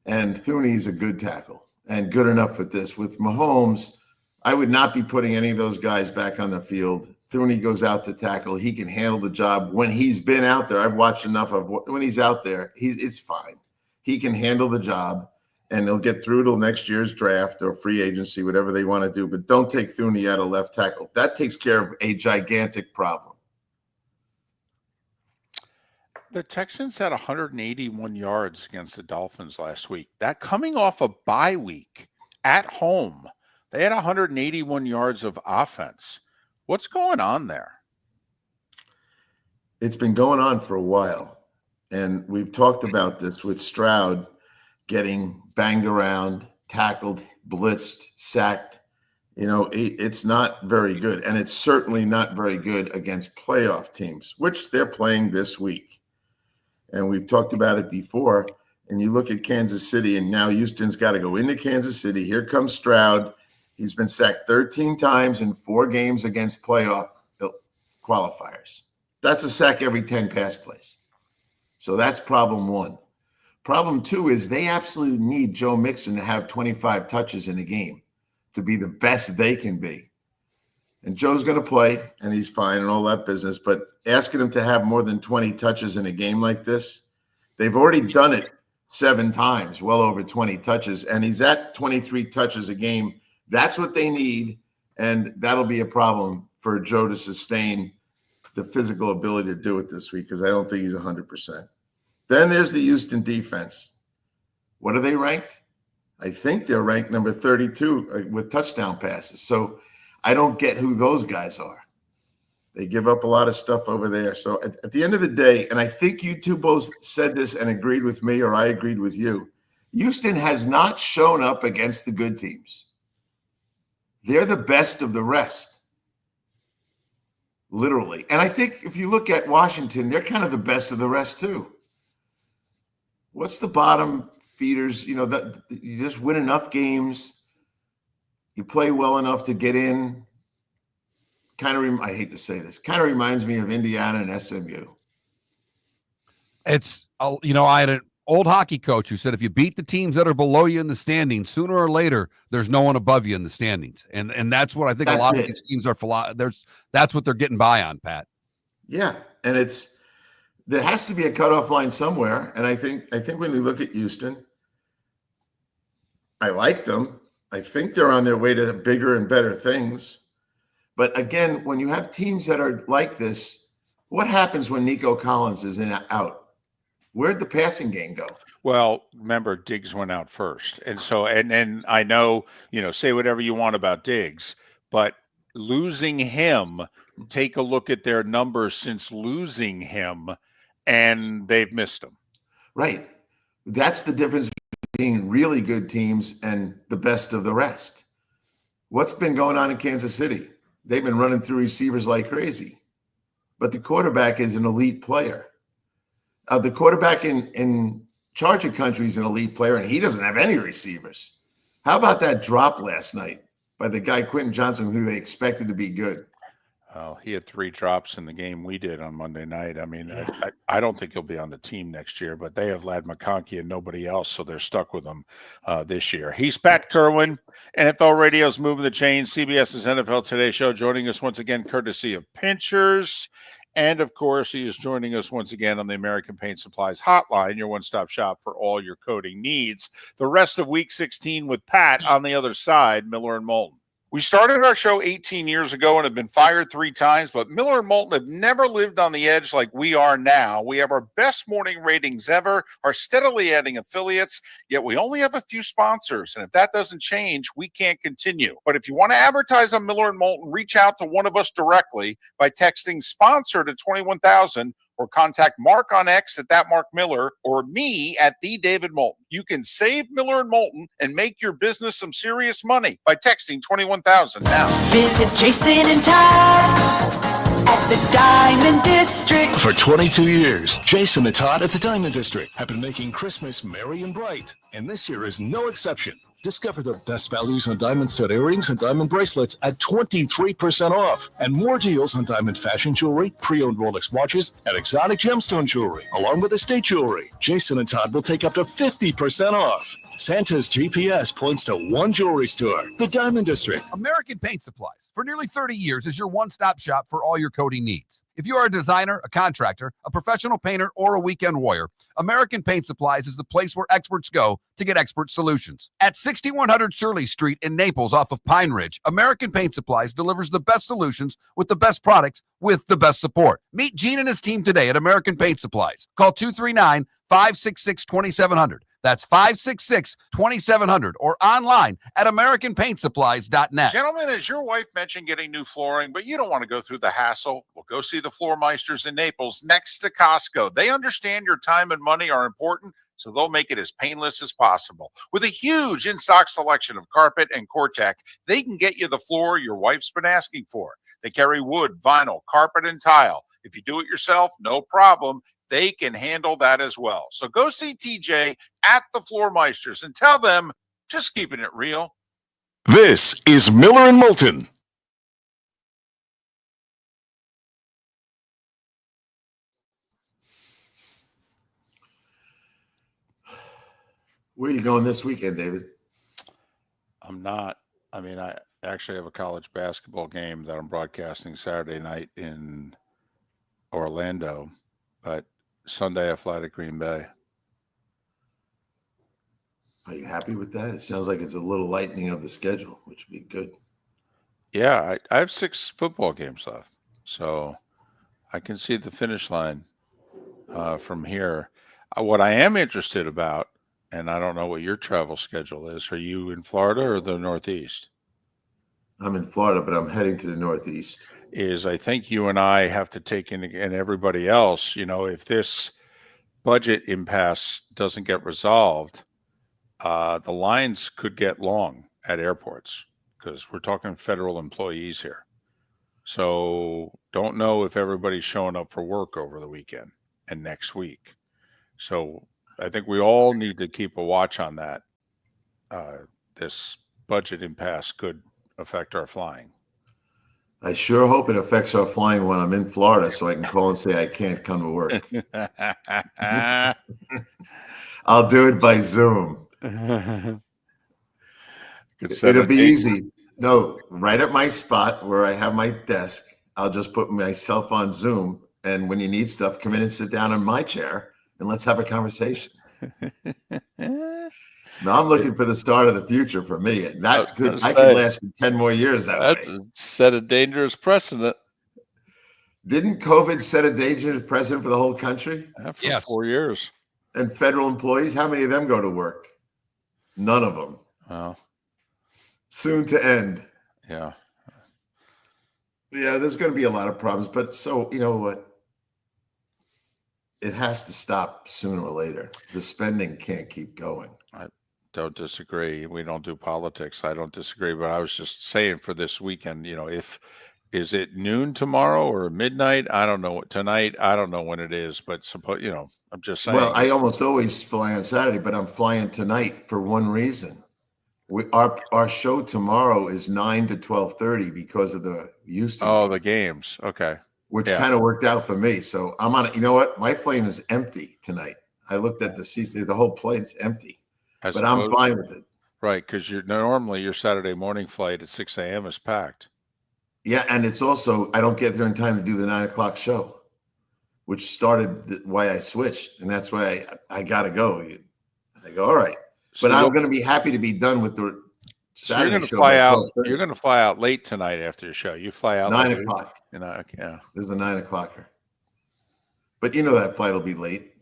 And Thuney is a good tackle and good enough with this. With Mahomes, I would not be putting any of those guys back on the field. Thuney goes out to tackle. He can handle the job. When he's been out there, I've watched enough of when he's out there, it's fine. He can handle the job, and they'll get through till next year's draft or free agency, whatever they want to do. But don't take Thuney out of left tackle. That takes care of a gigantic problem. The Texans had 181 yards against the Dolphins last week. That coming off a bye week at home, they had 181 yards of offense. What's going on there? It's been going on for a while. And we've talked about this with Stroud getting banged around, tackled, blitzed, sacked. It's not very good. And it's certainly not very good against playoff teams, which they're playing this week. And we've talked about it before. And you look at Kansas City, and now Houston's got to go into Kansas City. Here comes Stroud. He's been sacked 13 times in 4 games against playoff qualifiers. That's a sack every 10 pass plays. So that's problem one. Problem two is they absolutely need Joe Mixon to have 25 touches in a game to be the best they can be. And Joe's going to play, and he's fine and all that business, but asking him to have more than 20 touches in a game like this, they've already done it 7 times, well over 20 touches, and he's at 23 touches a game. That's what they need, and that'll be a problem for Joe to sustain the physical ability to do it this week because I don't think he's 100%. Then there's the Houston defense. What are they ranked? I think they're ranked number 32 with touchdown passes. So I don't get who those guys are. They give up a lot of stuff over there. So at the end of the day, and I think you two both said this and agreed with me, or I agreed with you, Houston has not shown up against the good teams. They're the best of the rest. Literally. And I think if you look at Washington, they're kind of the best of the rest too. What's the bottom feeders? You know, that you just win enough games. You play well enough to get in. I hate to say this, kind of reminds me of Indiana and SMU. It's, I had an old hockey coach who said if you beat the teams that are below you in the standings, sooner or later, there's no one above you in the standings. And that's what I think a lot of these teams are that's what they're getting by on, Pat. Yeah. And there has to be a cutoff line somewhere. And I think when we look at Houston, I like them. I think they're on their way to bigger and better things. But again, when you have teams that are like this, what happens when Nico Collins is out? Where'd the passing game go? Well, remember, Diggs went out first. And so, and I know, say whatever you want about Diggs, but losing him, take a look at their numbers since losing him, and they've missed him. Right. That's the difference between really good teams and the best of the rest. What's been going on in Kansas City? They've been running through receivers like crazy, but the quarterback is an elite player. The quarterback in Charger country is an elite player, and he doesn't have any receivers. How about that drop last night by the guy Quentin Johnson, who they expected to be good? Oh, he had 3 drops in the game we did on Monday night. I mean, I don't think he'll be on the team next year, but they have Ladd McConkey and nobody else, so they're stuck with him this year. He's Pat Kirwan, NFL Radio's Moving the Chains, CBS's NFL Today show, joining us once again courtesy of Pinchers. And, of course, he is joining us once again on the American Paint Supplies Hotline, your one-stop shop for all your coating needs. The rest of Week 16 with Pat on the other side, Miller and Moulton. We started our show 18 years ago and have been fired 3 times, but Miller and Moulton have never lived on the edge like we are now. We have our best morning ratings ever, are steadily adding affiliates, yet we only have a few sponsors. And if that doesn't change, we can't continue. But if you want to advertise on Miller and Moulton, reach out to one of us directly by texting sponsor to 21,000 or contact Mark on X at that Mark Miller or me at the David Moulton. You can save Miller and Moulton and make your business some serious money by texting 21,000 now. Visit Jason and Todd at the Diamond District. For 22 years, Jason and Todd at the Diamond District have been making Christmas merry and bright, and this year is no exception. Discover the best values on diamond stud earrings and diamond bracelets at 23% off, and more deals on diamond fashion jewelry, pre-owned Rolex watches, and exotic gemstone jewelry, along with estate jewelry. Jason and Todd will take up to 50% off. Santa's GPS points to one jewelry store, the Diamond District. American Paint Supplies, for nearly 30 years, is your one-stop shop for all your coating needs. If you are a designer, a contractor, a professional painter, or a weekend warrior, American Paint Supplies is the place where experts go to get expert solutions. At 6100 Shirley Street in Naples off of Pine Ridge, American Paint Supplies delivers the best solutions with the best products with the best support. Meet Gene and his team today at American Paint Supplies. Call 239-566-2700. That's 566-2700 or online at AmericanPaintSupplies.net. Gentlemen, as your wife mentioned getting new flooring, but you don't want to go through the hassle, well, go see the Floor Meisters in Naples next to Costco. They understand your time and money are important, so they'll make it as painless as possible. With a huge in-stock selection of carpet and Cortec, they can get you the floor your wife's been asking for. They carry wood, vinyl, carpet, and tile. If you do it yourself, no problem. They can handle that as well. So go see TJ at the Floor Meisters and tell them, just keeping it real. This is Miller and Moulton. Where are you going this weekend, David? I'm not. I mean, I actually have a college basketball game that I'm broadcasting Saturday night in Orlando, but Sunday I fly to Green Bay. Are you happy with that? It sounds like it's a little lightening of the schedule, which would be good. Yeah, I have 6 football games left, so I can see the finish line from here. What I am interested about, and I don't know what your travel schedule is. Are you in Florida or the Northeast? I'm in Florida, but I'm heading to the Northeast. I think you and I have to take in, and everybody else, if this budget impasse doesn't get resolved, the lines could get long at airports because we're talking federal employees here. So don't know if everybody's showing up for work over the weekend and next week. So I think we all need to keep a watch on that. This budget impasse could affect our flying. I sure hope it affects our flying when I'm in Florida so I can call and say I can't come to work. I'll do it by Zoom. It'll be easy. No, right at my spot where I have my desk, I'll just put myself on Zoom. And when you need stuff, come in and sit down in my chair and let's have a conversation. Now I'm looking for the start of the future for me. I could last for 10 more years that way. Set a dangerous precedent. Didn't COVID set a dangerous precedent for the whole country? For 4 years. And federal employees, how many of them go to work? None of them. Well, soon to end. Yeah. Yeah, there's going to be a lot of problems. But so, you know what? It has to stop sooner or later. The spending can't keep going. I don't disagree. We don't do politics. I don't disagree. But I was just saying for this weekend, is it noon tomorrow or midnight? I don't know. Tonight, I don't know when it is. But I'm just saying. Well, I almost always fly on Saturday, but I'm flying tonight for one reason. Our show tomorrow is 9 to 12:30 because of the Houston. Oh, the games. Okay. Which kind of worked out for me. So I'm on it. You know what? My plane is empty tonight. I looked at the seats. The whole plane's empty. But I'm fine with it. Right, because normally your Saturday morning flight at 6 a.m. is packed. Yeah, and it's also I don't get there in time to do the 9 o'clock show, which started why I switched, and that's why I got to go. I go, all right, but I'm going to be happy to be done with the Saturday you're going to show. fly out. You're going to fly out late tonight after your show. You fly out 9 o'clock. Yeah, there's a 9 o'clocker, but that flight will be late.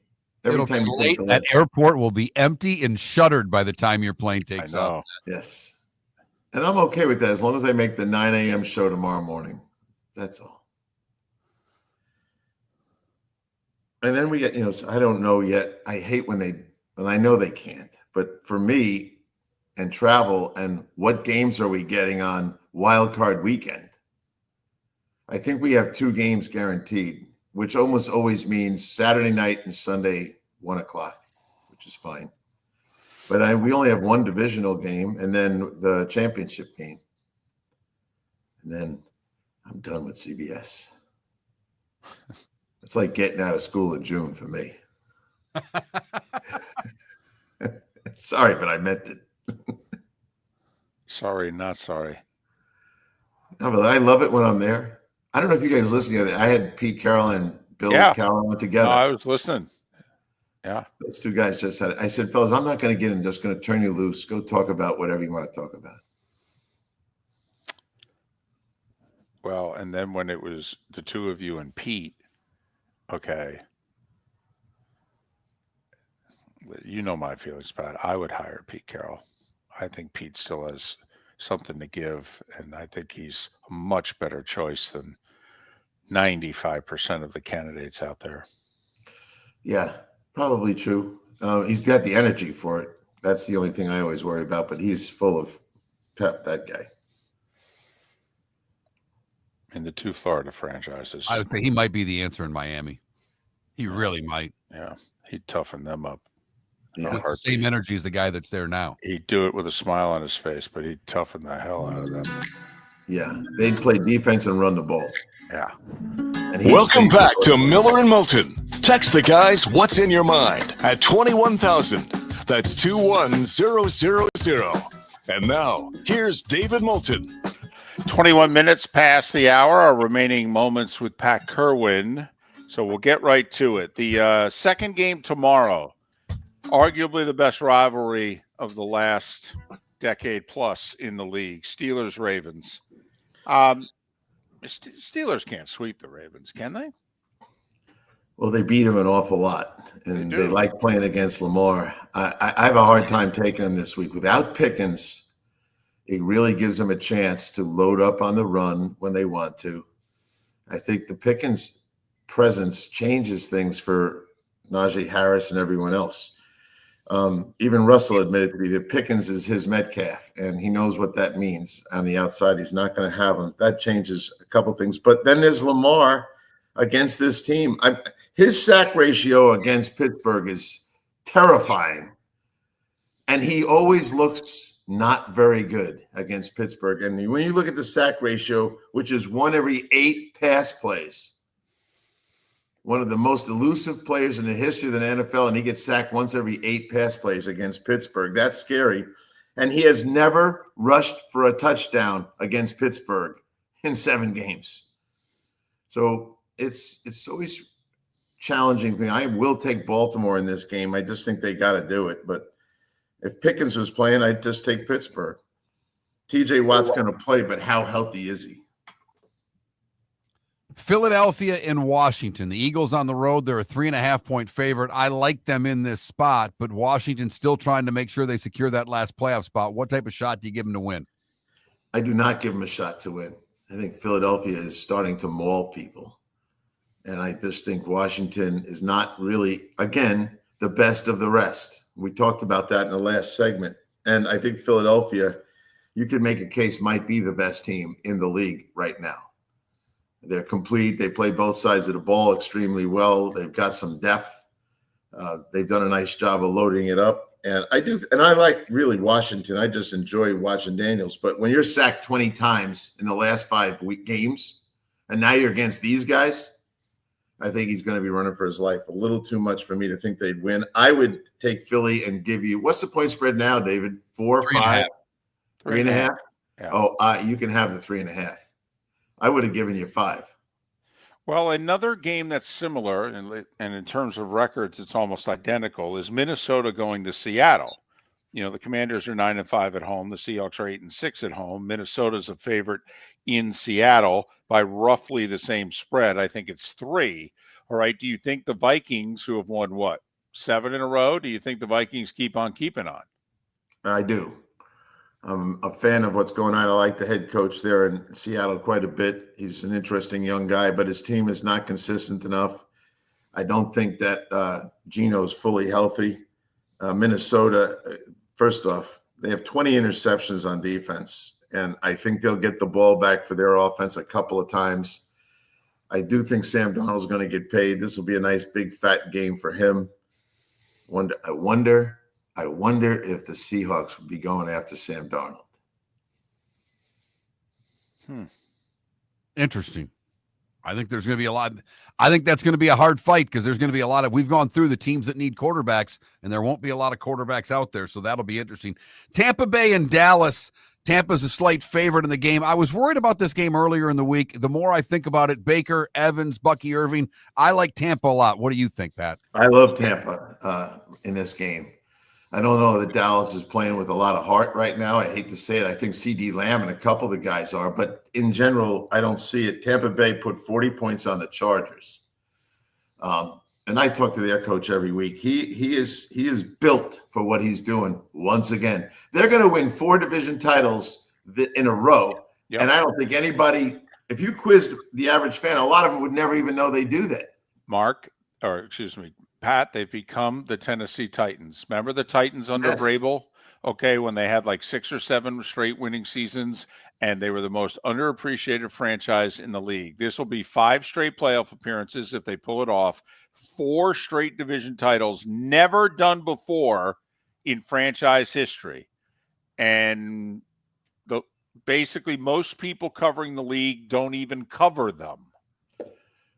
Every time you late, that airport will be empty and shuttered by the time your plane takes off. Yes. And I'm okay with that as long as I make the 9 a.m. show tomorrow morning. That's all. And then we get, I don't know yet. I hate and I know they can't, but for me and travel and what games are we getting on wild card weekend? I think we have 2 games guaranteed, which almost always means Saturday night and Sunday, 1 o'clock, which is fine. But we only have 1 divisional game and then the championship game. And then I'm done with CBS. It's like getting out of school in June for me. Sorry, but I meant it. Sorry, not sorry. No, but I love it when I'm there. I don't know if you guys listen to it. I had Pete Carroll and Bill Carroll on together. No, I was listening. Yeah. Those 2 guys just had it. I said, fellas, I'm not going to get in. I'm just going to turn you loose. Go talk about whatever you want to talk about. Well, and then when it was the 2 of you and Pete, okay. You know my feelings about it. I would hire Pete Carroll. I think Pete still has something to give, and I think he's a much better choice than 95% of the candidates out there. Yeah, probably true. He's got the energy for it. That's the only thing I always worry about, but he's full of pep, that guy. In the 2 Florida franchises. I would say he might be the answer in Miami. He really might. Yeah, he'd toughen them up. Yeah. With the same energy as the guy that's there now. He'd do it with a smile on his face, but he'd toughen the hell out of them. Yeah, they'd play defense and run the ball. Yeah. Welcome back to Miller and Moulton. Text the guys what's in your mind at 21,000. That's 21000. And now, here's David Moulton. 21 minutes past the hour, our remaining moments with Pat Kirwan. So we'll get right to it. The second game tomorrow, arguably the best rivalry of the last decade plus in the league, Steelers-Ravens. Steelers can't sweep the Ravens, can they? Well, they beat him an awful lot, and they like playing against Lamar. I have a hard time taking them this week. Without Pickens, it really gives them a chance to load up on the run when they want to. I think the Pickens presence changes things for Najee Harris and everyone else. Even Russell admitted to me that Pickens is his Metcalf, and he knows what that means on the outside. He's not going to have him. That changes a couple things. But then there's Lamar against this team. His sack ratio against Pittsburgh is terrifying, and he always looks not very good against Pittsburgh. And when you look at the sack ratio, which is 1 every 8 pass plays, one of the most elusive players in the history of the NFL, and he gets sacked once every 8 pass plays against Pittsburgh. That's scary. And he has never rushed for a touchdown against Pittsburgh in 7 games. So it's always challenging thing. I will take Baltimore in this game. I just think they got to do it. But if Pickens was playing, I'd just take Pittsburgh. TJ Watt's going to play, but how healthy is he? Philadelphia and Washington. The Eagles on the road, they're a 3.5-point favorite. I like them in this spot, but Washington's still trying to make sure they secure that last playoff spot. What type of shot do you give them to win? I do not give them a shot to win. I think Philadelphia is starting to maul people. And I just think Washington is not really, again, the best of the rest. We talked about that in the last segment. And I think Philadelphia, you could make a case, might be the best team in the league right now. They're complete. They play both sides of the ball extremely well. They've got some depth. They've done a nice job of loading it up. And I like really Washington. I just enjoy watching Daniels. But when you're sacked 20 times in the last 5 games, and now you're against these guys, I think he's going to be running for his life. A little too much for me to think they'd win. I would take Philly and give you, what's the point spread now, David? 4, 5, 3.5? Yeah. Oh, you can have the 3.5. I would have given you 5. Well, another game that's similar, and in terms of records, it's almost identical, is Minnesota going to Seattle. You know, the Commanders are 9-5 at home. The Seahawks are 8-6 at home. Minnesota's a favorite in Seattle by roughly the same spread. I think it's 3. All right. Do you think the Vikings, who have won 7 in a row, do you think the Vikings keep on keeping on? I do. I'm a fan of what's going on. I like the head coach there in Seattle quite a bit. He's an interesting young guy, but his team is not consistent enough. I don't think that Geno's fully healthy. Minnesota, first off, they have 20 interceptions on defense, and I think they'll get the ball back for their offense a couple of times. I do think Sam Darnold's going to get paid. This will be a nice, big, fat game for him. I wonder if the Seahawks would be going after Sam Darnold. Interesting. I think there's going to be a lot. I think that's going to be a hard fight because there's going to be a lot of, we've gone through the teams that need quarterbacks, and there won't be a lot of quarterbacks out there. So that'll be interesting. Tampa Bay and Dallas. Tampa's a slight favorite in the game. I was worried about this game earlier in the week. The more I think about it, Baker, Evans, Bucky Irving, I like Tampa a lot. What do you think, Pat? I love Tampa in this game. I don't know that Dallas is playing with a lot of heart right now. I hate to say it. I think C.D. Lamb and a couple of the guys are, but in general, I don't see it. Tampa Bay put 40 points on the Chargers. And I talk to their coach every week. He is built for what he's doing once again. They're going to win 4 division titles in a row. Yep. And I don't think anybody, if you quizzed the average fan, a lot of them would never even know they do that. Pat, they've become the Tennessee Titans. Remember the Titans under Vrabel? Okay, when they had like 6 or 7 straight winning seasons, and they were the most underappreciated franchise in the league. This will be 5 straight playoff appearances if they pull it off. 4 straight division titles, never done before in franchise history. And basically most people covering the league don't even cover them.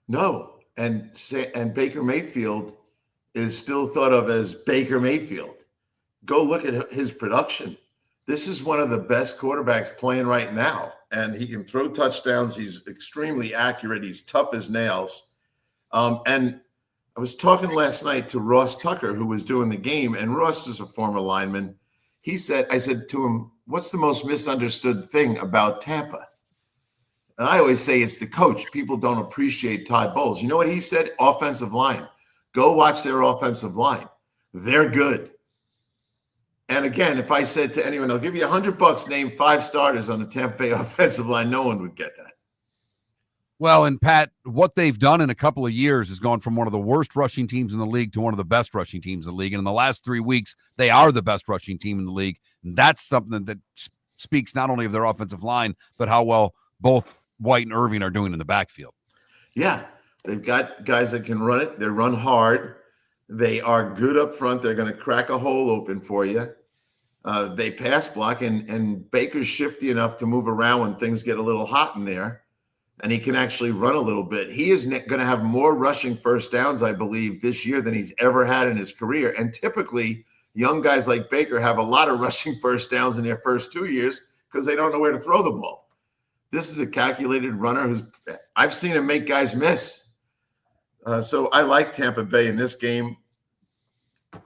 No, and Baker Mayfield is still thought of as Baker Mayfield. go look at his production. This is one of the best quarterbacks playing right now, and he can throw touchdowns. He's extremely accurate. He's tough as nails. And I was talking last night to Ross Tucker, who was doing the game, and Ross is a former lineman. I said to him, what's the most misunderstood thing about Tampa? And I always say it's the coach. People don't appreciate Todd Bowles. You know what he said? Offensive line. Go watch their offensive line. They're good. And again, if I said to anyone, I'll give you $100, name 5 starters on the Tampa Bay offensive line, no one would get that. Well, and Pat, what they've done in a couple of years has gone from one of the worst rushing teams in the league to one of the best rushing teams in the league. And in the last 3 weeks, they are the best rushing team in the league. And that's something that speaks not only of their offensive line, but how well both White and Irving are doing in the backfield. Yeah, they've got guys that can run it. They run hard. They are good up front. They're going to crack a hole open for you. They pass block, and Baker's shifty enough to move around when things get a little hot in there. And he can actually run a little bit. He is going to have more rushing first downs, I believe, this year than he's ever had in his career. And typically, young guys like Baker have a lot of rushing first downs in their first 2 years because they don't know where to throw the ball. This is a calculated runner I've seen him make guys miss. So I like Tampa Bay in this game.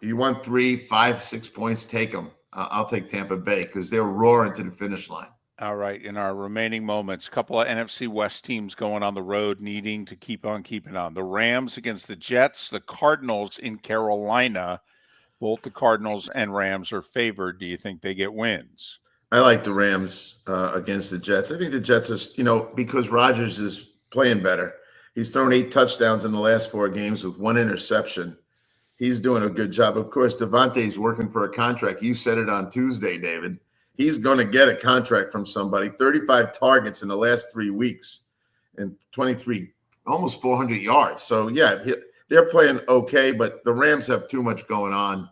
You want 3, 5, 6 points, take them. I'll take Tampa Bay because they're roaring to the finish line. All right, in our remaining moments, a couple of NFC West teams going on the road needing to keep on keeping on. The Rams against the Jets, the Cardinals in Carolina. Both the Cardinals and Rams are favored. Do you think they get wins? I like the Rams against the Jets. I think the Jets are, because Rodgers is playing better. He's thrown 8 touchdowns in the last 4 games with 1 interception. He's doing a good job. Of course, Devontae's working for a contract. You said it on Tuesday, David. He's going to get a contract from somebody. 35 targets in the last 3 weeks and 23, almost 400 yards. So, yeah, they're playing okay, but the Rams have too much going on,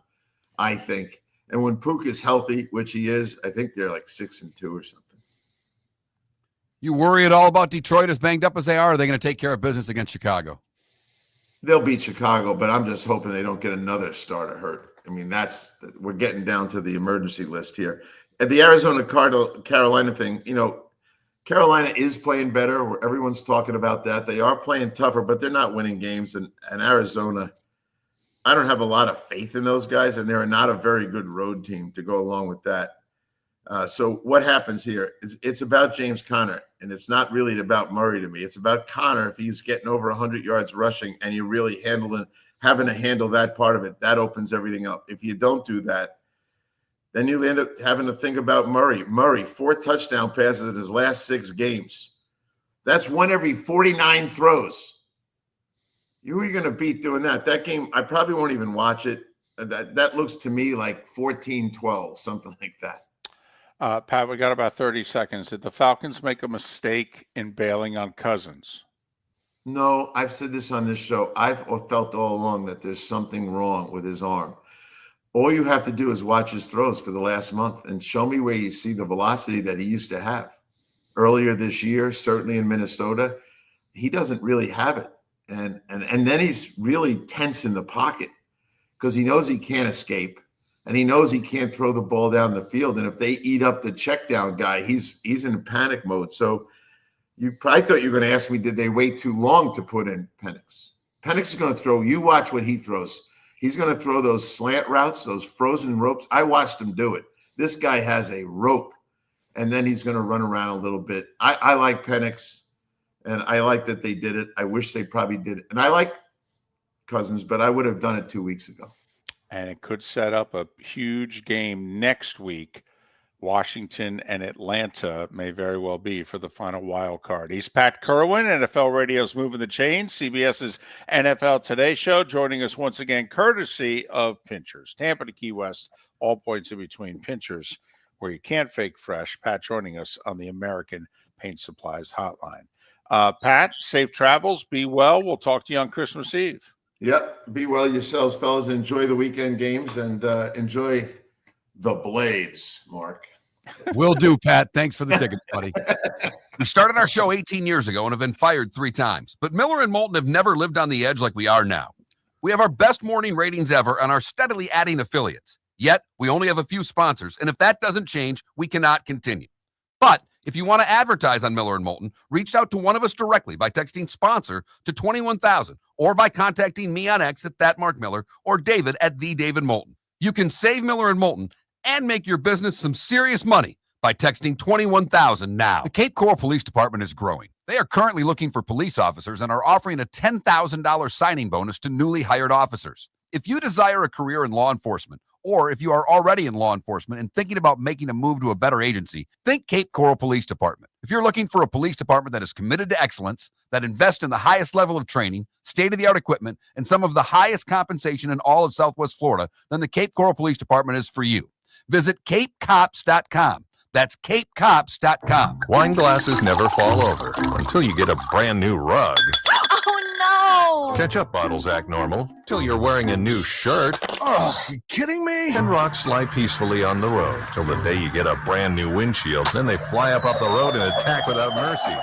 I think. And when Puka is healthy, which he is, I think they're like 6-2 or something. You worry at all about Detroit as banged up as they are? Or are they going to take care of business against Chicago? They'll beat Chicago, but I'm just hoping they don't get another starter hurt. I mean, we're getting down to the emergency list here. At the Arizona Carolina thing, Carolina is playing better. Everyone's talking about that. They are playing tougher, but they're not winning games. And Arizona, I don't have a lot of faith in those guys, and they're not a very good road team to go along with that. So what happens here? It's about James Conner, and it's not really about Murray to me. It's about Conner. If he's getting over 100 yards rushing and you're really having to handle that part of it, that opens everything up. If you don't do that, then you end up having to think about Murray. Murray, 4 touchdown passes in his last 6 games. That's 1 every 49 throws. Who are you going to beat doing that? That game, I probably won't even watch it. That looks to me like 14-12, something like that. Pat, we got about 30 seconds. Did the Falcons make a mistake in bailing on Cousins? No, I've said this on this show. I've felt all along that there's something wrong with his arm. All you have to do is watch his throws for the last month and show me where you see the velocity that he used to have. Earlier this year, certainly in Minnesota, he doesn't really have it. And then he's really tense in the pocket because he knows he can't escape and he knows he can't throw the ball down the field. And if they eat up the check down guy, he's in panic mode. So you probably thought you were going to ask me, did they wait too long to put in Penix? Penix is going to throw. You watch what he throws. He's going to throw those slant routes, those frozen ropes. I watched him do it. This guy has a rope, and then he's going to run around a little bit. I like Penix, and I like that they did it. I wish they probably did it. And I like Cousins, but I would have done it 2 weeks ago. And it could set up a huge game next week. Washington and Atlanta may very well be for the final wild card. He's Pat Kirwan, NFL Radio's Moving the Chains, CBS's NFL Today show, joining us once again, courtesy of Pinchers. Tampa to Key West, all points in between. Pinchers, where you can't fake fresh. Pat joining us on the American Paint Supplies hotline. Pat, safe travels. Be well. We'll talk to you on Christmas Eve. Yep. Be well yourselves, fellas. Enjoy the weekend games and enjoy the Blades, Mark. Will do, Pat. Thanks for the tickets, buddy. We started our show 18 years ago and have been fired 3 times. But Miller and Moulton have never lived on the edge like we are now. We have our best morning ratings ever and are steadily adding affiliates. Yet, we only have a few sponsors, and if that doesn't change, we cannot continue. But if you want to advertise on Miller & Moulton, reach out to one of us directly by texting sponsor to 21,000 or by contacting me on X at @MarkMiller or David at @TheDavidMoulton. You can save Miller & Moulton and make your business some serious money by texting 21,000 now. The Cape Coral Police Department is growing. They are currently looking for police officers and are offering a $10,000 signing bonus to newly hired officers. If you desire a career in law enforcement, or if you are already in law enforcement and thinking about making a move to a better agency, think Cape Coral Police Department. If you're looking for a police department that is committed to excellence, that invests in the highest level of training, state-of-the-art equipment, and some of the highest compensation in all of Southwest Florida, then the Cape Coral Police Department is for you. Visit capecops.com. That's capecops.com. Wine glasses never fall over until you get a brand new rug. Oh, no! Ketchup bottles act normal till you're wearing a new shirt. Oh, you kidding me? And rocks slide peacefully on the road till the day you get a brand new windshield. Then they fly up off the road and attack without mercy.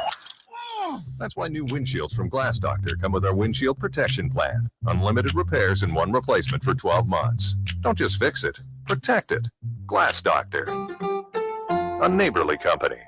That's why new windshields from Glass Doctor come with our windshield protection plan. Unlimited repairs and one replacement for 12 months. Don't just fix it, protect it. Glass Doctor, a neighborly company.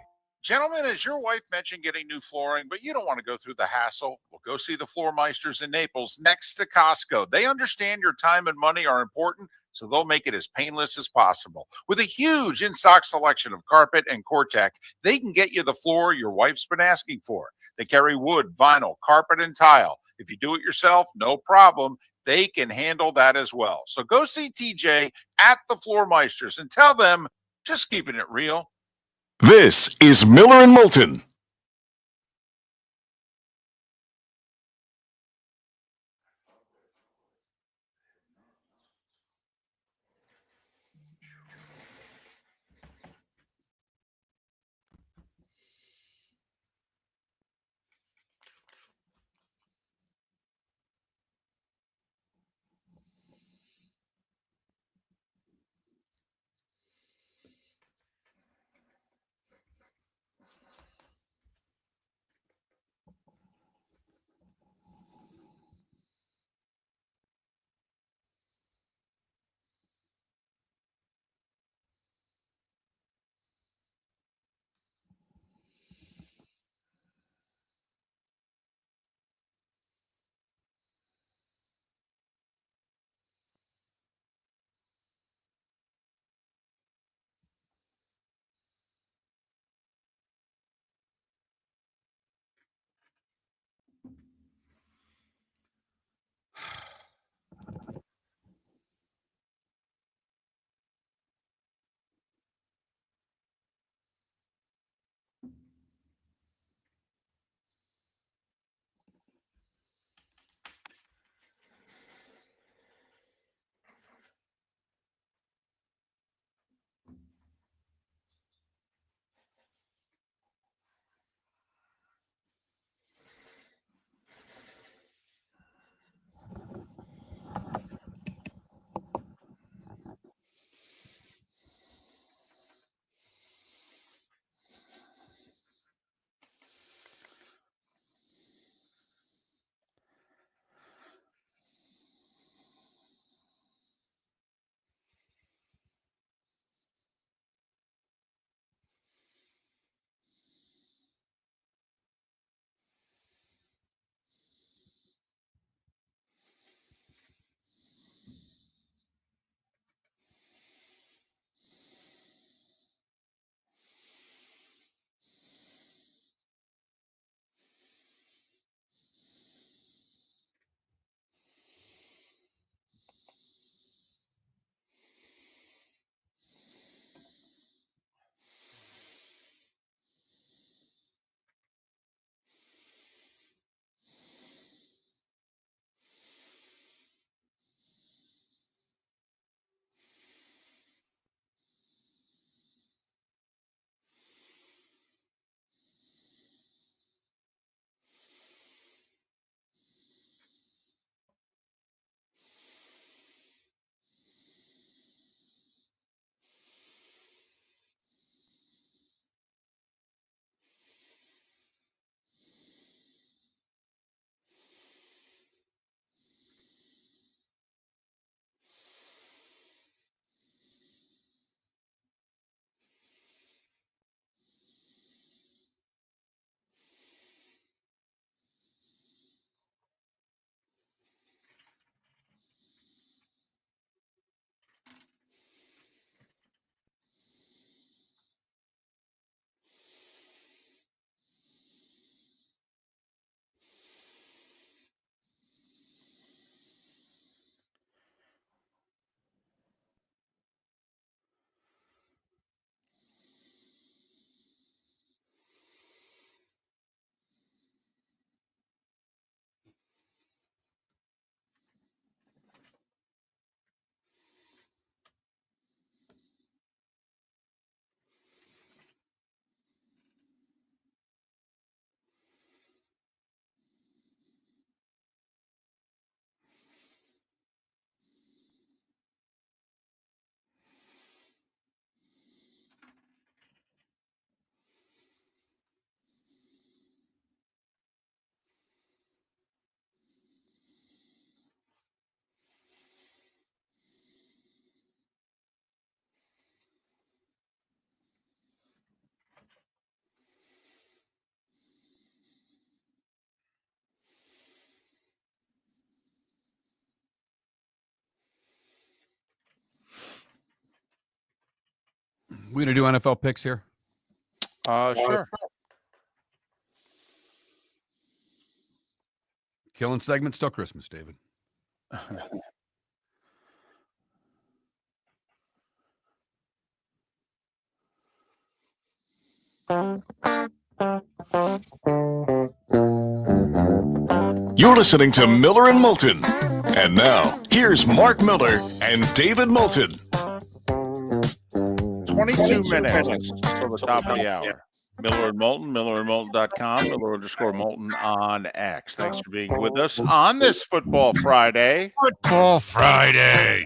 Gentlemen, as your wife mentioned getting new flooring, but you don't want to go through the hassle, well, go see the Floor Meisters in Naples next to Costco. They understand your time and money are important, so they'll make it as painless as possible. With a huge in-stock selection of carpet and Cortec, they can get you the floor your wife's been asking for. They carry wood, vinyl, carpet, and tile. If you do it yourself, no problem. They can handle that as well. So go see TJ at the Floor Meisters and tell them, just keeping it real. This is Miller and Moulton. We gonna do NFL picks here? Sure. Killing segments till Christmas, David. You're listening to Miller and Moulton. And now, here's Mark Miller and David Moulton. 22 minutes till the top of the hour. Miller and Moulton, millerandmoulton.com, Miller_Moulton on X. Thanks for being with us on this Football Friday. Football Friday.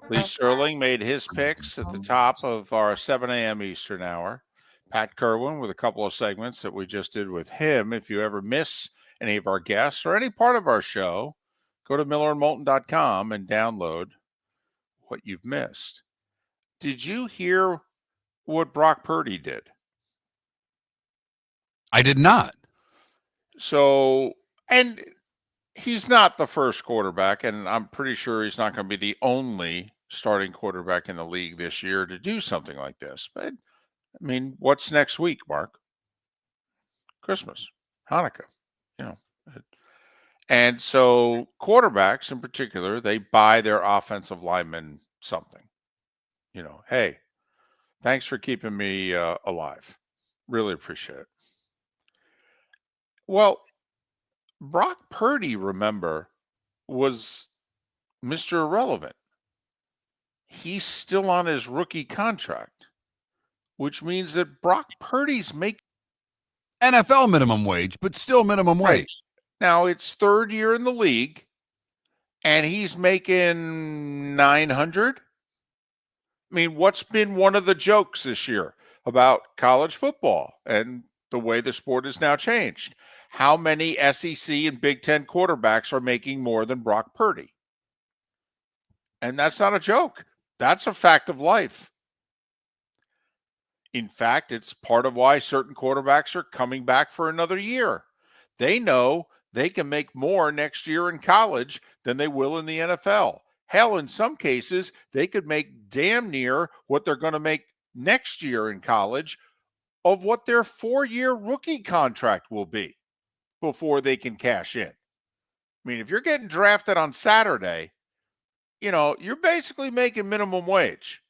Lee Sterling made his picks at the top of our 7 a.m. Eastern hour. Pat Kirwan with a couple of segments that we just did with him. If you ever miss any of our guests or any part of our show, go to millerandmoulton.com and download what you've missed. Did you hear what Brock Purdy did? I did not. So, and he's not the first quarterback, and I'm pretty sure he's not going to be the only starting quarterback in the league this year to do something like this. But, I mean, what's next week, Mark? Christmas, Hanukkah, you know. And so quarterbacks in particular, they buy their offensive linemen something. You know, hey, thanks for keeping me alive. Really appreciate it. Well, Brock Purdy, remember, was Mr. Irrelevant. He's still on his rookie contract, which means that Brock Purdy's making NFL minimum wage, but still minimum wage. Now, it's third year in the league, and he's making $900. I mean, what's been one of the jokes this year about college football and the way the sport has now changed? How many SEC and Big Ten quarterbacks are making more than Brock Purdy? And that's not a joke. That's a fact of life. In fact, it's part of why certain quarterbacks are coming back for another year. They know they can make more next year in college than they will in the NFL. Hell, in some cases, they could make damn near what they're going to make next year in college of what their 4-year rookie contract will be before they can cash in. I mean, if you're getting drafted on Saturday, you know, you're basically making minimum wage.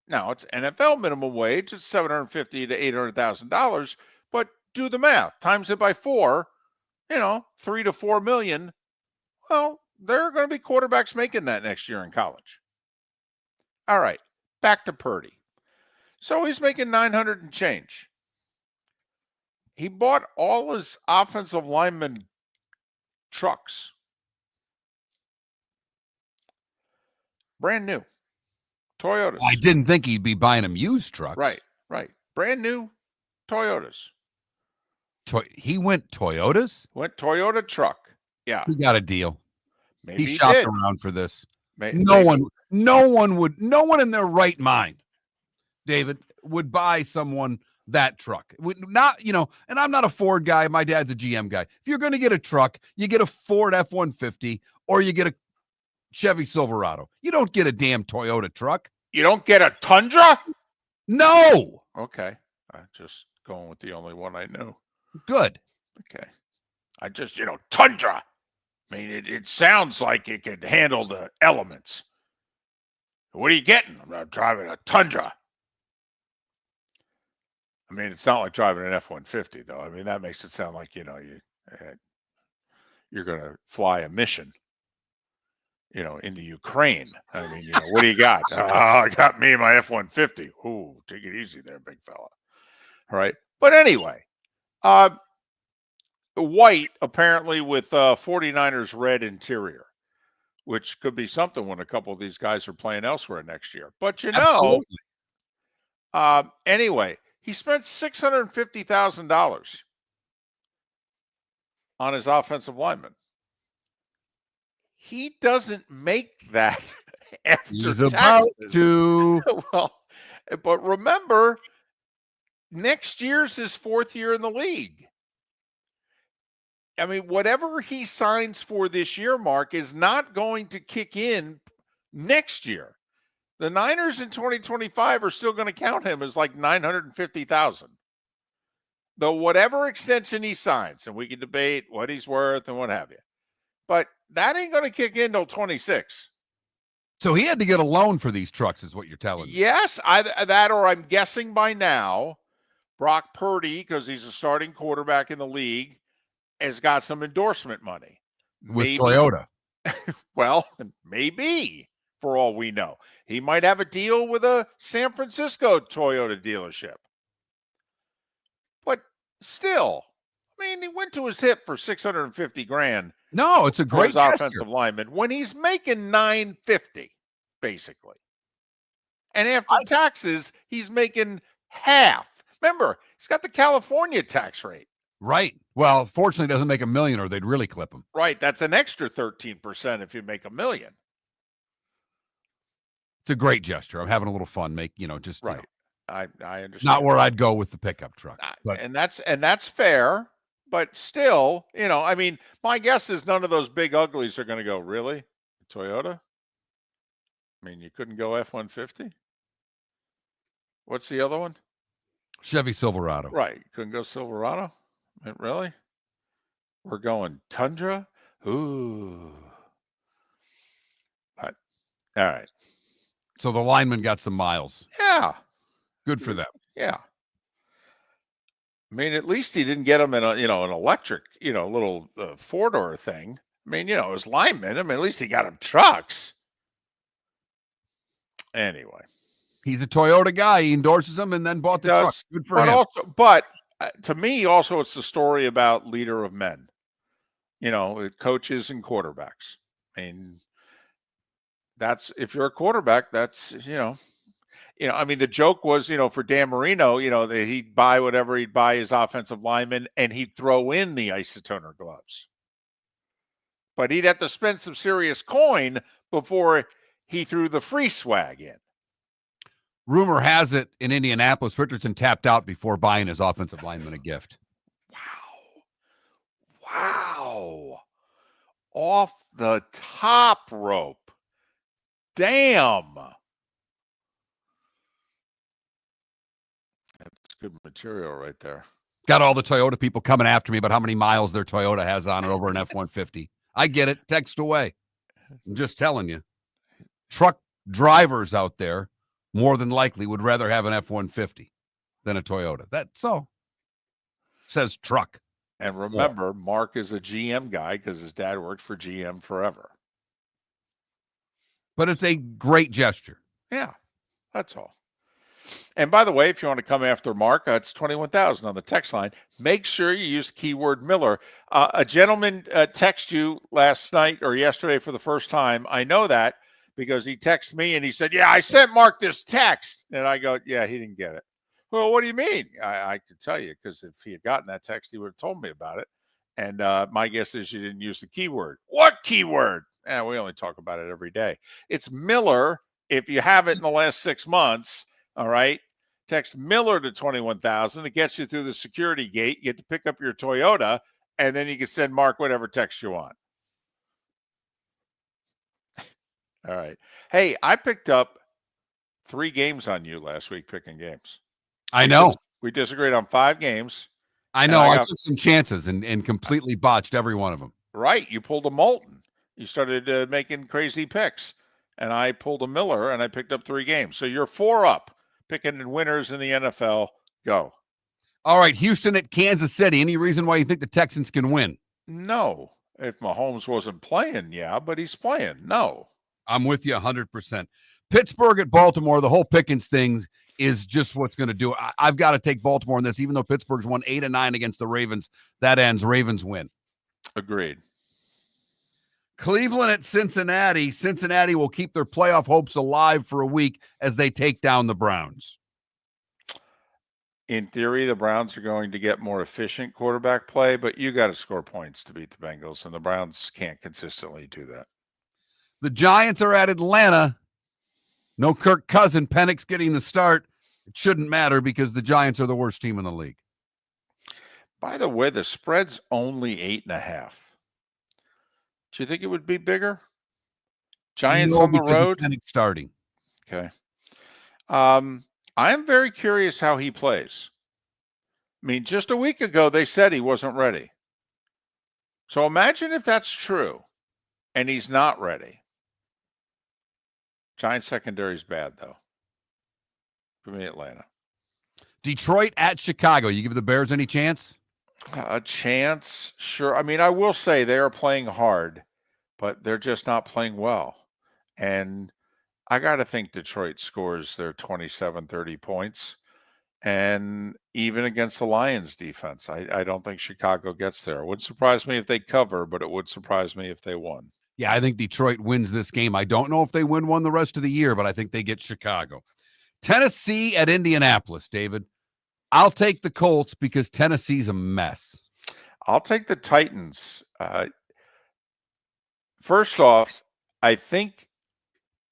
Now, it's NFL minimum wage. It's $750,000 to $800,000, but do the math. Times it by 4, you know, 3 to 4 million. Well, there are going to be quarterbacks making that next year in college. All right, back to Purdy. So he's making $900 and change. He bought all his offensive lineman trucks. Brand new. Toyotas. I didn't think he'd be buying them used trucks. Right. Brand new Toyotas. He went Toyotas? Went Toyota truck. Yeah. He got a deal. Maybe he shopped did. around for this. No one in their right mind, David, would buy someone that truck. Would not, you know, and I'm not a Ford guy. My dad's a GM guy. If you're going to get a truck, you get a Ford F-150 or you get a Chevy Silverado. You don't get a damn Toyota truck. You don't get a Tundra? No. Okay. I'm just going with the only one I know. Good. Okay. I just, Tundra. I mean, it sounds like it could handle the elements. What are you getting? I'm not driving a Tundra. I mean, it's not like driving an F-150, though. I mean, that makes it sound like, you're going to fly a mission, into Ukraine. I mean, what do you got? I got me and my F-150. Ooh, take it easy there, big fella. All right. But anyway, white, apparently with 49ers red interior, which could be something when a couple of these guys are playing elsewhere next year. But, anyway, he spent $650,000 on his offensive lineman. He doesn't make that after He's taxes. about to. Well, but remember, next year's his 4th year in the league. I mean, whatever he signs for this year, Mark, is not going to kick in next year. The Niners in 2025 are still going to count him as like 950,000. Though whatever extension he signs, and we can debate what he's worth and what have you, but that ain't going to kick in till 26. So he had to get a loan for these trucks, is what you're telling me. Yes, that, or I'm guessing by now, Brock Purdy, because he's a starting quarterback in the league, has got some endorsement money. With Toyota. Well, maybe, for all we know. He might have a deal with a San Francisco Toyota dealership. But still, I mean, he went to his hip for $650,000. No, it's a great gesture. Offensive lineman when he's making $950, basically. And after taxes, he's making half. Remember, he's got the California tax rate. Right. Well, fortunately, he doesn't make $1 million, or they'd really clip him. Right. That's an extra 13% if you make $1 million. It's a great gesture. I'm having a little fun. Right. You know, I understand. Not where I'd go with the pickup truck. But and that's fair. But still, you know, I mean, my guess is none of those big uglies are going to go, really? Toyota? I mean, you couldn't go F-150? What's the other one? Chevy Silverado. Right. Couldn't go Silverado? I mean, really? We're going Tundra? Ooh. But, all right. So the lineman got some miles. Yeah. Good for them. Yeah. I mean, at least he didn't get him in an electric, little 4-door thing. I mean, his lineman. I mean, at least he got him trucks. Anyway, he's a Toyota guy. He endorses them and then bought the truck. Good for him. But to me, also, it's the story about leader of men. Coaches and quarterbacks. I mean, that's if you're a quarterback. That's I mean, the joke was, for Dan Marino, that he'd buy whatever he'd buy his offensive lineman and he'd throw in the isotoner gloves. But he'd have to spend some serious coin before he threw the free swag in. Rumor has it in Indianapolis, Richardson tapped out before buying his offensive lineman a gift. Wow. Off the top rope. Damn. That's good material right there. Got all the Toyota people coming after me about how many miles their Toyota has on it over an F-150. I get it. Text away. I'm just telling you. Truck drivers out there more than likely would rather have an F-150 than a Toyota. That's so. Says truck. And remember, Mark is a GM guy because his dad worked for GM forever. But it's a great gesture. Yeah, that's all. And by the way, if you want to come after Mark, it's 21,000 on the text line. Make sure you use keyword Miller. A gentleman texted you last night or yesterday for the first time. I know that because he texted me and he said, "Yeah, I sent Mark this text." And I go, "Yeah, he didn't get it." Well, what do you mean? I could tell you because if he had gotten that text, he would have told me about it. And my guess is you didn't use the keyword. What keyword? We only talk about it every day. It's Miller. If you have it in the last 6 months, all right, text Miller to 21,000. It gets you through the security gate. You get to pick up your Toyota, and then you can send Mark whatever text you want. All right. Hey, I picked up 3 games on you last week picking games. I know. We disagreed on 5 games. I know. I took some chances and completely botched every one of them. Right. You pulled a Moulton. You started making crazy picks. And I pulled a Miller, and I picked up 3 games. So you're 4 up. Picking in winners in the NFL. Go. All right, Houston at Kansas City. Any reason why you think the Texans can win? No. If Mahomes wasn't playing, yeah, but he's playing. No. I'm with you 100%. Pittsburgh at Baltimore, the whole Pickens thing is just what's going to do it. I've got to take Baltimore in this, even though Pittsburgh's won 8 of 9 against the Ravens. That ends Ravens win. Agreed. Cleveland at Cincinnati. Cincinnati will keep their playoff hopes alive for a week as they take down the Browns. In theory, the Browns are going to get more efficient quarterback play, but you got to score points to beat the Bengals, and the Browns can't consistently do that. The Giants are at Atlanta. No Kirk Cousins. Penix getting the start. It shouldn't matter because the Giants are the worst team in the league. By the way, the spread's only 8.5. Do you think it would be bigger? Giants on the road? Penix starting. Okay. I am very curious how he plays. I mean, just a week ago, they said he wasn't ready. So imagine if that's true and he's not ready. Giants secondary is bad, though. For me, Atlanta. Detroit at Chicago. You give the Bears any chance? A chance? Sure. I mean, I will say they are playing hard, but they're just not playing well. And I got to think Detroit scores their 27, 30 points. And even against the Lions defense, I don't think Chicago gets there. It would surprise me if they cover, but it would surprise me if they won. Yeah, I think Detroit wins this game. I don't know if they win one the rest of the year, but I think they get Chicago. Tennessee at Indianapolis, David. I'll take the Colts because Tennessee's a mess. I'll take the Titans. First off, I think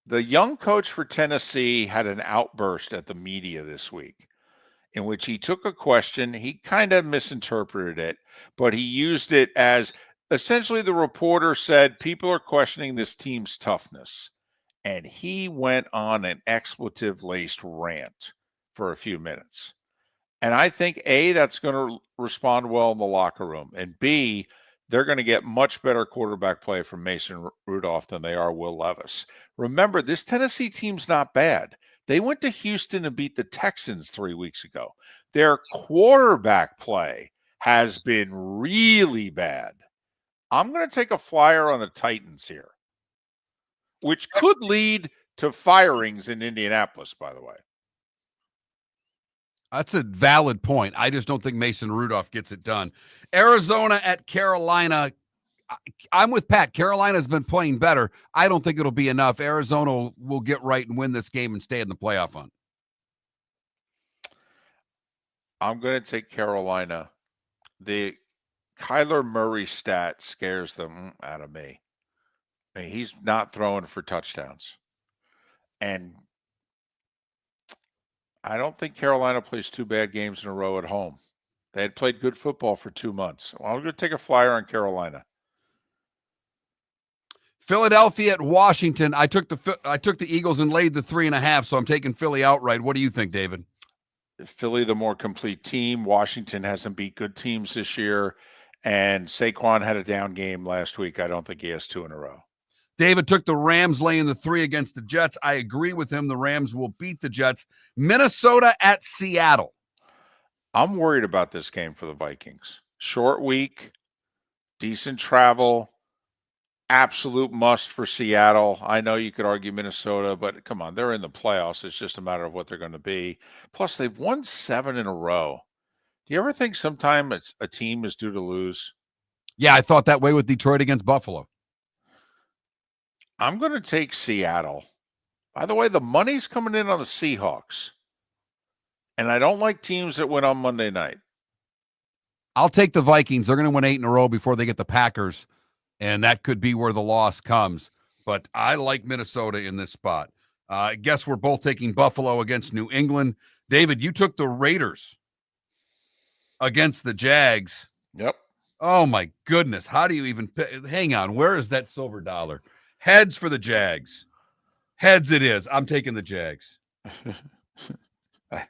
the young coach for Tennessee had an outburst at the media this week in which he took a question. He kind of misinterpreted it, but he used it as essentially the reporter said, people are questioning this team's toughness. And he went on an expletive-laced rant for a few minutes. And I think, A, that's going to respond well in the locker room. And B, they're going to get much better quarterback play from Mason Rudolph than they are Will Levis. Remember, this Tennessee team's not bad. They went to Houston and beat the Texans 3 weeks ago. Their quarterback play has been really bad. I'm going to take a flyer on the Titans here, which could lead to firings in Indianapolis, by the way. That's a valid point. I just don't think Mason Rudolph gets it done. Arizona at Carolina. I'm with Pat. Carolina's been playing better. I don't think it'll be enough. Arizona will get right and win this game and stay in the playoff hunt. I'm going to take Carolina. The Kyler Murray stat scares them out of me. I mean, he's not throwing for touchdowns. And I don't think Carolina plays 2 bad games in a row at home. They had played good football for 2 months. Well, I'm going to take a flyer on Carolina. Philadelphia at Washington. I took the Eagles and laid the 3.5, so I'm taking Philly outright. What do you think, David? Philly, the more complete team. Washington hasn't beat good teams this year, and Saquon had a down game last week. I don't think he has 2 in a row. David took the Rams laying the 3 against the Jets. I agree with him. The Rams will beat the Jets. Minnesota at Seattle. I'm worried about this game for the Vikings. Short week, decent travel, absolute must for Seattle. I know you could argue Minnesota, but come on, they're in the playoffs. It's just a matter of what they're going to be. Plus, they've won 7 in a row. Do you ever think sometimes a team is due to lose? Yeah, I thought that way with Detroit against Buffalo. I'm going to take Seattle. By the way, the money's coming in on the Seahawks. And I don't like teams that win on Monday night. I'll take the Vikings. They're going to win 8 in a row before they get the Packers, and that could be where the loss comes. But I like Minnesota in this spot. I guess we're both taking Buffalo against New England. David, you took the Raiders against the Jags. Yep. Oh, my goodness. How do you even – hang on. Where is that silver dollar? Heads for the Jags. Heads it is. I'm taking the Jags.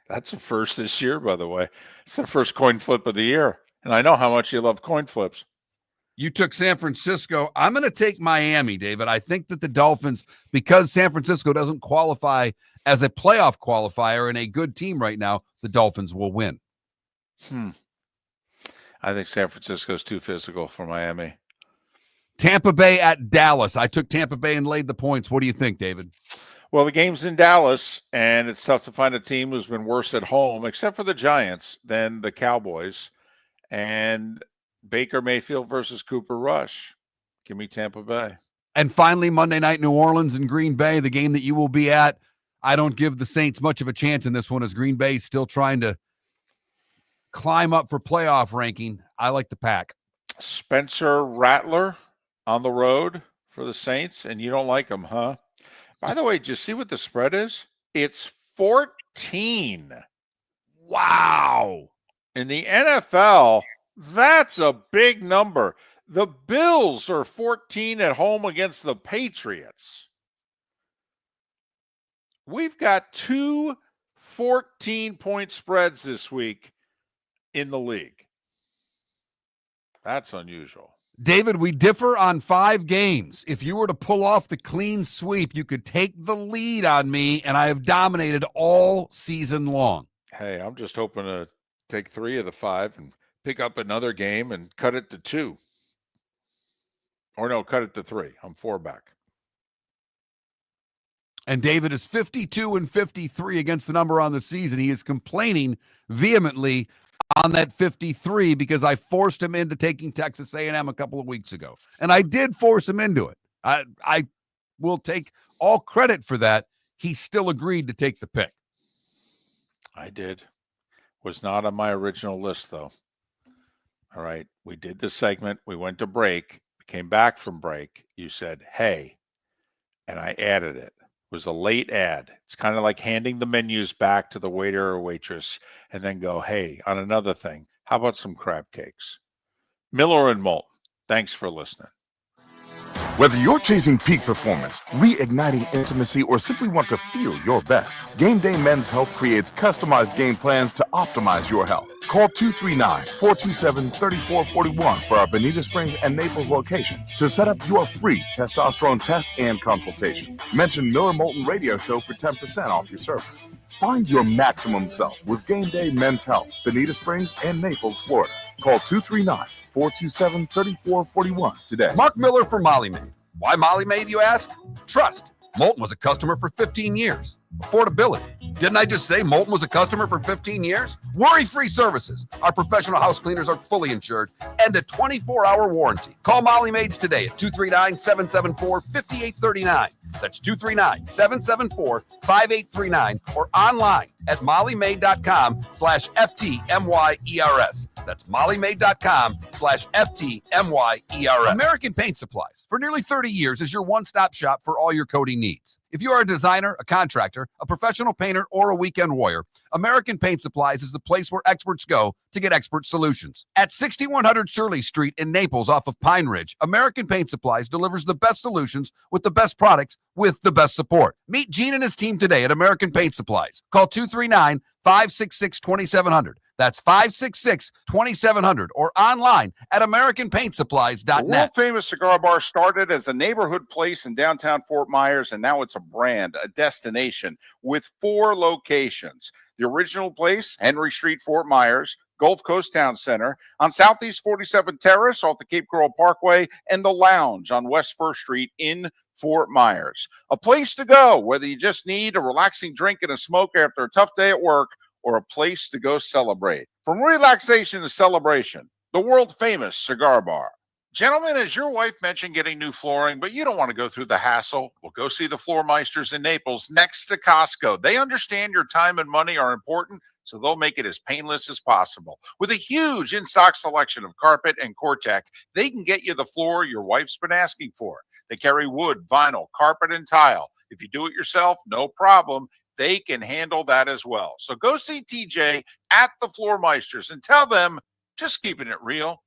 That's a first this year, by the way. It's the first coin flip of the year. And I know how much you love coin flips. You took San Francisco. I'm going to take Miami, David. I think that the Dolphins, because San Francisco doesn't qualify as a playoff qualifier and a good team right now, the Dolphins will win. I think San Francisco's too physical for Miami. Tampa Bay at Dallas. I took Tampa Bay and laid the points. What do you think, David? Well, the game's in Dallas, and it's tough to find a team who's been worse at home, except for the Giants, than the Cowboys. And Baker Mayfield versus Cooper Rush. Give me Tampa Bay. And finally, Monday night, New Orleans and Green Bay, the game that you will be at. I don't give the Saints much of a chance in this one as Green Bay is still trying to climb up for playoff ranking. I like the Pack. Spencer Rattler on the road for the Saints, and you don't like him, huh? By the way, did you see what the spread is? It's 14. Wow. In the NFL, that's a big number. The Bills are 14 at home against the Patriots. We've got 2 14-point spreads this week in the league. That's unusual. David, we differ on 5 games. If you were to pull off the clean sweep, you could take the lead on me, and I have dominated all season long. Hey, I'm just hoping to take 3 of the 5 and pick up another game and cut it to 2. Or no, cut it to 3. I'm 4 back. And David is 52-53 against the number on the season. He is complaining vehemently on that 53 because I forced him into taking Texas A&M a couple of weeks ago. And I did force him into it. I will take all credit for that. He still agreed to take the pick. I did. Was not on my original list, though. All right. We did the segment. We went to break. We came back from break. You said, hey, and I added it. It was a late ad. It's kind of like handing the menus back to the waiter or waitress and then go, hey, on another thing, how about some crab cakes? Miller and Moulton, thanks for listening. Whether you're chasing peak performance, reigniting intimacy, or simply want to feel your best, Game Day Men's Health creates customized game plans to optimize your health. Call 239-427-3441 for our Bonita Springs and Naples location to set up your free testosterone test and consultation. Mention Miller Moulton Radio Show for 10% off your service. Find your maximum self with Game Day Men's Health, Bonita Springs and Naples, Florida. Call 239-427-3441 today. Mark Miller for Molly Maid. Why Molly Maid, you ask? Trust. Moulton was a customer for 15 years. Affordability. Didn't I just say Moulton was a customer for 15 years? Worry-free services. Our professional house cleaners are fully insured and a 24-hour warranty. Call Molly Maids today at 239-774-5839. That's 239-774-5839 or online at mollymaid.com/FTMYERS. That's mollymaid.com/FTMYERS. American Paint Supplies for nearly 30 years is your one-stop shop for all your coating needs. If you are a designer, a contractor, a professional painter, or a weekend warrior, American Paint Supplies is the place where experts go to get expert solutions. At 6100 Shirley Street in Naples off of Pine Ridge, American Paint Supplies delivers the best solutions with the best products with the best support. Meet Gene and his team today at American Paint Supplies. Call 239-566-2700. That's 566-2700 or online at AmericanPaintSupplies.net. The world-famous cigar bar started as a neighborhood place in downtown Fort Myers, and now it's a brand, a destination with 4 locations. The original place, Henry Street, Fort Myers, Gulf Coast Town Center, on Southeast 47th Terrace off the Cape Coral Parkway, and the Lounge on West 1st Street in Fort Myers. A place to go, whether you just need a relaxing drink and a smoke after a tough day at work, or a place to go celebrate. From relaxation to celebration, the world-famous cigar bar. Gentlemen, as your wife mentioned getting new flooring, but you don't want to go through the hassle, well, go see the Floor Meisters in Naples next to Costco. They understand your time and money are important, so they'll make it as painless as possible. With a huge in-stock selection of carpet and Cortec, they can get you the floor your wife's been asking for. They carry wood, vinyl, carpet, and tile. If you do it yourself, no problem. They can handle that as well. So go see TJ at the Floor Meisters and tell them, just keeping it real.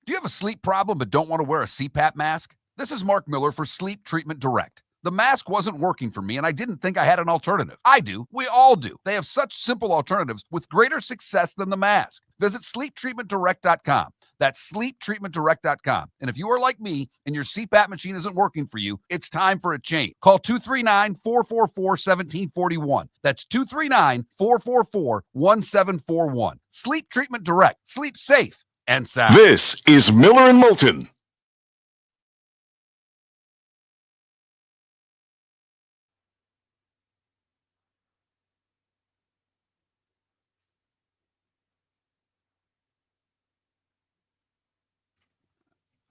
Do you have a sleep problem but don't want to wear a CPAP mask? This is Mark Miller for Sleep Treatment Direct. The mask wasn't working for me, and I didn't think I had an alternative. I do. We all do. They have such simple alternatives with greater success than the mask. Visit sleeptreatmentdirect.com. That's sleeptreatmentdirect.com. And if you are like me and your CPAP machine isn't working for you, it's time for a change. Call 239-444-1741. That's 239-444-1741. Sleep Treatment Direct. Sleep safe and sound. This is Miller and Moulton.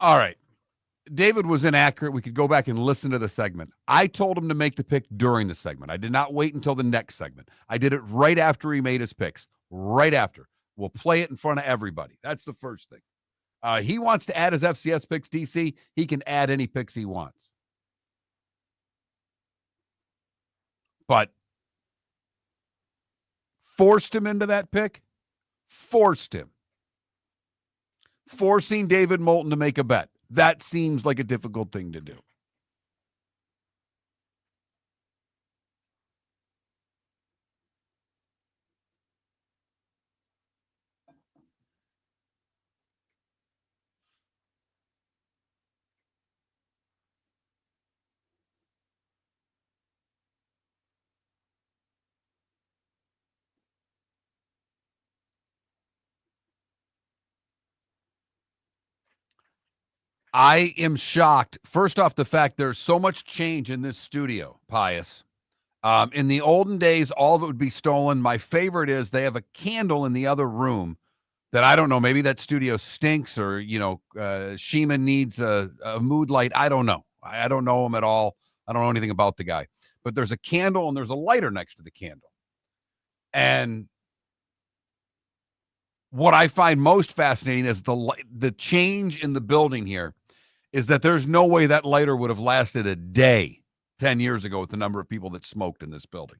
All right. David was inaccurate. We could go back and listen to the segment. I told him to make the pick during the segment. I did not wait until the next segment. I did it right after he made his picks. Right after. We'll play it in front of everybody. That's the first thing. He wants to add his FCS picks, DC. He can add any picks he wants. But forced him into that pick? Forced him. Forcing David Moulton to make a bet. That seems like a difficult thing to do. I am shocked. First off, the fact there's so much change in this studio, Pius. In the olden days, all of it would be stolen. My favorite is they have a candle in the other room that I don't know. Maybe that studio stinks, or Shima needs a mood light. I don't know. I don't know him at all. I don't know anything about the guy. But there's a candle and there's a lighter next to the candle. And what I find most fascinating is the change in the building here is that there's no way that lighter would have lasted a day 10 years ago with the number of people that smoked in this building.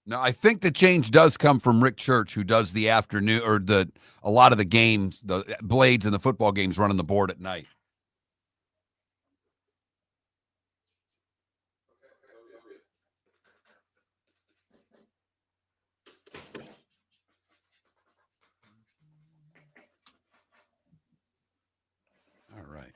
Now, I think the change does come from Rick Church, who does the afternoon or a lot of the games, the Blades and the football games running the board at night. All right.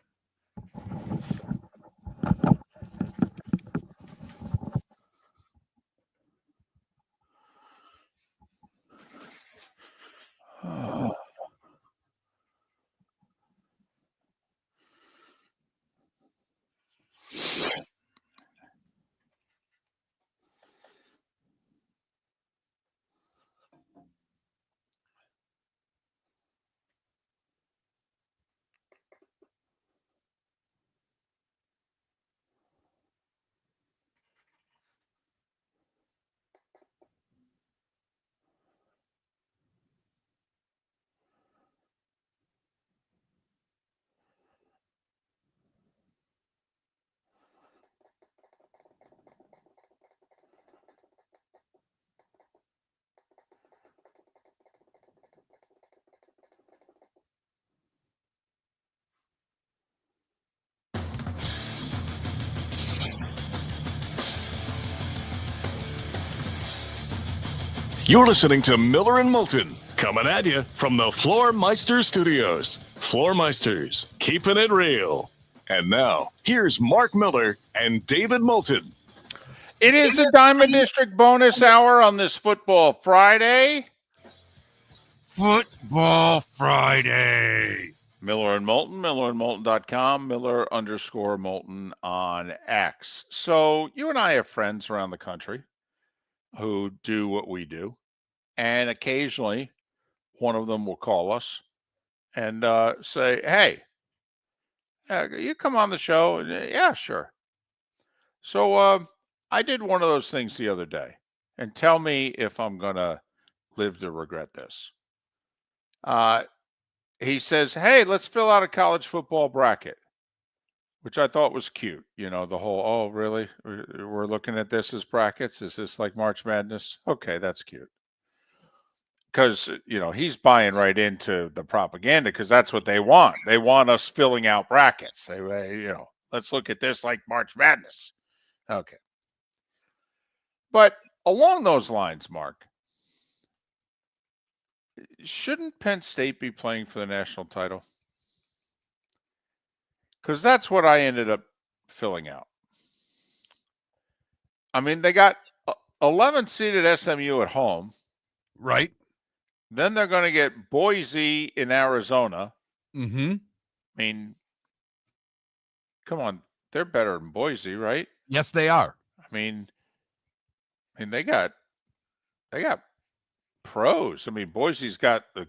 You're listening to Miller and Moulton, coming at you from the Floormeister Studios. Floormeisters, keeping it real. And now, here's Mark Miller and David Moulton. It is the Diamond District bonus hour on this Football Friday. Football Friday. Miller and Moulton, millerandmoulton.com, Miller_Moulton on X. So you and I have friends around the country who do what we do. And occasionally one of them will call us and say, hey, you come on the show? Yeah, sure. So I did one of those things the other day. And tell me if I'm going to live to regret this. He says, hey, let's fill out a college football bracket, which I thought was cute. You know, the whole, oh, really? We're looking at this as brackets? Is this like March Madness? Okay, that's cute. Because, you know, he's buying right into the propaganda because that's what they want. They want us filling out brackets. They, you know, let's look at this like March Madness. Okay. But along those lines, Mark, shouldn't Penn State be playing for the national title? Because that's what I ended up filling out. I mean, they got 11 seeded SMU at home. Right. Then they're going to get Boise in Arizona. Mm-hmm. I mean, come on. they're better than Boise, right? Yes, they are. I mean, they got pros. I mean, Boise's got the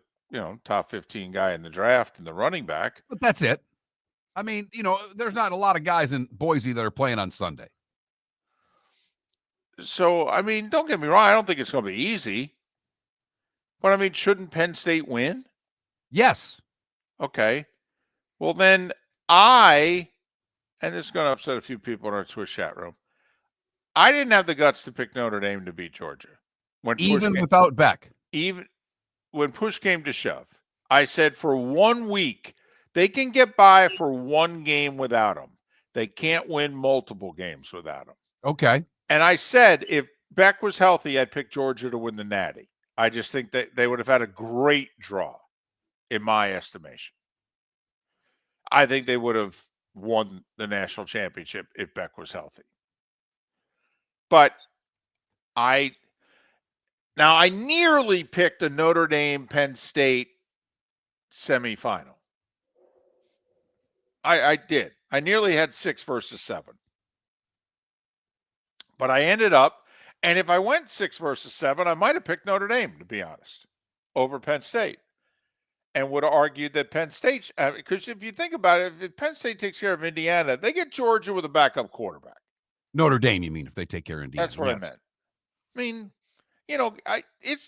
top 15 guy in the draft and the running back. But that's it. I mean, there's not a lot of guys in Boise that are playing on Sunday. So, I mean, don't get me wrong. I don't think it's going to be easy. But, I mean, shouldn't Penn State win? Yes. Okay. Well, then and this is going to upset a few people in our Twitch chat room, I didn't have the guts to pick Notre Dame to beat Georgia. Without Beck. Even when push came to shove, I said for 1 week, they can get by for one game without him. They can't win multiple games without him. Okay. And I said if Beck was healthy, I'd pick Georgia to win the Natty. I just think that they would have had a great draw, in my estimation. I think they would have won the national championship if Beck was healthy. But I nearly picked a Notre Dame Penn State semifinal. I did. I nearly had 6 versus 7. But I ended up, and if I went 6 versus 7, I might have picked Notre Dame, to be honest, over Penn State. And would have argued that Penn State, because if you think about it, if Penn State takes care of Indiana, they get Georgia with a backup quarterback. Notre Dame, you mean, if they take care of Indiana. That's what I meant. I mean,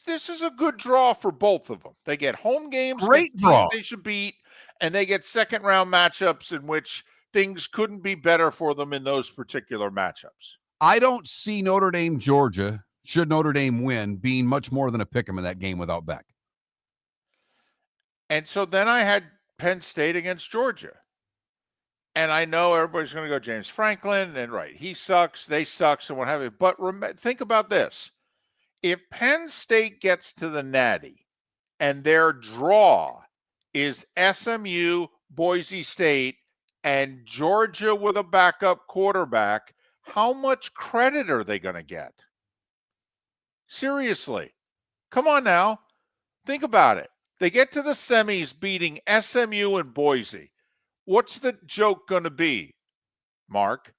this is a good draw for both of them. They get home games, great draw they should beat, and they get second round matchups in which things couldn't be better for them in those particular matchups. I don't see Notre Dame, Georgia, should Notre Dame win, being much more than a pick 'em in that game without Beck. And so then I had Penn State against Georgia. And I know everybody's going to go James Franklin, and right, he sucks, they sucks, and what have you. But think about this. If Penn State gets to the Natty and their draw is SMU, Boise State, and Georgia with a backup quarterback, how much credit are they going to get? Seriously. Come on now. Think about it. They get to the semis beating SMU and Boise. What's the joke going to be, Mark?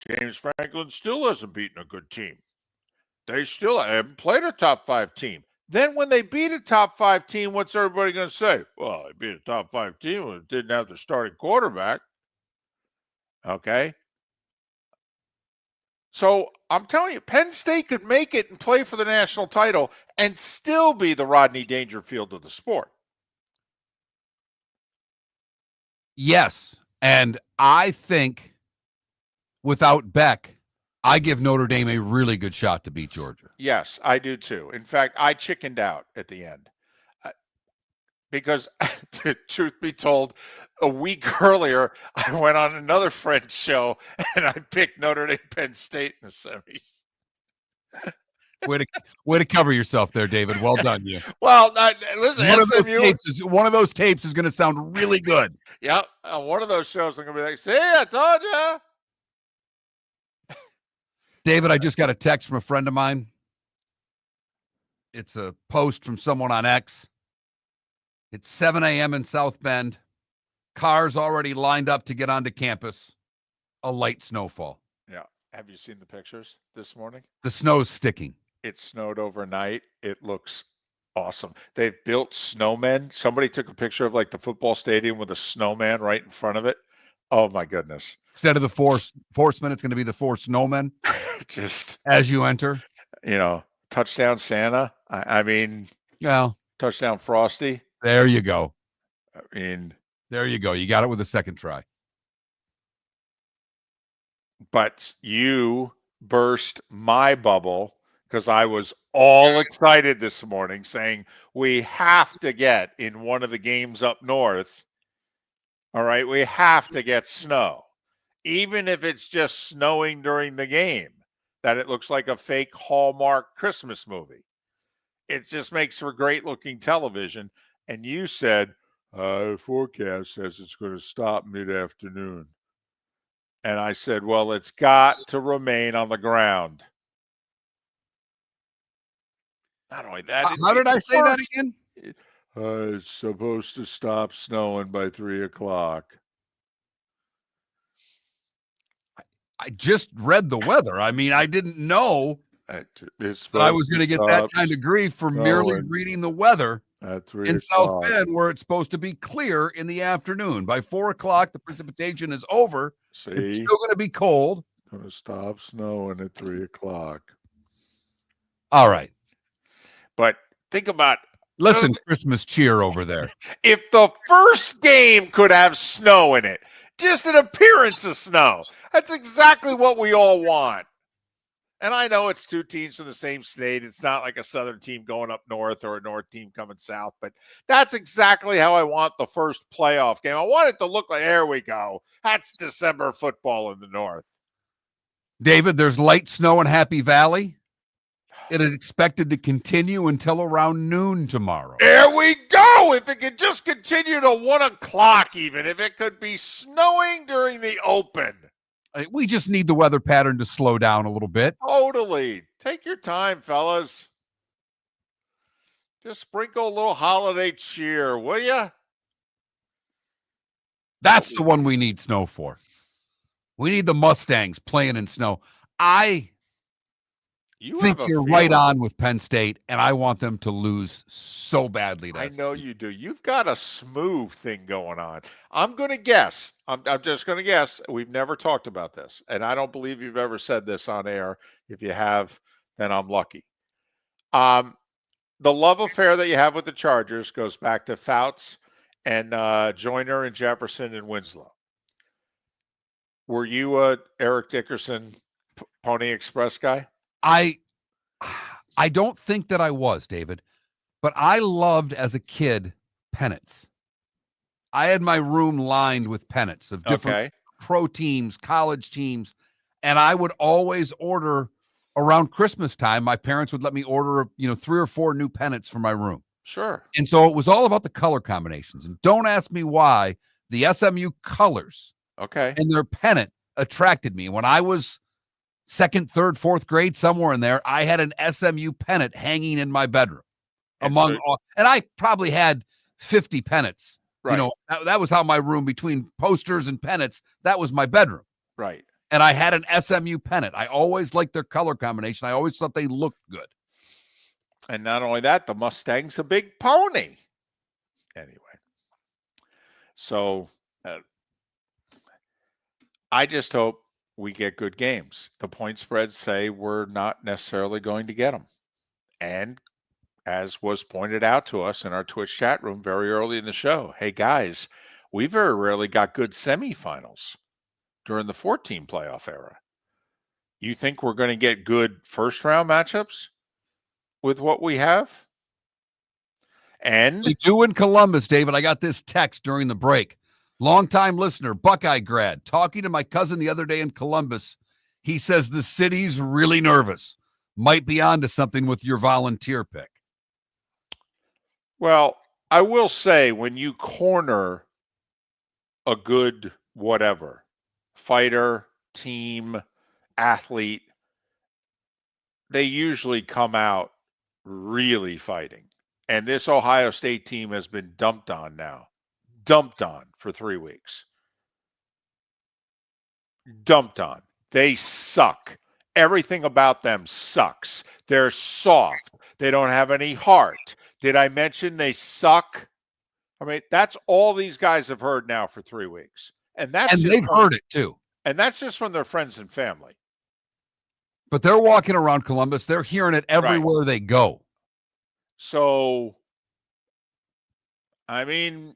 James Franklin still hasn't beaten a good team. They still haven't played a top 5 team. Then when they beat a top 5 team, what's everybody going to say? Well, they beat a top 5 team and didn't have their starting quarterback. Okay. So I'm telling you, Penn State could make it and play for the national title and still be the Rodney Dangerfield of the sport. Yes. And I think without Beck, I give Notre Dame a really good shot to beat Georgia. Yes, I do too. In fact, I chickened out at the end because, truth be told, a week earlier, I went on another friend's show and I picked Notre Dame Penn State in the semis. Way to cover yourself there, David. Well done, you. Well, listen, one of those tapes is going to sound really good. Yep. On one of those shows, I'm going to be like, see, I told you. David, I just got a text from a friend of mine. It's a post from someone on X. It's 7 a.m. in South Bend. Cars already lined up to get onto campus. A light snowfall. Yeah. Have you seen the pictures this morning? The snow's sticking. It snowed overnight. It looks awesome. They've built snowmen. Somebody took a picture of like the football stadium with a snowman right in front of it. Oh my goodness. Instead of the Forcemen, it's going to be the Four Snowmen. Just as you enter. Touchdown Santa. I mean, touchdown Frosty. There you go. I mean, there you go. You got it with a second try. But you burst my bubble because I was all excited this morning saying we have to get in one of the games up north. All right, we have to get snow. Even if it's just snowing during the game, that it looks like a fake Hallmark Christmas movie. It just makes for great looking television. And you said, forecast says it's going to stop mid-afternoon. And I said, well, it's got to remain on the ground. Not only that. How did I say that again? It's supposed to stop snowing by 3:00. I just read the weather. I mean, I didn't know It's that I was going to get that kind of grief for merely snowing reading the weather at 3 in South o'clock. Bend, where it's supposed to be clear in the afternoon. By 4 o'clock, the precipitation is over. It's See, still going to be cold. gonna stop snowing at 3 o'clock. All right. But think about Listen, Christmas cheer over there. if the first game could have snow in it, just an appearance of snow. That's exactly what we all want. And I know it's two teams from the same state. It's not like a southern team going up north or a north team coming south, but that's exactly how I want the first playoff game. I want it to look like, there we go. That's December football in the north. David, there's light snow in Happy Valley. It is expected to continue until around noon tomorrow. There we go. If it could just continue to 1 o'clock, even if it could be snowing during the open. We just need the weather pattern to slow down a little bit. Totally. Take your time, fellas. Just sprinkle a little holiday cheer, will you? That's the one we need snow for. We need the Mustangs playing in snow. I think you're right on with Penn State, and I want them to lose so badly. I know you do. You've got a smooth thing going on. I'm going to guess. I'm just going to guess. We've never talked about this, and I don't believe you've ever said this on air. If you have, then I'm lucky. The love affair that you have with the Chargers goes back to Fouts and Joyner and Jefferson and Winslow. Were you a Eric Dickerson Pony Express guy? I don't think that I was, David, but I loved as a kid pennants. I had my room lined with pennants of different pro teams, college teams, and I would always order around Christmas time. My parents would let me order, 3 or 4 new pennants for my room. Sure. And so it was all about the color combinations. And don't ask me why the SMU colors and their pennant attracted me. When I was 2nd, 3rd, 4th grade, somewhere in there, I had an SMU pennant hanging in my bedroom. And I probably had 50 pennants. Right. That was how my room, between posters and pennants, that was my bedroom. Right. And I had an SMU pennant. I always liked their color combination. I always thought they looked good. And not only that, the Mustang's a big pony. Anyway. So I just hope we get good games. The point spreads say we're not necessarily going to get them. And as was pointed out to us in our Twitch chat room very early in the show, hey guys, we very rarely got good semifinals during the 14 playoff era. You think we're going to get good first round matchups with what we have? And we do in Columbus, David. I got this text during the break. Longtime listener, Buckeye grad, talking to my cousin the other day in Columbus. He says the city's really nervous. Might be onto something with your volunteer pick. Well, I will say, when you corner a good whatever, fighter, team, athlete, they usually come out really fighting. And this Ohio State team has been dumped on for 3 weeks. Dumped on. They suck. Everything about them sucks. They're soft. They don't have any heart. Did I mention they suck? I mean, that's all these guys have heard now for 3 weeks. And they've heard it too. And that's just from their friends and family. But they're walking around Columbus. They're hearing it everywhere they go. So, I mean,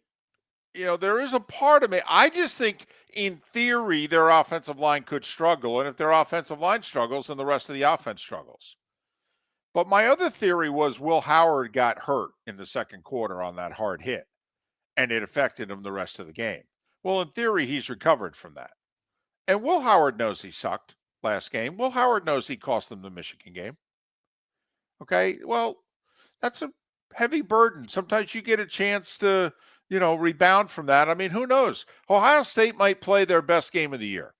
there is a part of me. I just think, in theory, their offensive line could struggle. And if their offensive line struggles, then the rest of the offense struggles. But my other theory was Will Howard got hurt in the second quarter on that hard hit, and it affected him the rest of the game. Well, in theory, he's recovered from that. And Will Howard knows he sucked last game. Will Howard knows he cost them the Michigan game. Okay, well, that's a heavy burden. Sometimes you get a chance to, rebound from that. I mean, who knows? Ohio State might play their best game of the year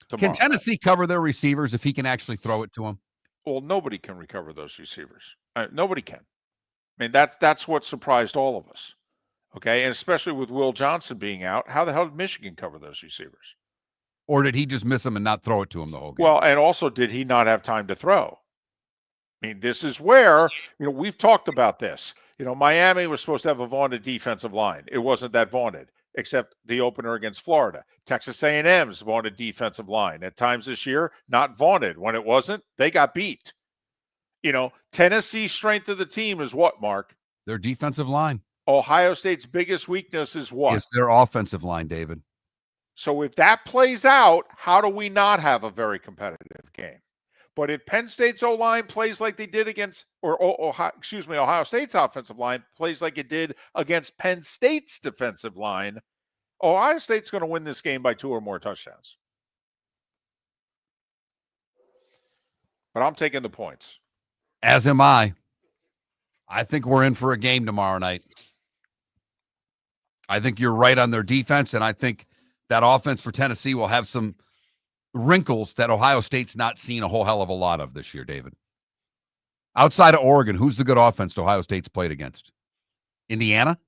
tomorrow. Can Tennessee cover their receivers if he can actually throw it to them? Well, nobody can recover those receivers. Nobody can. I mean, that's what surprised all of us. Okay, and especially with Will Johnson being out, how the hell did Michigan cover those receivers? Or did he just miss him and not throw it to him the whole game? Well, and also, did he not have time to throw? I mean, this is where, we've talked about this. Miami was supposed to have a vaunted defensive line. It wasn't that vaunted, except the opener against Florida. Texas A&M's vaunted defensive line. At times this year, not vaunted. When it wasn't, they got beat. Tennessee's strength of the team is what, Mark? Their defensive line. Ohio State's biggest weakness is what? It's their offensive line, David. So if that plays out, how do we not have a very competitive game? But if Penn State's O-line plays like they did against, Ohio State's offensive line plays like it did against Penn State's defensive line, Ohio State's going to win this game by 2 or more touchdowns. But I'm taking the points. As am I. I think we're in for a game tomorrow night. I think you're right on their defense, and I think that offense for Tennessee will have some wrinkles that Ohio State's not seen a whole hell of a lot of this year, David. Outside of Oregon, who's the good offense Ohio State's played against? Indiana?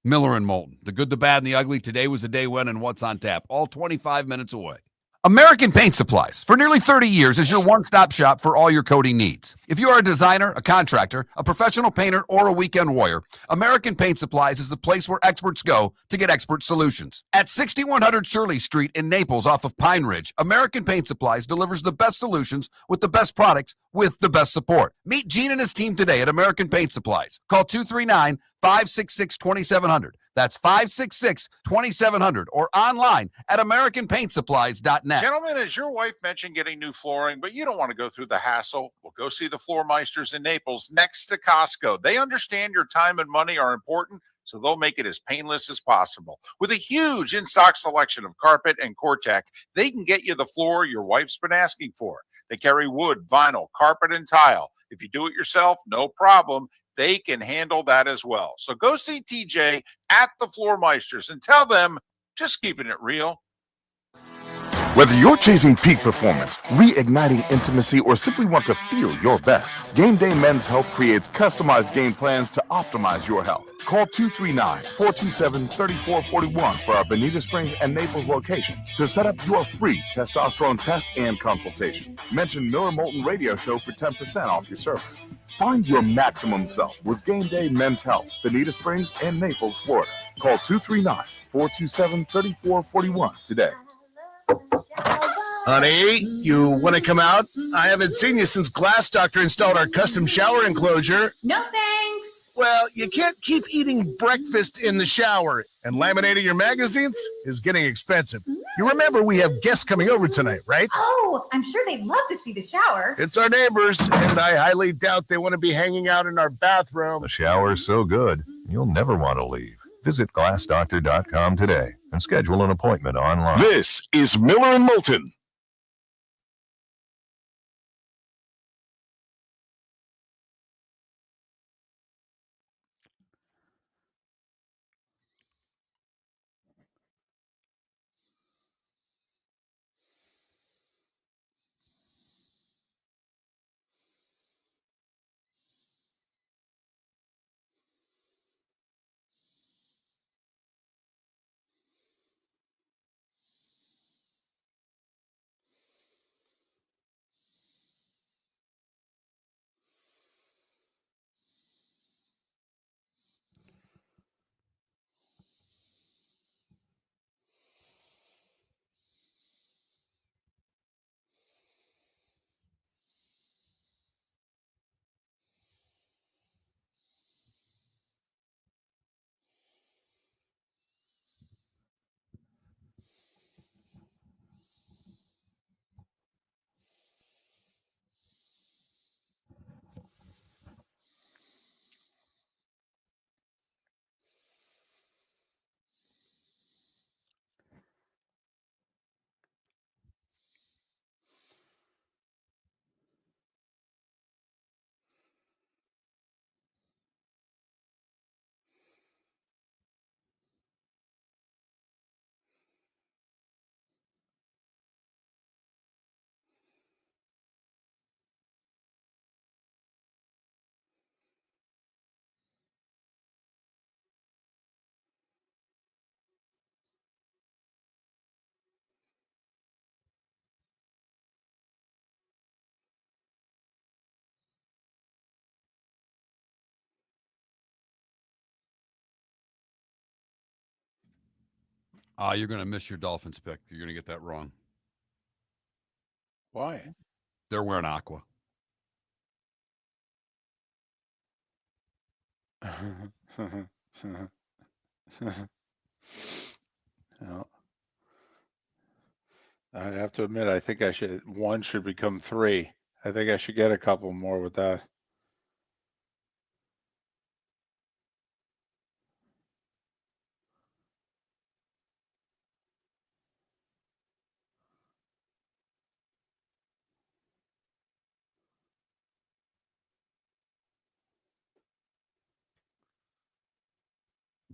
Miller and Moulton. The good, the bad, and the ugly. Today was the day when and what's on tap. All 25 minutes away. American Paint Supplies, for nearly 30 years, is your one-stop shop for all your coating needs. If you are a designer, a contractor, a professional painter, or a weekend warrior, American Paint Supplies is the place where experts go to get expert solutions. At 6100 Shirley Street in Naples off of Pine Ridge, American Paint Supplies delivers the best solutions with the best products with the best support. Meet Gene and his team today at American Paint Supplies. Call 239-566-2700. That's 566-2700 or online at AmericanPaintSupplies.net. Gentlemen, as your wife mentioned getting new flooring, but you don't want to go through the hassle, well, go see the Floor Meisters in Naples next to Costco. They understand your time and money are important, so they'll make it as painless as possible. With a huge in-stock selection of carpet and Cortec, they can get you the floor your wife's been asking for. They carry wood, vinyl, carpet, and tile. If you do it yourself, no problem. They can handle that as well. So go see TJ at the Floor Meisters and tell them, just keeping it real. Whether you're chasing peak performance, reigniting intimacy, or simply want to feel your best, Game Day Men's Health creates customized game plans to optimize your health. Call 239-427-3441 for our Bonita Springs and Naples location to set up your free testosterone test and consultation. Mention Miller Moulton Radio Show for 10% off your service. Find your maximum self with Game Day Men's Health, Bonita Springs and Naples, Florida. Call 239-427-3441 today. Honey, you want to come out? I haven't seen you since Glass Doctor installed our custom shower enclosure. No thanks. Well, you can't keep eating breakfast in the shower, and laminating your magazines is getting expensive. You remember we have guests coming over tonight, right? Oh, I'm sure they'd love to see the shower. It's our neighbors, and I highly doubt they want to be hanging out in our bathroom. The shower's so good, you'll never want to leave. Visit glassdoctor.com today and schedule an appointment online. This is Miller and Moulton. You're going to miss your Dolphins pick. You're going to get that wrong. Why? They're wearing aqua. Well, I have to admit, I think one should become 3. I think I should get a couple more with that.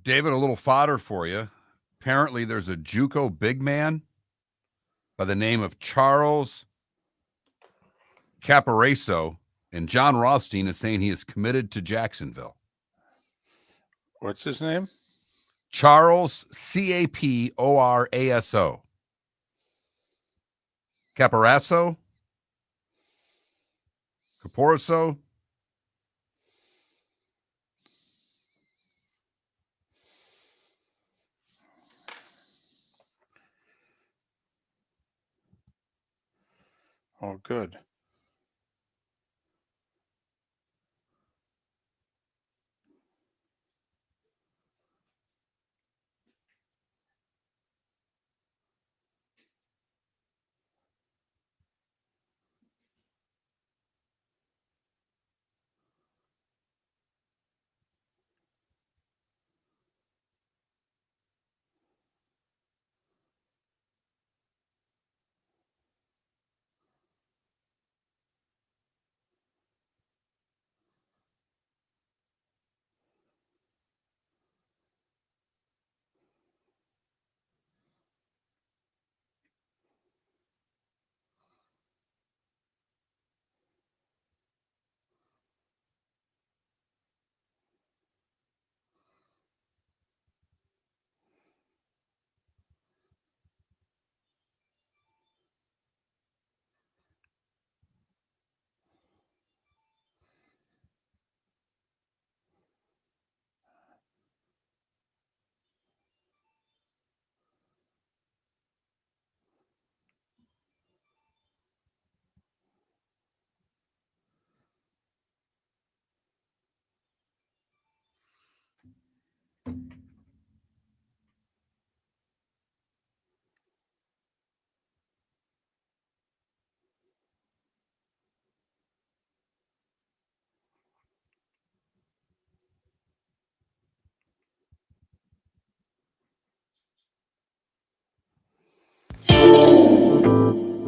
David, a little fodder for you. Apparently, there's a JUCO big man by the name of Charles Caporaso, and John Rothstein is saying he is committed to Jacksonville. What's his name? Charles Caporaso. Caporaso? Caporaso? Oh, good.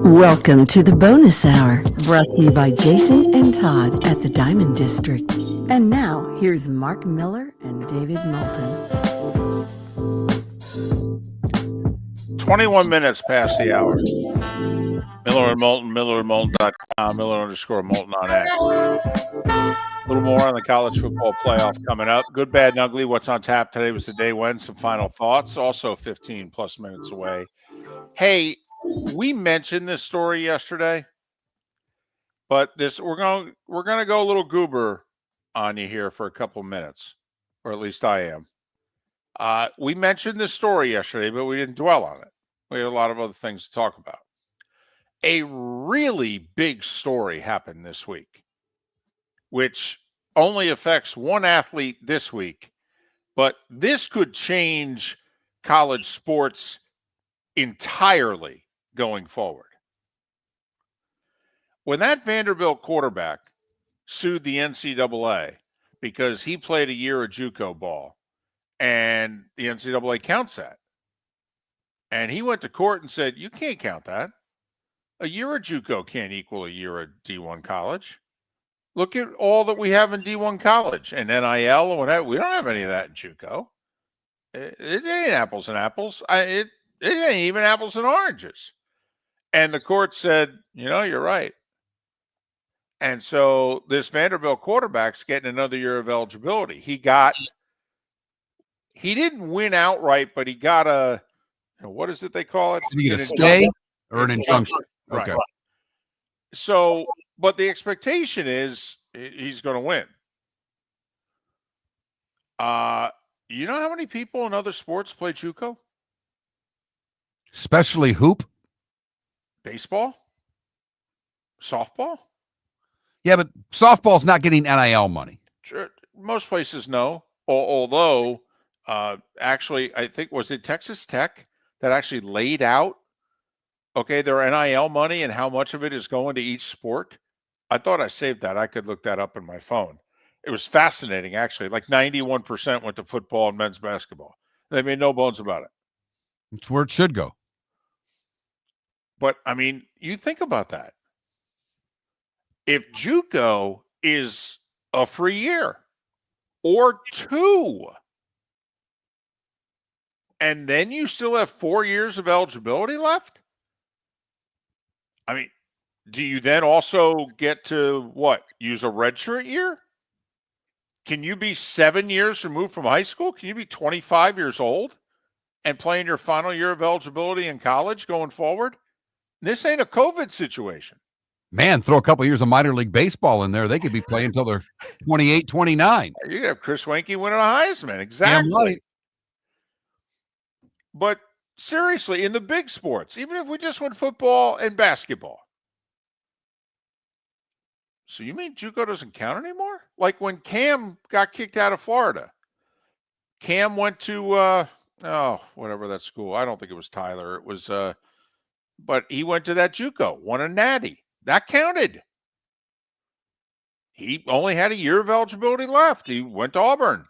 Welcome to the bonus hour, brought to you by Jason and Todd at the Diamond District. And now, here's Mark Miller and David Moulton. 21 minutes past the hour. Miller and Moulton, MillerandMoulton.com, Miller_Moulton on X. A little more on the college football playoff coming up. Good, bad, and ugly. What's on tap today was the day when. Some final thoughts. Also 15 plus minutes away. Hey, we mentioned this story yesterday, but we're going to go a little goober on you here for a couple minutes, or at least I am. We mentioned this story yesterday, but we didn't dwell on it. We had a lot of other things to talk about. A really big story happened this week, which only affects one athlete this week, but this could change college sports entirely going forward. When that Vanderbilt quarterback sued the NCAA because he played a year of JUCO ball, and the NCAA counts that, and he went to court and said, you can't count that. A year of JUCO can't equal a year of D1 college. Look at all that we have in D1 college and NIL and whatever. We don't have any of that in JUCO. It ain't apples and apples. It ain't even apples and oranges. And the court said, you're right. And so this Vanderbilt quarterback's getting another year of eligibility. He didn't win outright, but he got what is it they call it? Did he get a stay or an injunction? Right. Okay. So, but the expectation is he's going to win. You know how many people in other sports play JUCO? Especially hoop? Baseball? Softball? Yeah, but softball's not getting NIL money. Sure. Most places no. Although, actually, I think, was it Texas Tech that actually laid out, okay, their NIL money and how much of it is going to each sport? I thought I saved that. I could look that up in my phone. It was fascinating, actually. Like 91% went to football and men's basketball. They made no bones about it. It's where it should go. But, I mean, you think about that. If JUCO is a free year or 2, and then you still have 4 years of eligibility left, I mean, do you then also get to, use a redshirt year? Can you be 7 years removed from high school? Can you be 25 years old and play in your final year of eligibility in college going forward? This ain't a COVID situation. Man, throw a couple of years of minor league baseball in there. They could be playing until they're 28, 29. You have Chris Wenke winning a Heisman. Exactly. Damn right. But seriously, in the big sports, even if we just went football and basketball. So you mean JUCO doesn't count anymore? Like when Cam got kicked out of Florida. Cam went to, whatever that school. I don't think it was Tyler. It was, but he went to that JUCO, won a natty. That counted. He only had a year of eligibility left. He went to Auburn.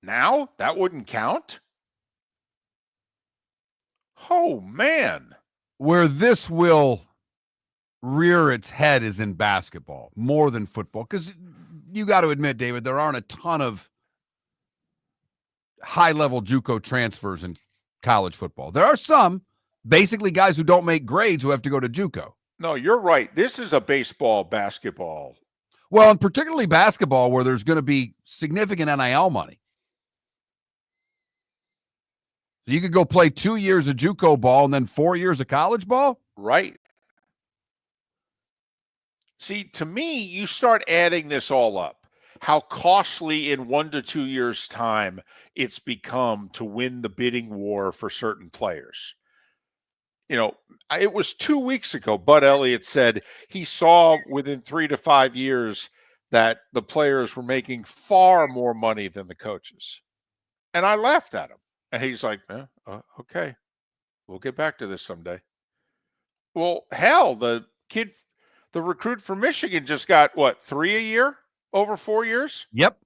Now that wouldn't count. Oh, man. Where this will rear its head is in basketball more than football. Because you got to admit, David, there aren't a ton of high-level JUCO transfers in college football. There are some, basically guys who don't make grades who have to go to JUCO. No, you're right. This is a baseball, basketball. Well, and particularly basketball, where there's going to be significant NIL money. You could go play 2 years of JUCO ball and then 4 years of college ball? Right. See, to me, you start adding this all up. How costly in 1 to 2 years' time it's become to win the bidding war for certain players. You know, it was 2 weeks ago, Bud Elliott said he saw within 3 to 5 years that the players were making far more money than the coaches. And I laughed at him. And he's like, okay, we'll get back to this someday. Well, hell, the recruit from Michigan just got, 3 a year over 4 years? Yep.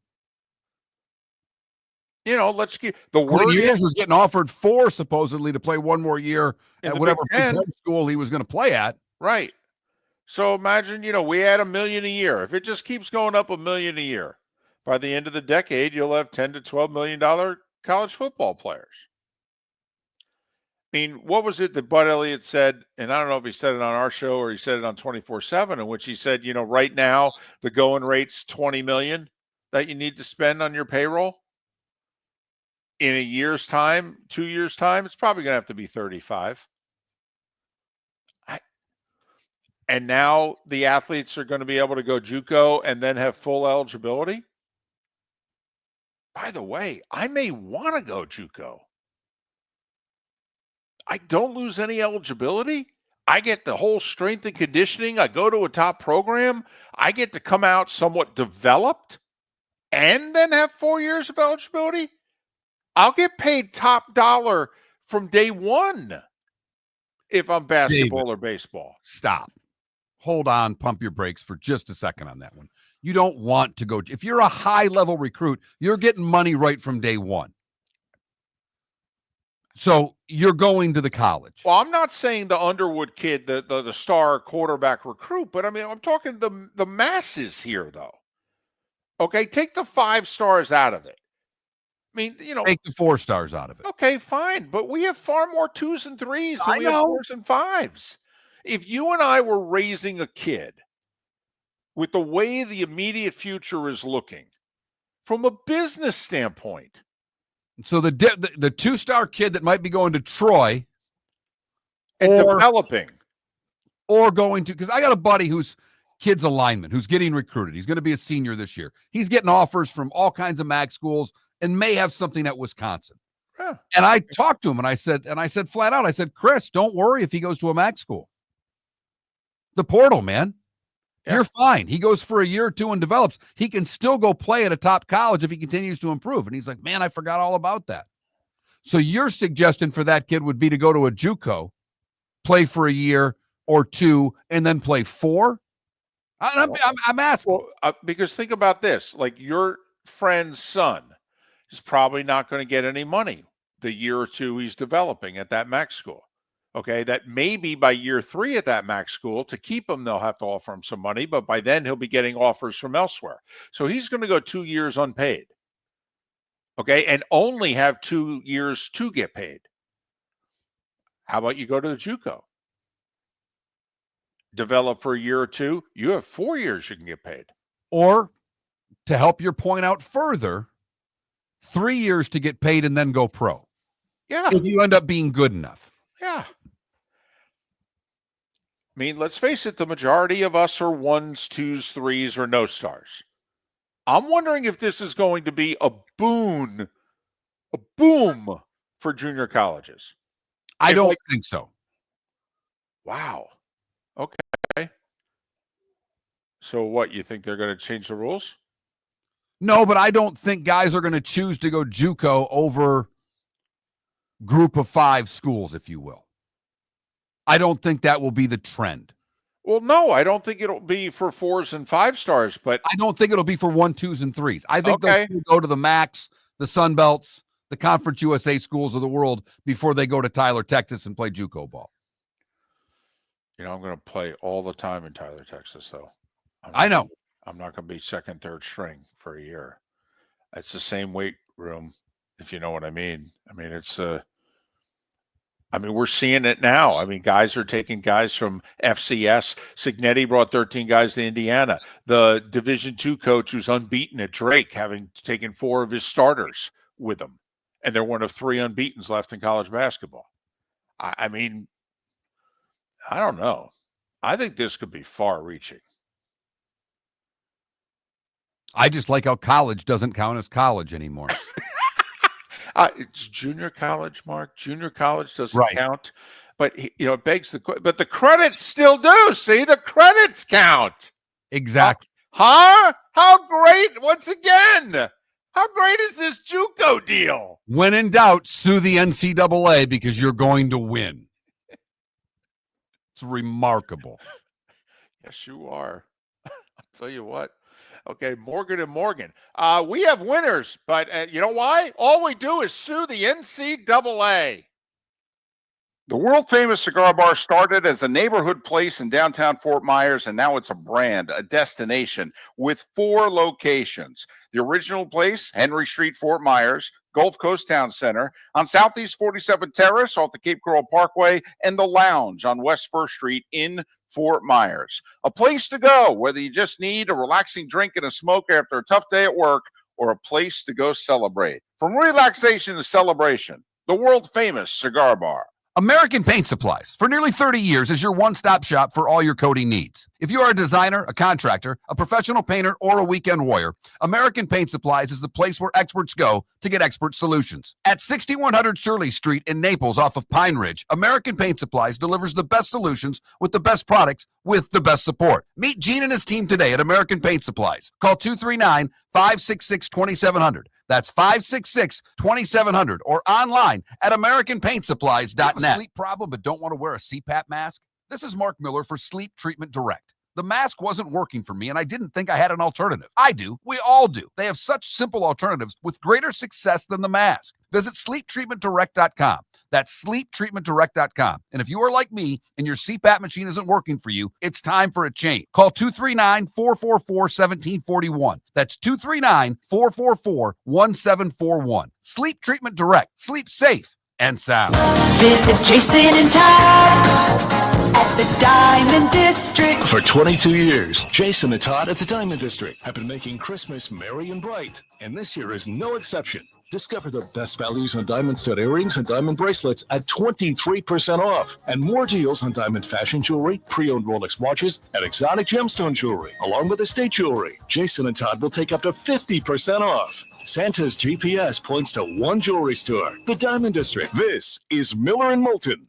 You know, let's get the Quinn word Ewers was getting offered 4 supposedly to play 1 more year at whatever Big Ten school he was going to play at. Right. So imagine, we add $1 million a year. If it just keeps going up $1 million a year, by the end of the decade, you'll have $10 to $12 million college football players. I mean, what was it that Bud Elliott said? And I don't know if he said it on our show or he said it on 24/7, in which he said, right now the going rate's $20 million that you need to spend on your payroll. In a year's time, 2 years' time, it's probably going to have to be 35. And now the athletes are going to be able to go JUCO and then have full eligibility. By the way, I may want to go JUCO. I don't lose any eligibility. I get the whole strength and conditioning. I go to a top program. I get to come out somewhat developed and then have 4 years of eligibility. I'll get paid top dollar from day one if I'm basketball or baseball. Stop. Hold on. Pump your brakes for just a second on that one. You don't want to go. If you're a high-level recruit, you're getting money right from day one. So you're going to the college. Well, I'm not saying the Underwood kid, the star quarterback recruit, but I mean, I'm talking the masses here, though. Okay, take the 5 stars out of it. I mean, take the 4 stars out of it. Okay, fine, but we have far more 2s and 3s than we have 4s and 5s. If you and I were raising a kid with the way the immediate future is looking, from a business standpoint. So the 2-star kid that might be going to Troy and developing. Or going to, because I got a buddy whose kid's a lineman who's getting recruited. He's going to be a senior this year. He's getting offers from all kinds of mag schools and may have something at Wisconsin. Yeah. And I talked to him and I said flat out, I said, Chris, don't worry if he goes to a MAC school. The portal, man. Yeah. You're fine. He goes for a year or two and develops. He can still go play at a top college if he continues to improve. And he's like, man, I forgot all about that. So your suggestion for that kid would be to go to a JUCO, play for a year or two, and then play 4? I'm asking. Well, because think about this. Like, your friend's son is probably not going to get any money the year or two he's developing at that MAC school. Okay, that maybe by year 3 at that MAC school, to keep him, they'll have to offer him some money, but by then he'll be getting offers from elsewhere. So he's going to go 2 years unpaid. Okay, and only have 2 years to get paid. How about you go to the JUCO? Develop for a year or two, you have 4 years you can get paid. Or, to help your point out further, 3 years to get paid and then go pro. Yeah. If you end up being good enough. Yeah. I mean, let's face it, the majority of us are 1s, 2s, 3s, or no stars. I'm wondering if this is going to be a boom for junior colleges. I don't think so. Wow. Okay. So what, you think they're going to change the rules? No, but I don't think guys are going to choose to go JUCO over group of 5 schools, if you will. I don't think that will be the trend. Well, no, I don't think it'll be for 4s and 5 stars, but I don't think it'll be for 1, 2s, and 3s. I think they'll still go to the MACs, the Sun Belts, the Conference USA schools of the world before they go to Tyler, Texas and play JUCO ball. You know, I'm going to play all the time in Tyler, Texas, though. I know. I'm not going to be 2nd, 3rd string for a year. It's the same weight room, if you know what I mean. I mean, we're seeing it now. I mean, guys are taking guys from FCS. Signetti brought 13 guys to Indiana. The Division II coach who's unbeaten at Drake, having taken 4 of his starters with him. And they're one of 3 unbeatens left in college basketball. I mean, I don't know. I think this could be far-reaching. I just like how college doesn't count as college anymore. It's junior college, Mark. Junior college doesn't count. But, it begs the question. But the credits still do. See, the credits count. Exactly. Huh? How great, once again, how great is this JUCO deal? When in doubt, sue the NCAA because you're going to win. It's remarkable. Yes, you are. I'll tell you what. Okay, Morgan and Morgan. We have winners, but you know why? All we do is sue the NCAA. The world-famous cigar bar started as a neighborhood place in downtown Fort Myers, and now it's a brand, a destination, with 4 locations. The original place, Henry Street, Fort Myers, Gulf Coast Town Center, on Southeast 47th Terrace off the Cape Coral Parkway, and the Lounge on West 1st Street in Fort Myers. A place to go, whether you just need a relaxing drink and a smoke after a tough day at work, or a place to go celebrate. From relaxation to celebration, the world-famous cigar bar. American Paint Supplies, for nearly 30 years, is your one-stop shop for all your coating needs. If you are a designer, a contractor, a professional painter, or a weekend warrior, American Paint Supplies is the place where experts go to get expert solutions. At 6100 Shirley Street in Naples off of Pine Ridge, American Paint Supplies delivers the best solutions with the best products with the best support. Meet Gene and his team today at American Paint Supplies. Call 239-566-2700. That's 566-2700 or online at AmericanPaintSupplies.net. Sleep problem but don't want to wear a CPAP mask? This is Mark Miller for Sleep Treatment Direct. The mask wasn't working for me, and I didn't think I had an alternative. I do. We all do. They have such simple alternatives with greater success than the mask. Visit SleepTreatmentDirect.com. That's SleepTreatmentDirect.com. And if you are like me and your CPAP machine isn't working for you, it's time for a change. Call 239-444-1741. That's 239-444-1741. Sleep Treatment Direct. Sleep safe and sound. Visit Jason and Todd at the Diamond District. For 22 years, Jason and Todd at the Diamond District have been making Christmas merry and bright, and this year is no exception. Discover the best values on diamond stud earrings and diamond bracelets at 23% off. And more deals on diamond fashion jewelry, pre-owned Rolex watches, and exotic gemstone jewelry, along with estate jewelry. Jason and Todd will take up to 50% off. Santa's GPS points to one jewelry store, the Diamond District. This is Miller and Moulton.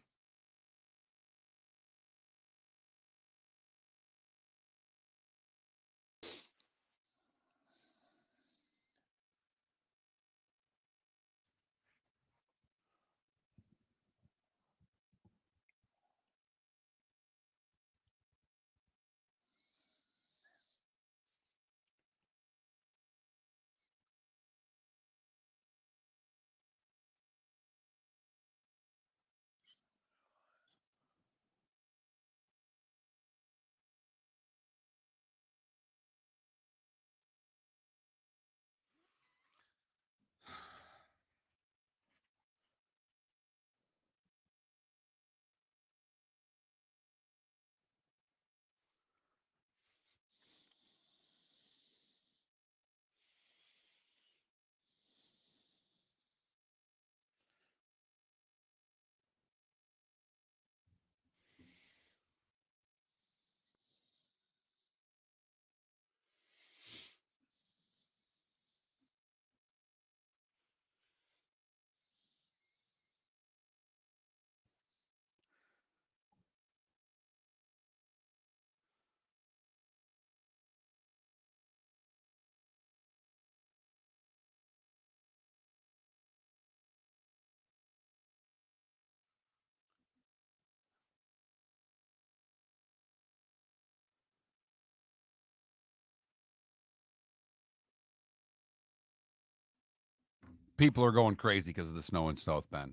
People are going crazy because of the snow in South Bend.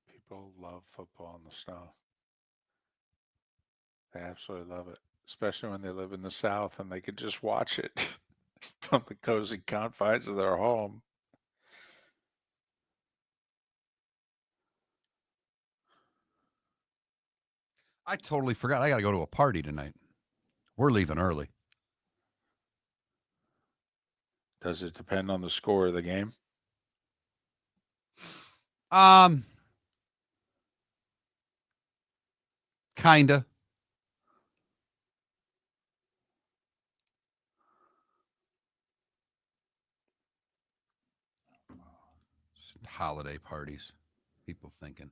People love football in the snow. They absolutely love it, especially when they live in the South and they could just watch it from the cozy confines of their home. I totally forgot. I got to go to a party tonight. We're leaving early. Does it depend on the score of the game? Kinda. Holiday parties. People thinking.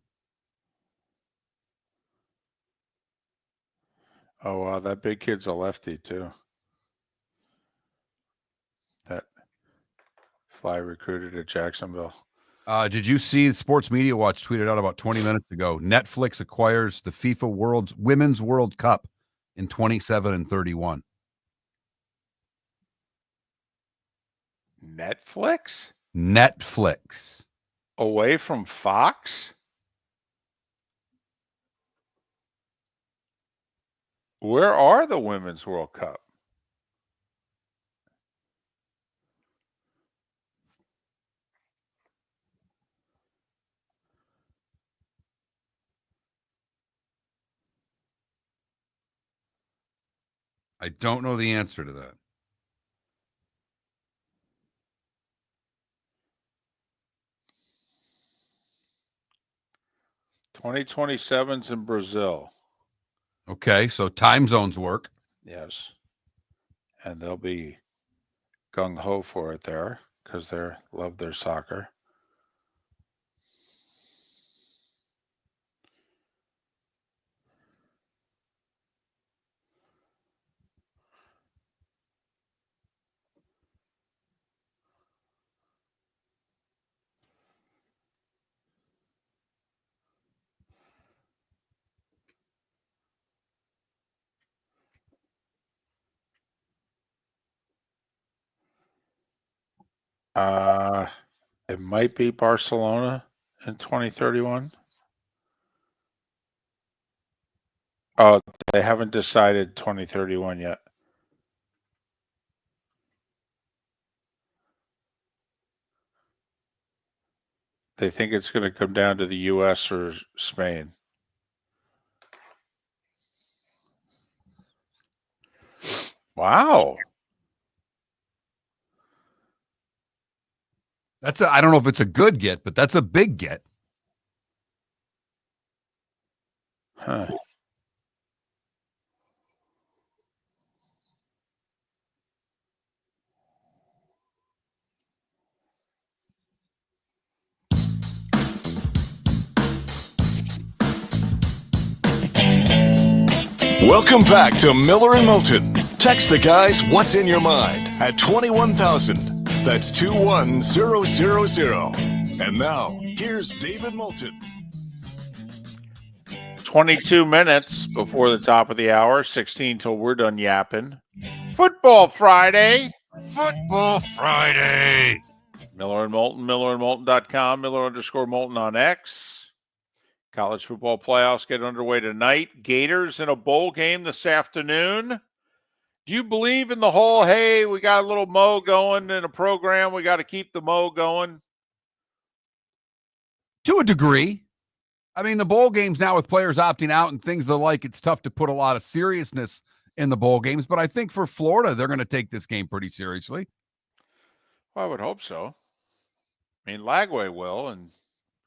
Oh, wow. That big kid's a lefty, too. That fly recruited at Jacksonville. Did you see Sports Media Watch tweeted out about 20 minutes ago? Netflix acquires the FIFA Women's World Cup in 27 and 31. Netflix? Netflix. Away from Fox? Where are the Women's World Cup? I don't know the answer to that. "2027's in Brazil." Okay, so time zones work. Yes. And they'll be gung-ho for it there because they love their soccer. It might be Barcelona in 2031. Oh, they haven't decided 2031 yet. They think it's going to come down to the U.S. or Spain. Wow. I don't know if it's a good get, but that's a big get. Huh. Welcome back to Miller and Moulton. Text the guys what's in your mind at 21,000. That's 21000. And now, here's David Moulton. 22 minutes before the top of the hour, 16 till we're done yapping. Football Friday. Football Friday. Miller and Moulton, millerandmoulton.com, Miller_Moulton on X. College football playoffs get underway tonight. Gators in a bowl game this afternoon. Do you believe in the whole, hey, we got a little mo going in a program, we got to keep the mo going? To a degree. I mean, the bowl games now with players opting out and things the like, it's tough to put a lot of seriousness in the bowl games. But I think for Florida, they're going to take this game pretty seriously. Well, I would hope so. I mean, Lagway will, and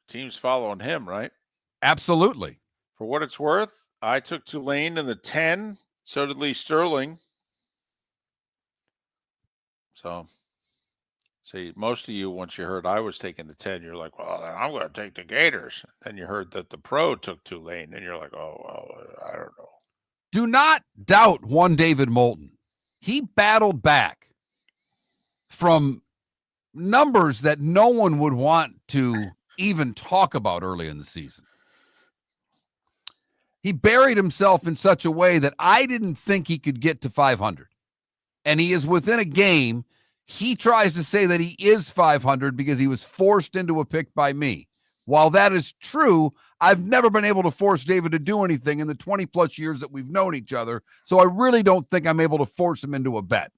teams following him, right? Absolutely. For what it's worth, I took Tulane in the 10. So did Lee Sterling. So, see, most of you, once you heard I was taking the 10, you're like, well, then I'm going to take the Gators. Then you heard that the pro took Tulane, and you're like, oh, well, I don't know. Do not doubt one David Moulton. He battled back from numbers that no one would want to even talk about early in the season. He buried himself in such a way that I didn't think he could get to 500. And he is within a game. He tries to say that he is 500 because he was forced into a pick by me. While that is true, I've never been able to force David to do anything in the 20-plus years that we've known each other. So I really don't think I'm able to force him into a bet.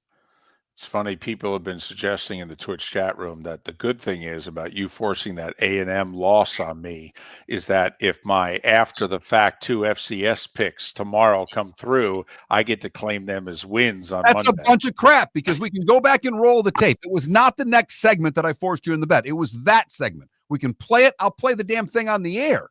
It's funny, people have been suggesting in the Twitch chat room that the good thing is about you forcing that A&M loss on me is that if my after-the-fact 2 FCS picks tomorrow come through, I get to claim them as wins on Monday. That's a bunch of crap because we can go back and roll the tape. It was not the next segment that I forced you in the bet. It was that segment. We can play it. I'll play the damn thing on the air.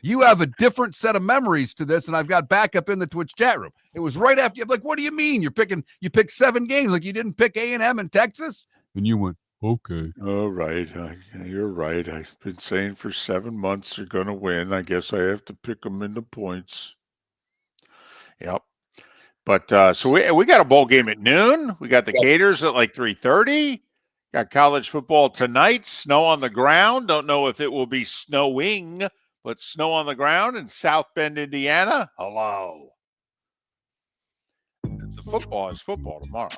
You have a different set of memories to this, and I've got backup in the Twitch chat room. It was right after you're like, what do you mean? You picked 7 games, like you didn't pick A&M in Texas? And you went, okay. All right. You're right. I've been saying for 7 months they're going to win. I guess I have to pick them in the points. Yep. But so we got a bowl game at noon. We got the Gators at like 3:30. Got college football tonight. Snow on the ground. Don't know if it will be snowing, but snow on the ground in South Bend, Indiana. Hello. The football is football tomorrow.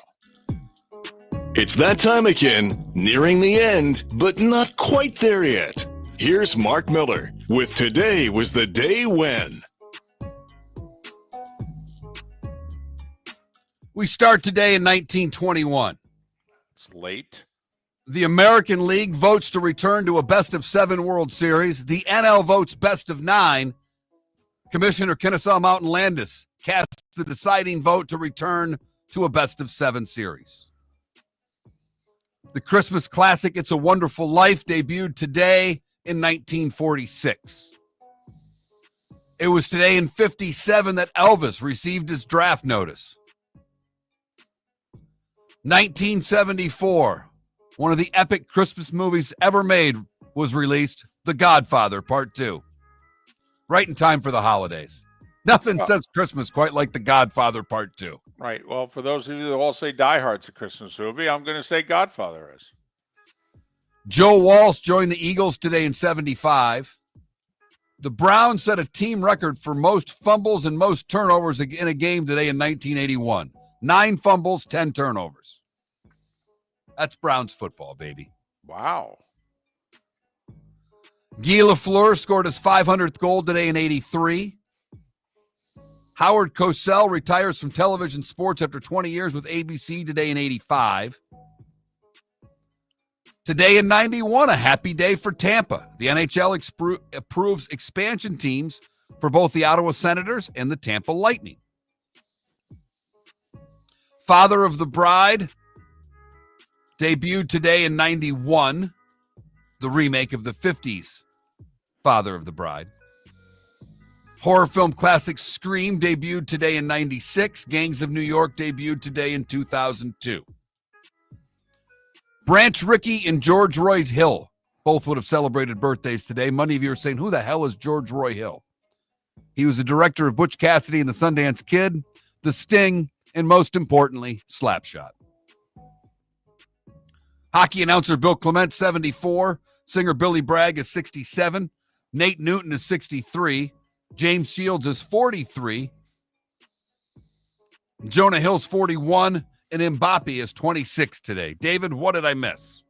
It's that time again, nearing the end, but not quite there yet. Here's Mark Miller with Today Was the Day When. We start today in 1921. It's late. The American League votes to return to a best-of-7 World Series. The NL votes best-of-9. Commissioner Kennesaw Mountain Landis casts the deciding vote to return to a best-of-7 series. The Christmas classic It's a Wonderful Life debuted today in 1946. It was today in 57 that Elvis received his draft notice. 1974. One of the epic Christmas movies ever made was released, The Godfather Part 2. Right in time for the holidays. Nothing says Christmas quite like The Godfather Part 2. Right. Well, for those of you that all say Die Hard's a Christmas movie, I'm going to say Godfather is. Joe Walsh joined the Eagles today in 75. The Browns set a team record for most fumbles and most turnovers in a game today in 1981. 9 fumbles, 10 turnovers. That's Browns football, baby. Wow. Guy Lafleur scored his 500th goal today in 83. Howard Cosell retires from television sports after 20 years with ABC today in 85. Today in 91, a happy day for Tampa. The NHL approves expansion teams for both the Ottawa Senators and the Tampa Lightning. Father of the Bride debuted today in 91. the remake of the 50s Father of the Bride. Horror film classic Scream debuted today in 96. Gangs of New York debuted today in 2002. Branch Rickey and George Roy Hill both would have celebrated birthdays today. Many of you are saying, who the hell is George Roy Hill? He was the director of Butch Cassidy and the Sundance Kid, The Sting, and most importantly, Slapshot. Hockey announcer Bill Clement, 74. Singer Billy Bragg is 67. Nate Newton is 63. James Shields is 43. Jonah Hill's 41. And Mbappe is 26 today. David, what did I miss?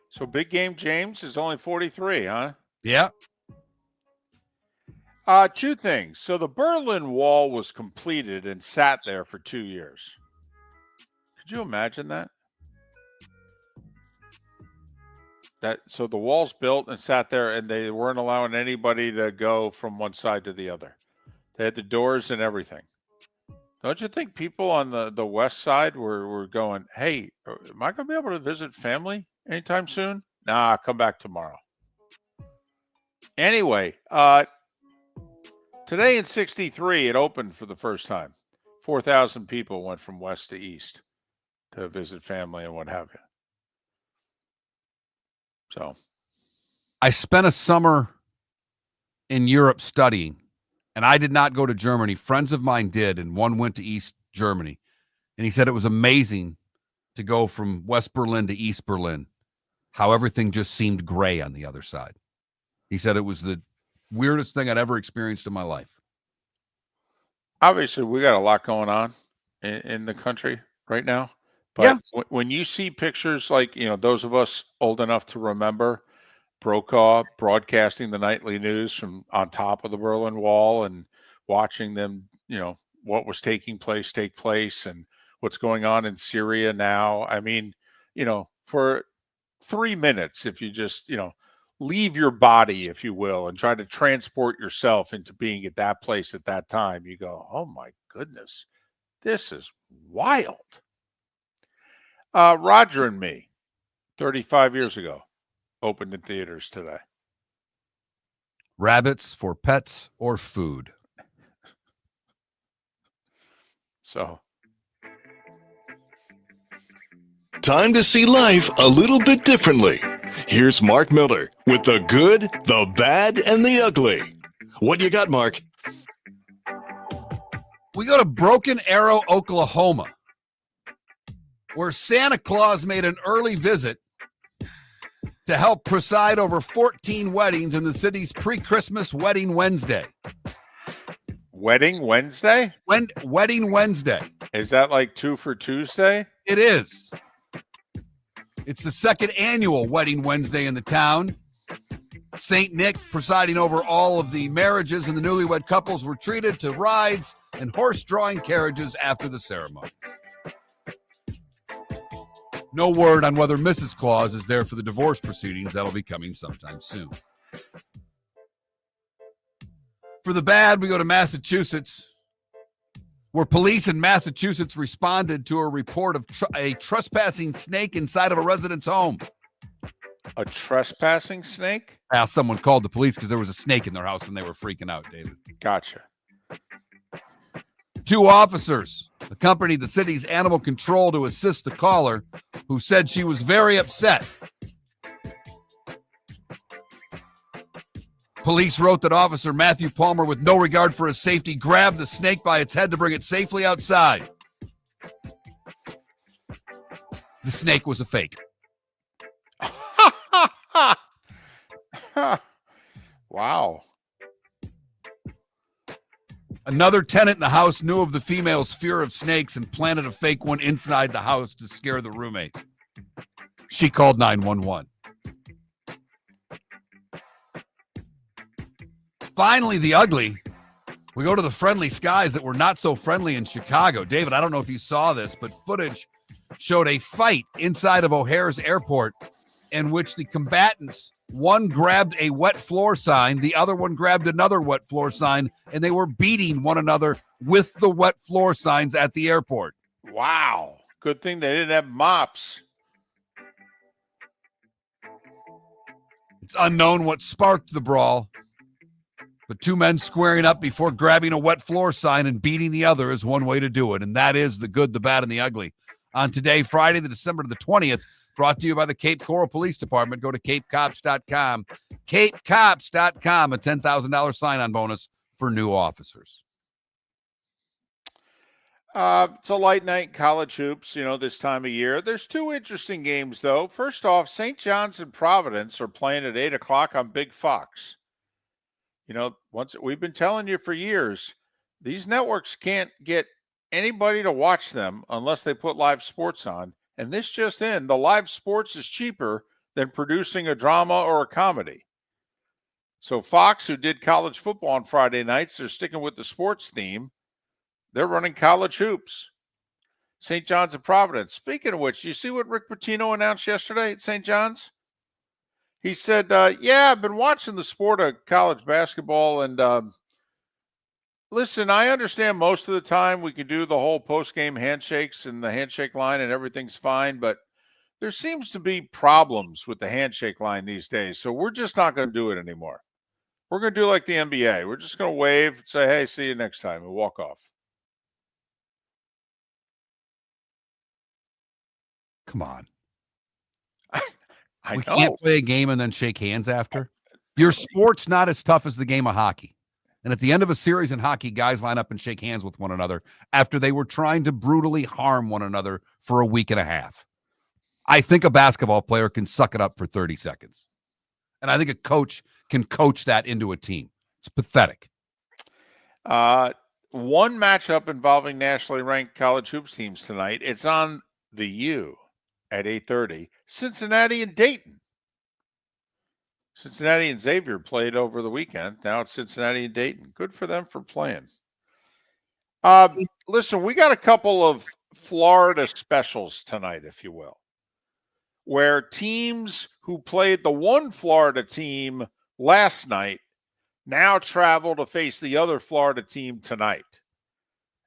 So Big Game James is only 43, huh? Yeah. Two things. So the Berlin Wall was completed and sat there for 2 years. Could you imagine that? So the wall's built and sat there, and they weren't allowing anybody to go from one side to the other. They had the doors and everything. Don't you think people on the west side were going, hey, am I going to be able to visit family anytime soon? Nah, come back tomorrow. Anyway, today in 63, it opened for the first time. 4,000 people went from west to east to visit family and what have you. So I spent a summer in Europe studying. And I did not go to Germany. Friends of mine did, and one went to East Germany. And he said it was amazing to go from West Berlin to East Berlin, how everything just seemed gray on the other side. He said it was the weirdest thing I'd ever experienced in my life. Obviously, we got a lot going on in the country right now. But when you see pictures like, those of us old enough to remember Brokaw broadcasting the nightly news from on top of the Berlin Wall and watching them, what was take place and what's going on in Syria now. I mean, for 3 minutes, if you just, leave your body, if you will, and try to transport yourself into being at that place at that time, you go, oh my goodness, this is wild. Roger and Me, 35 years ago. Opened in theaters today. Rabbits for pets or food. So. Time to see life a little bit differently. Here's Mark Miller with the good, the bad, and the ugly. What do you got, Mark? We go to Broken Arrow, Oklahoma, where Santa Claus made an early visit to help preside over 14 weddings in the city's pre-Christmas Wedding Wednesday. Wedding Wednesday? Wedding Wednesday. Is that like 2 for Tuesday? It is. It's the second annual Wedding Wednesday in the town. St. Nick presiding over all of the marriages, and the newlywed couples were treated to rides and horse-drawing carriages after the ceremony. No word on whether Mrs. Claus is there for the divorce proceedings. That'll be coming sometime soon. For the bad, we go to Massachusetts, where police in Massachusetts responded to a report of a trespassing snake inside of a resident's home. A trespassing snake? Someone called the police because there was a snake in their house and they were freaking out, David. Gotcha. 2 officers accompanied the city's animal control to assist the caller, who said she was very upset. Police wrote that Officer Matthew Palmer, with no regard for his safety, grabbed the snake by its head to bring it safely outside. The snake was a fake. Wow. Another tenant in the house knew of the female's fear of snakes and planted a fake one inside the house to scare the roommate. She called 911. Finally, the ugly. We go to the friendly skies that were not so friendly in Chicago. David, I don't know if you saw this, but footage showed a fight inside of O'Hare's airport in which the combatants, one grabbed a wet floor sign, the other one grabbed another wet floor sign, and they were beating one another with the wet floor signs at the airport. Wow. Good thing they didn't have mops. It's unknown what sparked the brawl, but two men squaring up before grabbing a wet floor sign and beating the other is one way to do it, and that is the good, the bad, and the ugly. On today, Friday, the December the 20th, brought to you by the Cape Coral Police Department. Go to capecops.com. Capecops.com, a $10,000 sign-on bonus for new officers. It's a light night in college hoops, this time of year. There's two interesting games, though. First off, St. John's and Providence are playing at 8 o'clock on Big Fox. Once we've been telling you for years, these networks can't get anybody to watch them unless they put live sports on. And this just in, the live sports is cheaper than producing a drama or a comedy. So Fox, who did college football on Friday nights, they're sticking with the sports theme. They're running college hoops. St. John's and Providence. Speaking of which, you see what Rick Pitino announced yesterday at St. John's? He said, I've been watching the sport of college basketball, and listen, I understand most of the time we can do the whole post-game handshakes and the handshake line and everything's fine, but there seems to be problems with the handshake line these days, so we're just not going to do it anymore. We're going to do like the NBA. We're just going to wave and say, hey, see you next time, and walk off. Come on. I we know. Can't play a game and then shake hands after. Your sport's not as tough as the game of hockey. And at the end of a series in hockey, guys line up and shake hands with one another after they were trying to brutally harm one another for a week and a half. I think a basketball player can suck it up for 30 seconds. And I think a coach can coach that into a team. It's pathetic. One matchup involving nationally ranked college hoops teams tonight. It's on the U at 8:30. Cincinnati and Dayton. Cincinnati and Xavier played over the weekend. Now it's Cincinnati and Dayton. Good for them for playing. Listen, we got a couple of Florida specials tonight, if you will, where teams who played the one Florida team last night now travel to face the other Florida team tonight.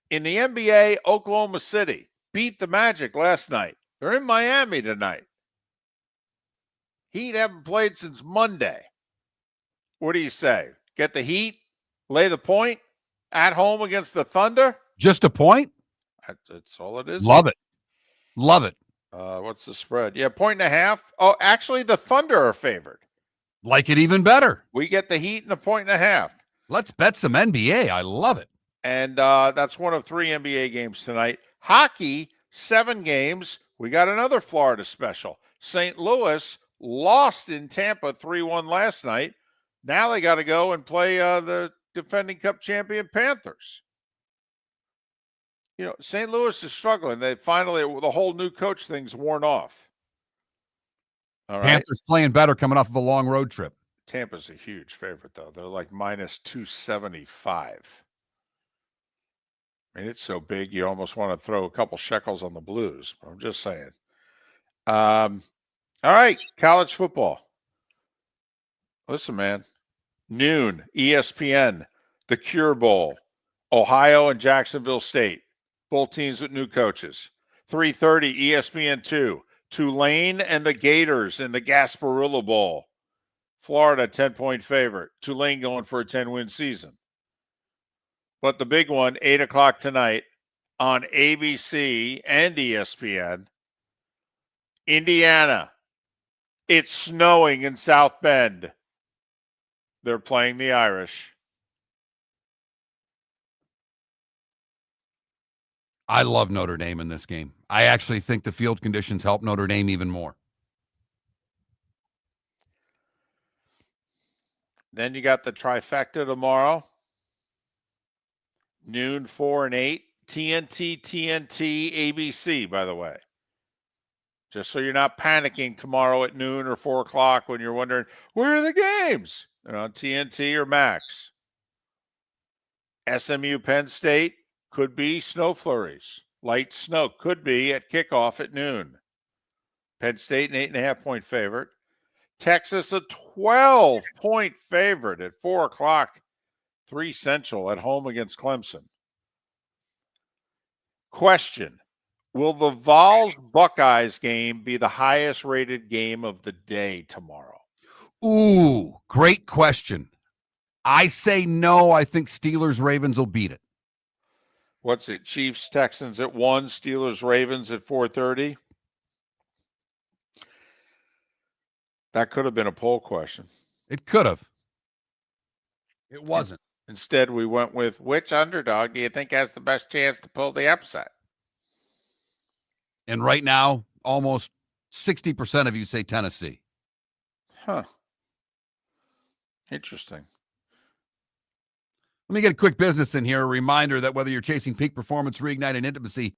In the NBA, Oklahoma City beat the Magic last night. They're in Miami tonight. Heat haven't played since Monday. What do you say? Get the Heat, lay the point at home against the Thunder? Just a point? That's all it is. Love it. Love it. What's the spread? Yeah, 1.5. Oh, actually, the Thunder are favored. Like it even better. We get the Heat and 1.5. Let's bet some NBA. I love it. And that's one of 3 NBA games tonight. Hockey, 7 games. We got another Florida special. St. Louis lost in Tampa 3-1 last night. Now they got to go and play the defending Cup champion Panthers. St. Louis is struggling. They finally, the whole new coach thing's worn off. All right. Panthers playing better coming off of a long road trip. Tampa's a huge favorite, though. They're like minus 275. I mean, it's so big you almost want to throw a couple shekels on the Blues. I'm just saying. All right, college football. Listen, man. Noon, ESPN, the Cure Bowl, Ohio and Jacksonville State. Both teams with new coaches. 3:30, ESPN2, Tulane and the Gators in the Gasparilla Bowl. Florida, 10-point favorite. Tulane going for a 10-win season. But the big one, 8 o'clock tonight on ABC and ESPN. Indiana. It's snowing in South Bend. They're playing the Irish. I love Notre Dame in this game. I actually think the field conditions help Notre Dame even more. Then you got the trifecta tomorrow. Noon, 4 and 8. TNT, ABC, by the way. Just so you're not panicking tomorrow at noon or 4 o'clock when you're wondering, where are the games? They're on TNT or Max. SMU, Penn State, could be snow flurries. Light snow could be at kickoff at noon. Penn State, an 8.5-point favorite. Texas, a 12-point favorite at 4 o'clock, 3 Central at home against Clemson. Question. Will the Vols-Buckeyes game be the highest rated game of the day tomorrow? Ooh, great question. I say no. I think Steelers-Ravens will beat it. What's it? Chiefs, Texans at 1, Steelers, Ravens at 4:30. That could have been a poll question. It could have. It wasn't. Instead, we went with which underdog do you think has the best chance to pull the upset? And right now, almost 60% of you say Tennessee. Huh. Interesting. Let me get a quick business in here. A reminder that whether you're chasing peak performance, reigniting intimacy,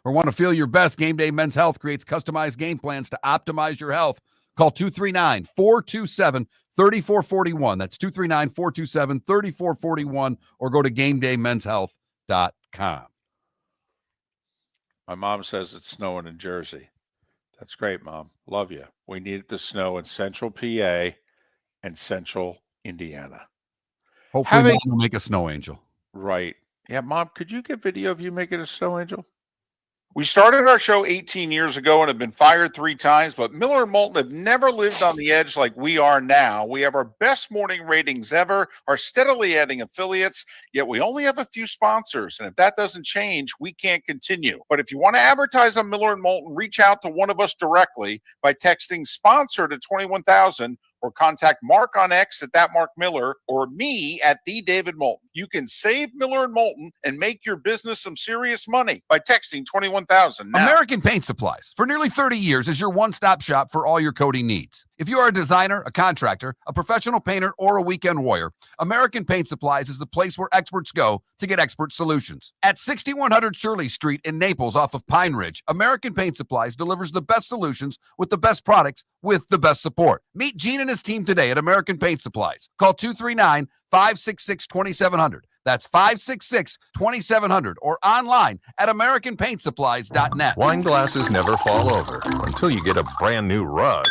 or want to feel your best, Game Day Men's Health creates customized game plans to optimize your health. Call 239-427-3441. That's 239-427-3441, or go to GameDayMen'sHealth.com. My mom says it's snowing in Jersey. That's great, Mom. Love you. We needed the snow in central PA and central Indiana. Hopefully, Mom will make a snow angel. Right. Yeah, Mom, could you get video of you making a snow angel? We started our show 18 years ago and have been fired 3 times, but Miller and Moulton have never lived on the edge like we are now. We have our best morning ratings ever, are steadily adding affiliates, yet we only have a few sponsors. And if that doesn't change, we can't continue. But if you want to advertise on Miller and Moulton, reach out to one of us directly by texting sponsor to 21,000 or contact Mark on X at that Mark Miller or me at the David Moulton. You can save Miller and Moulton and make your business some serious money by texting 21,000 now. American Paint Supplies, for nearly 30 years, is your one-stop shop for all your coating needs. If you are a designer, a contractor, a professional painter, or a weekend warrior, American Paint Supplies is the place where experts go to get expert solutions. At 6100 Shirley Street in Naples off of Pine Ridge, American Paint Supplies delivers the best solutions with the best products with the best support. Meet Gene and his team today at American Paint Supplies. Call 239-566-2700. That's 566-2700 or online at AmericanPaintSupplies.net. Wine glasses never fall over until you get a brand new rug.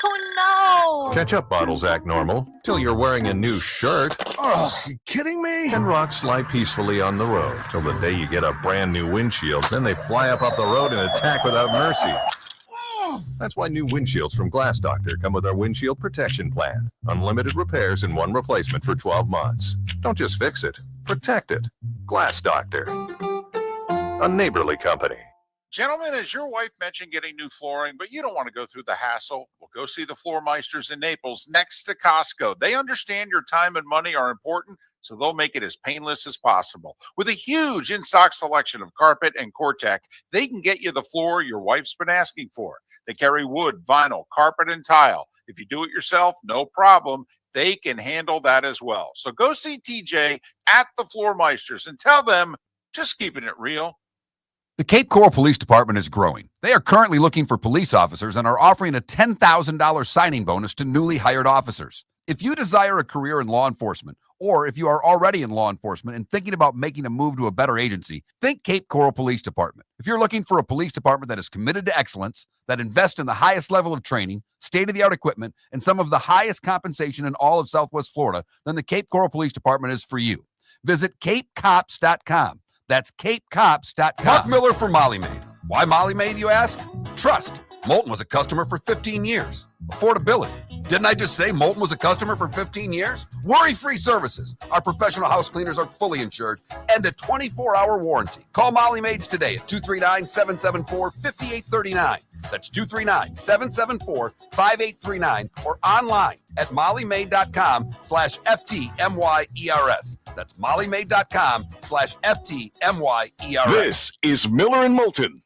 Oh, no! Ketchup bottles act normal till you're wearing a new shirt. Oh, you kidding me? And rocks slide peacefully on the road till the day you get a brand new windshield. Then they fly up off the road and attack without mercy. That's why new windshields from Glass Doctor come with our windshield protection plan. Unlimited repairs and 1 replacement for 12 months. Don't just fix it, protect it. Glass Doctor, a neighborly company. Gentlemen, as your wife mentioned getting new flooring, but you don't want to go through the hassle, well, go see the Floor Meisters in Naples next to Costco. They understand your time and money are important, so they'll make it as painless as possible. With a huge in-stock selection of carpet and Cortec, they can get you the floor your wife's been asking for. They carry wood, vinyl, carpet, and tile. If you do it yourself, no problem. They can handle that as well. So go see TJ at the Floor Meisters and tell them, just keeping it real. The Cape Coral Police Department is growing. They are currently looking for police officers and are offering a $10,000 signing bonus to newly hired officers. If you desire a career in law enforcement, or if you are already in law enforcement and thinking about making a move to a better agency, think Cape Coral Police Department. If you're looking for a police department that is committed to excellence, that invests in the highest level of training, state-of-the-art equipment, and some of the highest compensation in all of Southwest Florida, then the Cape Coral Police Department is for you. Visit capecops.com. That's capecops.com. Mark Miller for Molly Maid. Why Molly Maid, you ask? Trust. Moulton was a customer for 15 years. Affordability. Didn't I just say Moulton was a customer for 15 years? Worry-free services. Our professional house cleaners are fully insured and a 24-hour warranty. Call Molly Maids today at 239-774-5839. That's 239-774-5839 or online at mollymaid.com/FTMYERS. That's mollymaid.com/FTMYERS. This is Miller and Moulton.